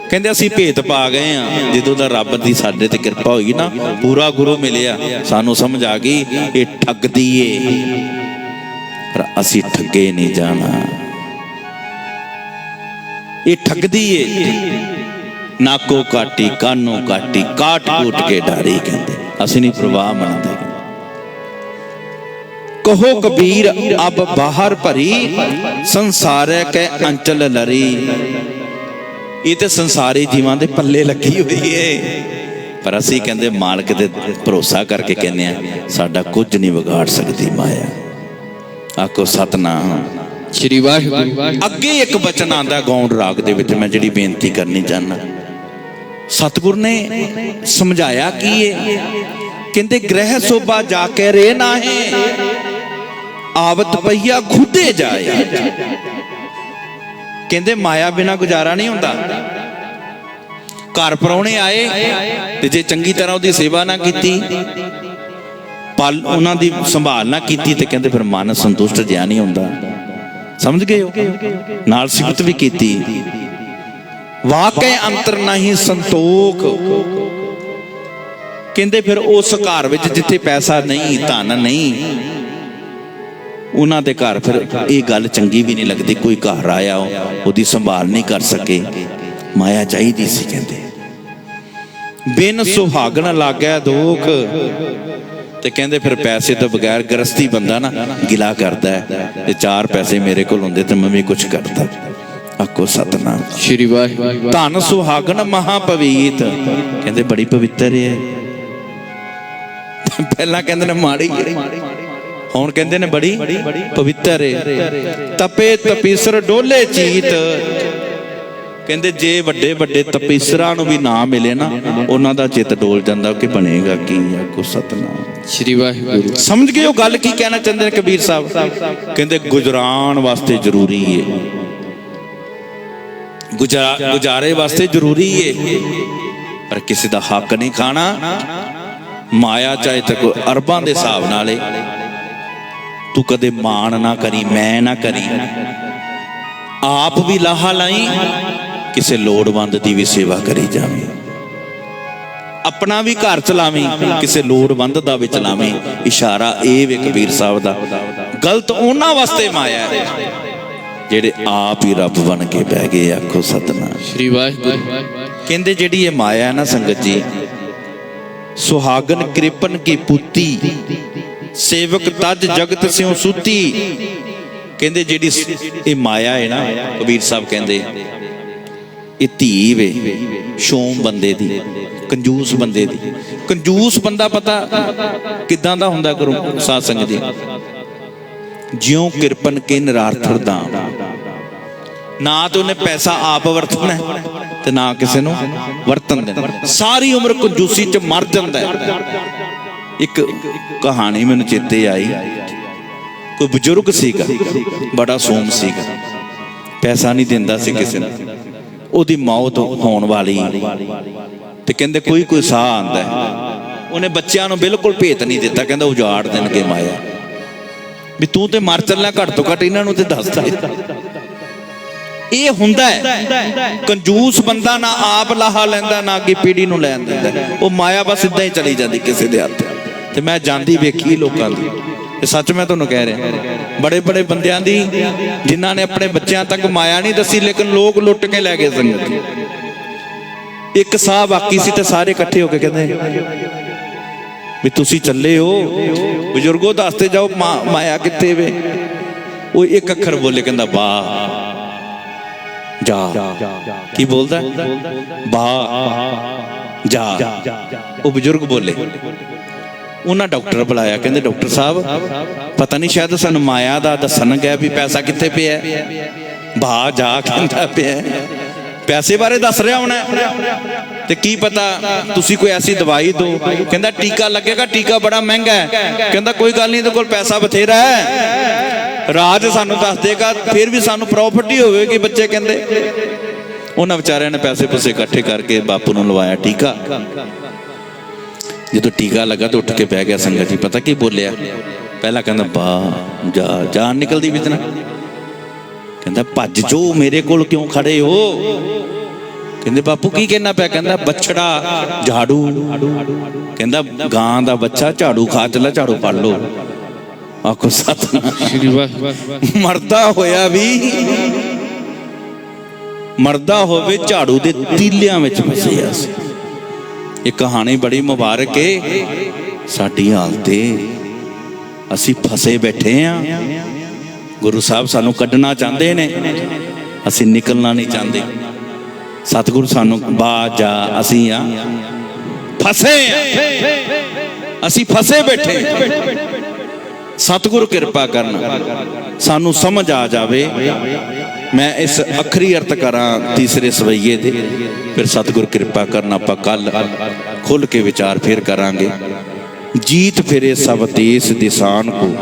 ਕਹਿੰਦੇ ਅਸੀਂ ਭੇਤ ਪਾ ਗਏ ਆ, ਜਦੋਂ ਦਾ ਰੱਬ ਦੀ ਸਾਡੇ ਤੇ ਕਿਰਪਾ ਹੋਈ ਨਾ, ਪੂਰਾ ਗੁਰੂ ਮਿਲਿਆ, ਸਾਨੂੰ ਸਮਝ ਆ ਗਈ ਇਹ ਠੱਗਦੀ ਏ, ਪਰ ਅਸੀਂ ਠੱਗੇ ਨਹੀਂ ਜਾਣਾ। ਇਹ ਠੱਗਦੀ ਏ, ਨਾਕੋ ਕਾਟੀ ਕਾਨੋ ਕਾਟੀ, ਕਾਟ ਕੂਟ ਕੇ ਡਾਰੀ। ਕਹਿੰਦੇ ਅਸੀਂ ਨਹੀਂ ਪ੍ਰਵਾਹ ਮੰਨਦੇ। ਕਹੋ ਕਬੀਰ ਅਬ ਬਾਹਰ ਭਰੀ, ਸੰਸਾਰੈ ਕੈ ਅੰਚਲ ਲਰੀ। ਇਹ ਤੇ ਸੰਸਾਰੀ ਜੀਵਾਂ ਦੇ ਪੱਲੇ ਲੱਗੀ ਹੋਈ ਏ, ਪਰ ਅਸੀਂ ਕਹਿੰਦੇ ਮਾਲਕ ਦੇ ਭਰੋਸਾ ਕਰਕੇ ਕਹਿੰਦੇ ਆ ਸਾਡਾ ਕੁਝ ਨਹੀਂ ਵਿਗਾੜ ਸਕਦੀ ਮਾਇਆ। ਆਖੋ ਸਤਨਾਮ ਸ਼੍ਰੀ ਵਾਹਿਗੁਰੂ। ਅੱਗੇ ਇੱਕ ਬਚਨ ਆਂਦਾ ਗੌਂਡ ਰਾਗ ਦੇ ਵਿੱਚ, ਮੈਂ ਜਿਹੜੀ ਬੇਨਤੀ ਕਰਨੀ ਚਾਹੁੰਦਾ। ਸਤਿਗੁਰ ਨੇ ਸਮਝਾਇਆ ਕੀ ਏ? ਕਹਿੰਦੇ ਗ੍ਰਹਿ ਸੋਭਾ ਜਾ ਕੇ ਰੇ ਨਾਹੇ, ਆਵਤ ਪਈਆ ਖੁਦੇ ਜਾਏ। ਕਹਿੰਦੇ ਮਾਇਆ ਬਿਨਾ ਗੁਜ਼ਾਰਾ ਨਹੀਂ ਹੁੰਦਾ। ਘਰ ਪਰੌਣੇ ਆਏ ਤੇ ਜੇ ਚੰਗੀ ਤਰ੍ਹਾਂ ਉਹਦੀ ਸੇਵਾ ਨਾ ਕੀਤੀ, ਪਲ ਉਹਨਾਂ ਦੀ ਸੰਭਾਲ ਨਾ ਕੀਤੀ, ਤੇ ਕਹਿੰਦੇ ਫਿਰ ਮਨ ਸੰਤੁਸ਼ਟ ਜਿਹਾ ਨਹੀਂ ਹੁੰਦਾ। ਸਮਝ ਗਏ ਹੋ? ਨਾਲ ਸਿਫਤ ਵੀ ਕੀਤੀ, ਵਾਕਈ ਅੰਤਰ ਨਹੀਂ ਸੰਤੋਖ। ਕਹਿੰਦੇ ਫਿਰ ਉਸ ਘਰ ਵਿੱਚ ਜਿੱਥੇ ਪੈਸਾ ਨਹੀਂ, ਧਨ ਨਹੀਂ, ਉਹਨਾਂ ਦੇ ਘਰ ਫਿਰ ਇਹ ਗੱਲ ਚੰਗੀ ਵੀ ਨਹੀਂ ਲੱਗਦੀ। ਕੋਈ ਘਰ ਆਇਆ ਉਹਦੀ ਸੰਭਾਲ ਨਹੀਂ ਕਰ ਸਕੇ, ਮਾਇਆ ਚਾਹੀਦੀ ਸੀ। ਕਹਿੰਦੇ ਬਿਨ ਸੁਹਾਗਣ ਲੱਗਿਆ ਦੁੱਖ। ਤੇ ਕਹਿੰਦੇ ਫਿਰ ਪੈਸੇ ਤੋਂ ਬਗੈਰ ਗ੍ਰਸਤੀ ਬੰਦਾ ਨਾ ਗਿਲਾ ਕਰਦਾ ਹੈ, ਤੇ ਚਾਰ ਪੈਸੇ ਮੇਰੇ ਕੋਲ ਹੁੰਦੇ ਤੇ ਮੈਂ ਵੀ ਕੁਛ ਕਰਦਾ। ਆਖੋ ਸਤਨਾਮ ਸ਼੍ਰੀ ਵਾਹਿਗੁਰੂ। ਧਨ ਸੁਹਾਗਣ ਮਹਾਪਵੀਤ। ਕਹਿੰਦੇ ਬੜੀ ਪਵਿੱਤਰ ਹੈ। ਪਹਿਲਾਂ ਕਹਿੰਦੇ ਨੇ ਮਾੜੀ, ਹੁਣ ਕਹਿੰਦੇ ਨੇ ਬੜੀ ਪਵਿੱਤਰ ਹੈ। ਤਪੇ ਤਪੀਸਰ ਡੋਲੇ ਚੀਤ। ਕਹਿੰਦੇ ਜੇ ਵੱਡੇ ਵੱਡੇ ਤਪੀਸਰਾਂ ਨੂੰ ਵੀ ਨਾ ਮਿਲੇ ਨਾ, ਉਹਨਾਂ ਦਾ ਚਿੱਤ ਡੋਲ ਜਾਂਦਾ ਕਿ ਬਣੇਗਾ ਕੀ। ਆਖੋ ਸਤਨਾਮ ਸ਼੍ਰੀ ਵਾਹਿਗੁਰੂ। ਸਮਝ ਗਏ ਉਹ ਗੱਲ ਕੀ ਕਹਿਣਾ ਚਾਹੁੰਦੇ ਨੇ ਕਬੀਰ ਸਾਹਿਬ? ਕਹਿੰਦੇ ਗੁਜ਼ਰਾਨ ਵਾਸਤੇ ਜ਼ਰੂਰੀ ਹੈ, ਗੁਜ਼ਾਰੇ ਵਾਸਤੇ ਜ਼ਰੂਰੀ ਹੈ, ਪਰ ਕਿਸੇ ਦਾ ਹੱਕ ਨਹੀਂ ਖਾਣਾ। ਮਾਇਆ ਚਾਹੇ ਤੇ ਕੋਈ ਅਰਬਾਂ ਦੇ ਹਿਸਾਬ ਨਾਲ ਤੂੰ ਕਦੇ ਮਾਣ ਨਾ ਕਰੀ, ਮੈਂ ਨਾ ਕਰੀ। ਆਪ ਵੀ ਲਾਹਾ ਲਾਈ ਕਿਸੇ ਲੋੜਵੰਦ ਦੀ ਵੀ ਸੇਵਾ ਕਰੀ ਜਾਵੇਂ, ਆਪਣਾ ਵੀ ਘਰ ਚਲਾਵੀਂ, ਕਿਸੇ ਲੋੜਵੰਦ ਦਾ ਵੀ ਚਲਾਵੀਂ। ਇਸ਼ਾਰਾ ਇਹ ਵੇ ਕਬੀਰ ਸਾਹਿਬ ਦਾ, ਗਲਤ ਉਹਨਾਂ ਵਾਸਤੇ ਮਾਇਆ ਹੈ ਜਿਹੜੇ ਆਪ ਹੀ ਰੱਬ ਬਣ ਕੇ ਬਹਿ ਗਏ। ਆਖੋ ਸਤਨਾਮ ਸ੍ਰੀ ਵਾਹਿਗੁਰੂ। ਕਹਿੰਦੇ ਜਿਹੜੀ ਇਹ ਮਾਇਆ ਹੈ ਨਾ ਸੰਗਤ ਜੀ, ਸੁਹਾਗਨ ਕਿਰਪਨ ਕੀ ਪੂਤੀ, ਸੇਵਕ ਤਜ ਜਗਤ ਸਿਉ ਸੂਤੀ। ਕਹਿੰਦੇ ਜਿਹੜੀ ਇਹ ਮਾਇਆ ਹੈ ਨਾ, ਕਬੀਰ ਸਾਹਿਬ ਕਹਿੰਦੇ ਇਹ ਧੀ ਵੇ ਸ਼ੋਮ ਬੰਦੇ ਦੀ, ਕੰਜੂਸ ਬੰਦੇ ਦੀ। ਕੰਜੂਸ ਬੰਦਾ ਪਤਾ ਕਿੱਦਾਂ ਦਾ ਹੁੰਦਾ? ਕਰੋ ਸਾਧ ਸੰਗਤ ਜੀ, ਜਿਉਂ ਕਿਰਪਨ ਕੇ ਨਿਰਾਰਥਰ ਦਾਨ। ਨਾ ਤੇ ਉਹਨੇ ਪੈਸਾ ਆਪ ਵਰਤਣਾ ਤੇ ਨਾ ਕਿਸੇ ਨੂੰ ਵਰਤਨ ਦੇਣਾ, ਸਾਰੀ ਉਮਰ ਕੰਜੂਸੀ ਚ ਮਰ ਜਾਂਦਾ ਹੈ। ਇੱਕ ਕਹਾਣੀ ਮੈਨੂੰ ਚੇਤੇ ਆਈ, ਕੋਈ ਬਜ਼ੁਰਗ ਸੀਗਾ, ਬੜਾ ਸੋਮ ਸੀਗਾ, ਪੈਸਾ ਨਹੀਂ ਦਿੰਦਾ ਸੀ ਕਿਸੇ ਨੂੰ। ਉਹਦੀ ਮੌਤ ਹੋਣ ਵਾਲੀ ਤੇ ਕਹਿੰਦੇ ਕੋਈ ਸਾਹ ਆਂਦਾ, ਉਹਨੇ ਬੱਚਿਆਂ ਨੂੰ ਬਿਲਕੁਲ ਭੇਤ ਨਹੀਂ ਦਿੱਤਾ, ਕਹਿੰਦਾ ਉਜਾੜ ਦੇਣਗੇ ਮਾਇਆ, ਵੀ ਤੂੰ ਤੇ ਮਰ ਚੱਲਣਾ, ਘੱਟ ਤੋਂ ਘੱਟ ਇਹਨਾਂ ਨੂੰ ਤੇ ਦੱਸ ਦੇ। ਇਹ ਹੁੰਦਾ ਹੈ ਕੰਜੂਸ ਬੰਦਾ, ਨਾ ਆਪ ਲਾਹਾ ਲੈਂਦਾ ਨਾ ਅੱਗੇ ਪੀੜੀ ਨੂੰ ਲੈਣ ਦਿੰਦਾ, ਉਹ ਮਾਇਆ ਬਸ ਇਦਾਂ ਹੀ ਚਲੀ ਜਾਂਦੀ ਕਿਸੇ ਦੇ ਹੱਥ। ਤੇ ਮੈਂ ਜਾਂਦੀ ਵੇਖੀ ਲੋਕਾਂ ਦੀ, ਇਹ ਸੱਚ ਮੈਂ ਤੁਹਾਨੂੰ ਕਹਿ ਰਿਹਾ, ਬੜੇ ਬੜੇ ਬੰਦਿਆਂ ਦੀ ਜਿਨ੍ਹਾਂ ਨੇ ਆਪਣੇ ਬੱਚਿਆਂ ਤੱਕ ਮਾਇਆ ਨਹੀਂ ਦੱਸੀ, ਲੇਕਿਨ ਲੋਕ ਲੁੱਟ ਕੇ ਲੈ ਗਏ ਸੰਗਤ। ਇੱਕ ਸਾਹ ਬਾਕੀ ਸੀ ਤੇ ਸਾਰੇ ਇਕੱਠੇ ਹੋ ਕੇ ਕਹਿੰਦੇ ਵੀ ਤੁਸੀਂ ਚੱਲੇ ਹੋ, ਬਜ਼ੁਰਗੋ ਦੱਸਦੇ ਜਾਓ ਮਾਇਆ ਕਿੱਥੇ ਵੇ। ਉਹ ਇੱਕ ਅੱਖਰ ਬੋਲੇ, ਕਹਿੰਦਾ ਵਾਹ ਜਾ। ਕੀ ਬੋਲਦਾ? ਵਾਹ ਜਾ। ਉਹ ਬਜ਼ੁਰਗ ਬੋਲੇ। ਉਹਨਾਂ ਡਾਕਟਰ ਬੁਲਾਇਆ, ਕਹਿੰਦੇ ਡਾਕਟਰ ਸਾਹਿਬ ਪਤਾ ਨਹੀਂ ਸ਼ਾਇਦ ਸਾਨੂੰ ਮਾਇਆ ਦਾ ਦੱਸਣ ਗਿਆ ਵੀ ਪੈਸਾ ਕਿੱਥੇ ਪਿਆ। ਵਾਹ ਜਾ ਕਹਿੰਦਾ ਪਿਆ, ਪੈਸੇ ਬਾਰੇ ਦੱਸ ਰਿਹਾ ਹੋਣਾ, ਤੇ ਕੀ ਪਤਾ ਤੁਸੀਂ ਕੋਈ ਐਸੀ ਦਵਾਈ ਦਿਓ। ਕਹਿੰਦਾ ਟੀਕਾ ਲੱਗੇਗਾ, ਟੀਕਾ ਬੜਾ ਮਹਿੰਗਾ ਹੈ। ਕਹਿੰਦਾ ਕੋਈ ਗੱਲ ਨਹੀਂ, ਇਹਦੇ ਕੋਲ ਪੈਸਾ ਬਥੇਰਾ ਹੈ, ਰਾਜ ਸਾਨੂੰ ਦੱਸ ਦੇਗਾ, ਫਿਰ ਵੀ ਸਾਨੂੰ ਪ੍ਰੋਫਿਟ ਹੀ ਹੋਵੇਗੀ। ਬੱਚੇ ਕਹਿੰਦੇ ਉਹਨਾਂ ਵਿਚਾਰਿਆਂ ਨੇ ਪੈਸੇ ਪੂਸੇ ਇਕੱਠੇ ਕਰਕੇ ਬਾਪੂ ਨੂੰ ਲਵਾਇਆ ਟੀਕਾ। ਜਦੋਂ ਟੀਕਾ ਲੱਗਾ ਤਾਂ ਉੱਠ ਕੇ ਬਹਿ ਗਿਆ ਸੰਗਤ ਜੀ। ਪਤਾ ਕੀ ਬੋਲਿਆ? ਪਹਿਲਾਂ ਕਹਿੰਦਾ ਵਾਹ ਜਾ, ਜਾਨ ਨਿਕਲਦੀ ਵਿੱਚ ਨਾ। ਕਹਿੰਦਾ ਭੱਜ ਜੋ, ਮੇਰੇ ਕੋਲ ਕਿਉਂ ਖੜੇ ਹੋ? ਕਹਿੰਦੇ ਬਾਪੂ ਕੀ ਕਹਿਣਾ ਪਿਆ? ਕਹਿੰਦਾ ਬੱਛੜਾ ਝਾੜੂ। ਕਹਿੰਦਾ ਗਾਂ ਦਾ ਬੱਚਾ ਝਾੜੂ ਖਾ ਚੱਲਾ, ਝਾੜੂ ਫੜ ਲੋ। ਆਖੋ ਸਤਿਨਾਮ। ਮਰਦਾ ਹੋਇਆ ਵੀ ਮਰਦਾ ਹੋਵੇ ਝਾੜੂ ਦੇ ਤੀਲਿਆਂ ਵਿੱਚ ਫਸਿਆ ਸੀ। ਇਹ ਕਹਾਣੀ ਬੜੀ ਮੁਬਾਰਕ ਏ। ਸਾਡੀ ਹਾਲਤ ਏ, ਅਸੀਂ ਫਸੇ ਬੈਠੇ ਆ। ਗੁਰੂ ਸਾਹਿਬ ਸਾਨੂੰ ਕੱਢਣਾ ਚਾਹੁੰਦੇ ਨੇ, ਅਸੀਂ ਨਿਕਲਣਾ ਨਹੀਂ ਚਾਹੁੰਦੇ। ਸਤਿਗੁਰੂ ਸਾਨੂੰ ਬਾਹਰ ਜਾ, ਅਸੀਂ ਆ ਫਸੇ, ਅਸੀਂ ਫਸੇ ਬੈਠੇ। ਸਤਿਗੁਰੂ ਕਿਰਪਾ ਕਰਨਾ ਸਾਨੂੰ ਸਮਝ ਆ ਜਾਵੇ। ਮੈਂ ਇਸ ਅੱਖਰੀ ਅਰਥ ਕਰਾਂ ਤੀਸਰੇ ਸਵਈਏ ਦੇ, ਫਿਰ ਸਤਿਗੁਰੂ ਕਿਰਪਾ ਕਰਨਾ ਆਪਾਂ ਕੱਲ ਖੁੱਲ ਕੇ ਵਿਚਾਰ ਫਿਰ ਕਰਾਂਗੇ। ਜੀਤ ਫਿਰੇ ਸਭ ਦੇਸ ਦਿਸਾਨ ਕੋ।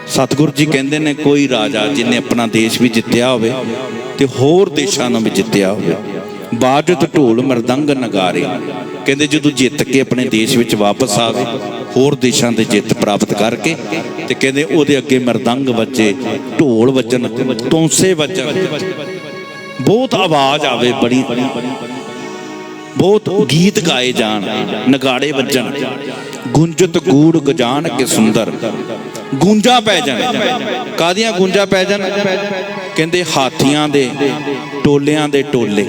ਸਤਿਗੁਰੂ ਜੀ ਕਹਿੰਦੇ ਨੇ ਕੋਈ ਰਾਜਾ ਜਿਹਨੇ ਆਪਣਾ ਦੇਸ਼ ਵੀ ਜਿੱਤਿਆ ਹੋਵੇ ਤੇ ਹੋਰ ਦੇਸ਼ਾਂ ਨੂੰ ਵੀ ਜਿੱਤਿਆ ਹੋਵੇ, ਬਾਜਤ ਢੋਲ ਮਰਦੰਗ ਨਗਾਰੇ। ਕਹਿੰਦੇ ਜਦੋਂ ਜਿੱਤ ਕੇ ਆਪਣੇ ਦੇਸ਼ ਵਿੱਚ ਵਾਪਸ ਆਵੇ, ਹੋਰ ਦੇਸ਼ਾਂ ਦੇ ਜਿੱਤ ਪ੍ਰਾਪਤ ਕਰਕੇ, ਤੇ ਕਹਿੰਦੇ ਉਹਦੇ ਅੱਗੇ ਮਰਦੰਗ ਵੱਜੇ, ਢੋਲ ਵੱਜਣ, ਤੌਂਸੇ ਵੱਜਣ, ਬਹੁਤ ਆਵਾਜ਼ ਆਵੇ, ਬੜੀ ਬਹੁਤ ਗੀਤ ਗਾਏ ਜਾਣ, ਨਗਾੜੇ ਵੱਜਣ, ਗੁੰਜਤ ਗੂੜ ਗਜਾਨ ਕੇ ਸੁੰਦਰ। ਗੂੰਜਾਂ ਪੈ ਜਾਣ। ਕਾਹਦੀਆਂ ਗੂੰਜਾਂ ਪੈ ਜਾਣ? ਕਹਿੰਦੇ ਹਾਥੀਆਂ ਦੇ ਟੋਲਿਆਂ ਦੇ ਟੋਲੇ,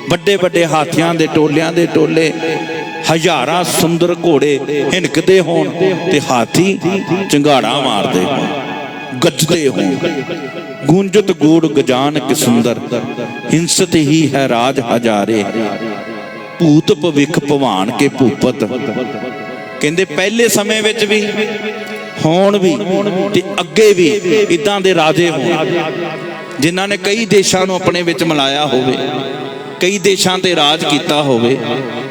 ਵੱਡੇ ਵੱਡੇ ਹਾਥੀਆਂ ਦੇ ਟੋਲਿਆਂ ਦੇ ਟੋਲੇ, ਹਜ਼ਾਰਾਂ ਸੁੰਦਰ ਘੋੜੇ ਹਿਣਕਦੇ ਹੋਣ ਤੇ ਹਾਥੀ ਚੰਗਾੜਾ ਮਾਰਦੇ ਹੋਣ, ਗੱਜਦੇ ਹੋਣ। ਗੂੰਜਤ ਗੂੜ ਗਜਾਨ ਕੇ ਸੁੰਦਰ, ਹਿੰਸਤ ਹੀ ਹੈ ਰਾਜ ਹਜ਼ਾਰੇ, ਭੂਤ ਭਵਿੱਖ ਭਵਾਨ ਕੇ ਭੂਪਤ। ਕਹਿੰਦੇ ਪਹਿਲੇ ਸਮੇਂ ਵਿੱਚ ਵੀ, ਹੁਣ ਵੀ ਤੇ ਅੱਗੇ ਵੀ ਇਦਾਂ ਦੇ ਰਾਜੇ ਹੋਣ ਜਿਨ੍ਹਾਂ ਨੇ ਕਈ ਦੇਸ਼ਾਂ ਨੂੰ ਆਪਣੇ ਵਿੱਚ ਮਿਲਾਇਆ ਹੋਵੇ, ਕਈ ਦੇਸ਼ਾਂ ਤੇ ਰਾਜ ਕੀਤਾ ਹੋਵੇ।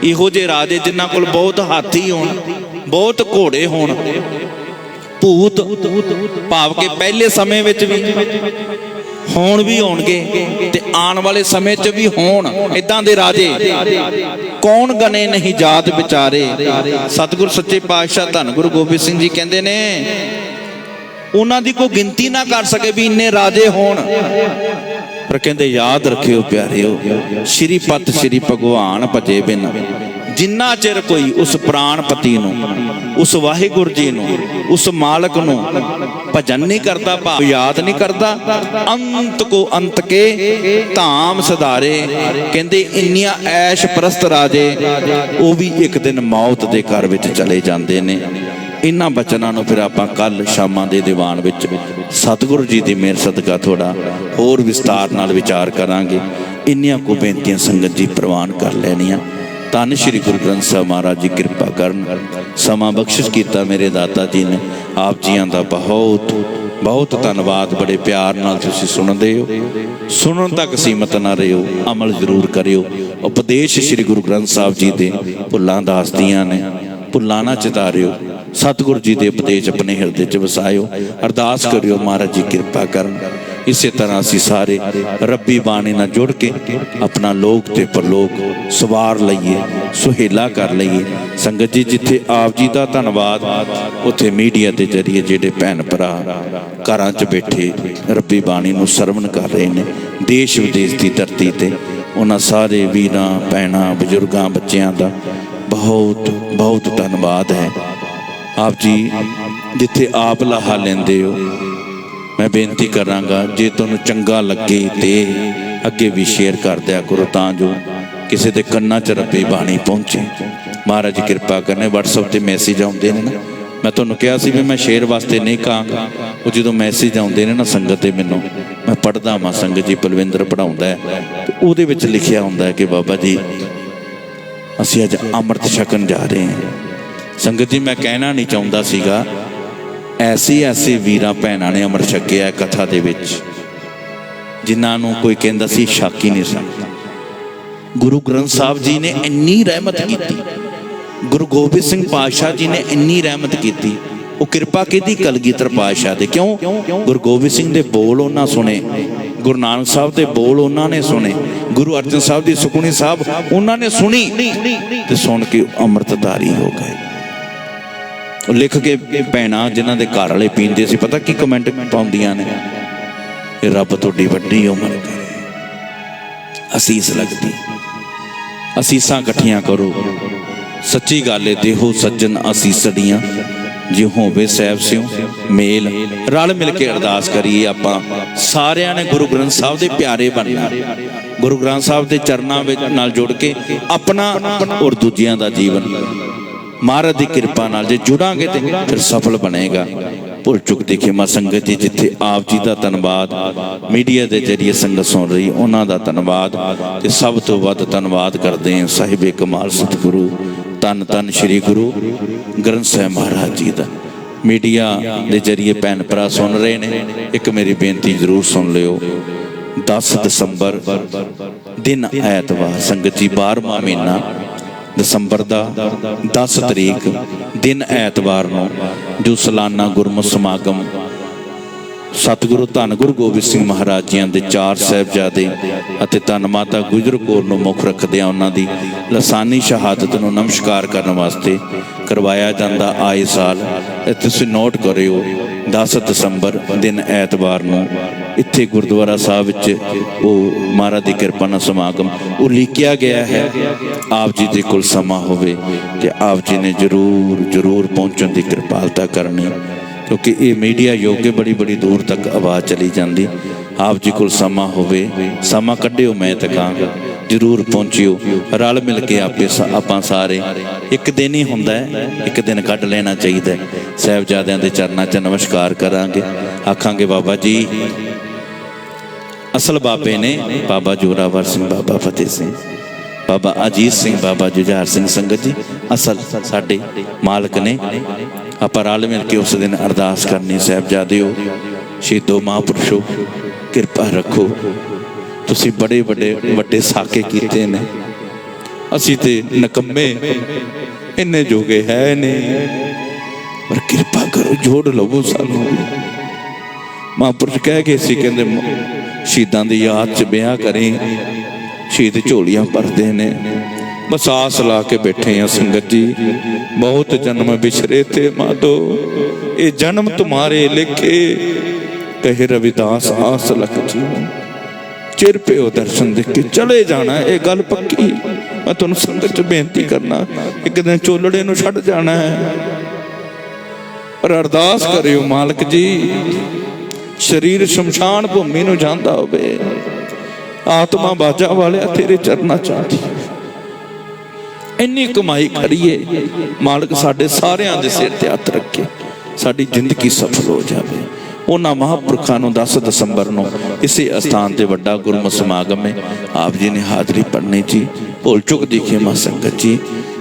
ਇਹੋ ਜਿਹੇ ਰਾਜੇ ਜਿਨ੍ਹਾਂ ਕੋਲ ਬਹੁਤ ਹਾਥੀ ਹੋਣ, ਬਹੁਤ ਘੋੜੇ ਹੋਣ, ਭੂਤ ਭਾਵ ਕਿ ਪਹਿਲੇ ਸਮੇਂ ਵਿੱਚ ਵੀ, ਹੁਣ ਵੀ ਹੋਣਗੇ ਤੇ ਆਉਣ ਵਾਲੇ ਸਮੇਂ 'ਚ ਵੀ ਹੋਣ ਇਦਾਂ ਦੇ ਰਾਜੇ। ਕੌਣ ਗਨੇ ਨਹੀਂ ਜਾਤ ਵਿਚਾਰੇ। ਸਤਿਗੁਰ ਸੱਚੇ ਪਾਤਸ਼ਾਹ ਧੰਨ ਗੁਰੂ ਗੋਬਿੰਦ ਸਿੰਘ ਜੀ ਕਹਿੰਦੇ ਨੇ ਉਹਨਾਂ ਦੀ ਕੋਈ ਗਿਣਤੀ ਨਾ ਕਰ ਸਕੇ ਵੀ ਇੰਨੇ ਰਾਜੇ ਹੋਣ। पर कहते याद रखियो प्यारियो, श्रीपत श्री भगवान भजे बिन जिन्ना चिर कोई उस प्राणपति नूं, उस वाहिगुरू जी नूं, उस मालक नूं भजन नहीं करता, भाव याद नहीं करता, अंत को अंत के धाम सधारे। कहते इन्नियां ऐश परस्त राजे वो भी एक दिन मौत के घर विच चले जाते ने। इन्हां बचनां नूं फिर आपां कल शामां दे दीवान विच सतगुरु जी दी मेहर सदका थोड़ा होर विस्तार नाल विचार करांगे। इन्नियां को बेनतियां संगत जी प्रवान कर लैनियां। धन श्री गुरु ग्रंथ साहब महाराज जी कृपा करन, समा बख्शिश किया मेरे दाता जी ने। आप जियां दा बहुत बहुत धन्नवाद। बड़े प्यार नाल तुसीं सुणदे हो, सुनन तक सीमत ना रहियो, अमल जरूर करियो। उपदेश श्री गुरु ग्रंथ साहब जी दे भुल्लां दसदियां ने, भुल्लां ना चितारियो। सतगुरु जी दे उपदेश अपने हिरदे च वसायो। अरदास करियो महाराज जी कृपा करन। इसे तरह असीं सारे रब्बी बाणी नाल जुड़ के अपना लोक ते परलोक सवार लईए, सुहेला कर लईए। संगत जी जिथे आप जी का धन्नवाद, उत्थे मीडिया के जरिए जिहड़े भैन भरा घरां च बैठे रब्बी बाणी नूं सरवण कर रहे ने, देश विदेश की धरती ते उन्हां सारे वीरां भैणां बजुर्गां बच्चियां दा बहुत बहुत धन्नवाद है। आप जी जिथे आप लाहा लेंदे हो, मैं बेनती करांगा जे तुहानूं चंगा लगे तो अगे भी शेयर कर दिया करो, तां जो किसी के कन्ना च रब्बी बाणी पहुँचे। महाराज कृपा करने। WhatsApp ते मैसेज आउंदे ने ना, मैं तुहानूं कहा सी भी मैं शेयर वास्ते नहीं कहांगा, वो जो मैसेज आउंदे ने ना संगत दे मैनूं, मैं पढ़दा वां। संगत जी बलविंदर पढ़ाउंदा है ते उहदे विच लिखिया हुंदा है कि बाबा जी असीं अज अमृत छकन जा रहे हैं। संगत जी मैं कहना नहीं चाहुंदा सीगा, ऐसे ऐसे वीरां भैणां ने अमृत छकिया कथा दे विच जिन्हां नूं कोई कहंदा सी शक ही नहीं सकदा। गुरु ग्रंथ साहब जी ने इन्नी रहमत की, गुरु गोबिंद सिंह पातशाह जी ने इन्नी रहमत की। वो कृपा की कलगीधर पातशाह दे, क्यों? गुरु गोबिंद सिंह दे बोल उन्हां सुने, गुरु नानक साहब दे बोल उन्होंने सुने, गुरु अर्जन साहब की सुखमनी साहब उन्होंने सुनी ते सुन के अमृतधारी हो गए। लिख के भैणां जिन्हां दे घर वाले पींदे सी, पता की कमेंट पाउंदियां ने, रब तुहाडी वड्डी उमर करे, असीस लगदी, असीसां इकट्ठियां करो। सच्ची गल है, देहो सज्जन असीसड़ियां जे होवे सैब सिओ मेल। रल मिल के अरदास करिए आपां सारियां ने गुरु ग्रंथ साहब दे प्यारे बनना, गुरु ग्रंथ साहब दे चरनां विच नाल जुड़ के अपना और दूजियां दा जीवन महाराज की कृपा नाल जे जुड़ांगे तो फिर सफल बनेगा। भुल चुक दी खेमा संगत जी जिथे आप जी का धन्नवाद, मीडिया के जरिए संगत सुन रही उन्हों का धन्नवाद, ते सब तो वध धन्नवाद करते हैं साहिबे कमाल सतगुरु धन धन श्री गुरु ग्रंथ साहब महाराज जी का। मीडिया के जरिए भैन भरा सुन रहे हैं, एक मेरी बेनती जरूर सुन लियो। 10 दसंबर दिन ऐतवार, संगत जी 12वां महीना दसंबर का 10 तरीक दिन ऐतवार नूं जो सालाना गुरमुख समागम सतगुरु धन गुरु गोबिंद सिंह महाराज जी के 4 साहिबजादे अते धन माता गुजर कौर नूं मुख रखदिआं उन्हां दी लसानी शहादत नूं नमस्कार करने वास्ते करवाया जाता आए साल। तुसीं नोट करियो 10 दसंबर दिन ऐतवार नूं इत्थे गुरुद्वारा साहब विच वो महाराज की कृपा नाल समागम उलीकिया गया है। आप जी दे कोल समा होवे ते आप जी ने जरूर जरूर पहुँचण की कृपालता करनी, क्योंकि ये मीडिया योग्य बड़ी बड़ी दूर तक आवाज़ चली जाती। आप जी को समा होवे, समा कढ़ियो, मैं तो कहांगा जरूर पहुँचियो। रल मिल के आपां सारे एक दिन ही हुंदा है, एक दिन कढ़ लेना चाहिए। साहिबजादियां दे चरनां च नमस्कार करांगे, आखांगे बाबा जी असल बाबे ने बाबा जोरावर सिंह, बाबा फतेह सिंह, बाबा अजीत सिंह, बाबा जुझार सिंह। संगत जी असल साडे मालक ने। आप रल मिल के उस दिन अरदास करनी, साहिबजादिओ शहीदो महापुरुषो कृपा रखो, तुसी बड़े बड़े वड्डे साके कीते ने, असी ते नकम्मे इन्ने जोगे है नहीं, पर कृपा करो जोड़ लवो सानू। महापुरुष कह गए सी, कहंदे शहीदां दी याद च ब्याह करें, शहीद झोलियां भरते ने। बस आस ला के बैठे हैं संगत जी, बहुत जन्म बिछरे थे माधो, ये जन्म तुम्हारे लिखे, कहे रविदास आस लख जी। चिर पिओ दर्शन देख के चले जाना, ये गल पक्की। मैं तुहानू संगत च बेनती करना, एक दिन चोलड़े नू छड्ड जाना है, पर अरदास करियो मालक जी शरीर शमशान भूमि नू जांदा होवे, आत्मा बाजा वाले तेरे चरना चाहती। इन्नी कमाई करिए मालक साडे सारियां दे सिर ते हत्थ रखे, साडी जिंदगी सफल हो जाए। उन्होंने महापुरखों को 10 दसंबर को इसी अस्थान से वड्डा गुरमत समागम है, आप जी ने हाज़री पढ़नी जी। भुल चुक दी खेमा संगत जी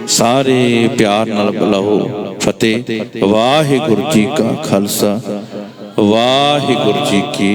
सारे प्यार नाल बुलाओ फतेह। वाहिगुरू जी का खालसा वाहिगुरू जी की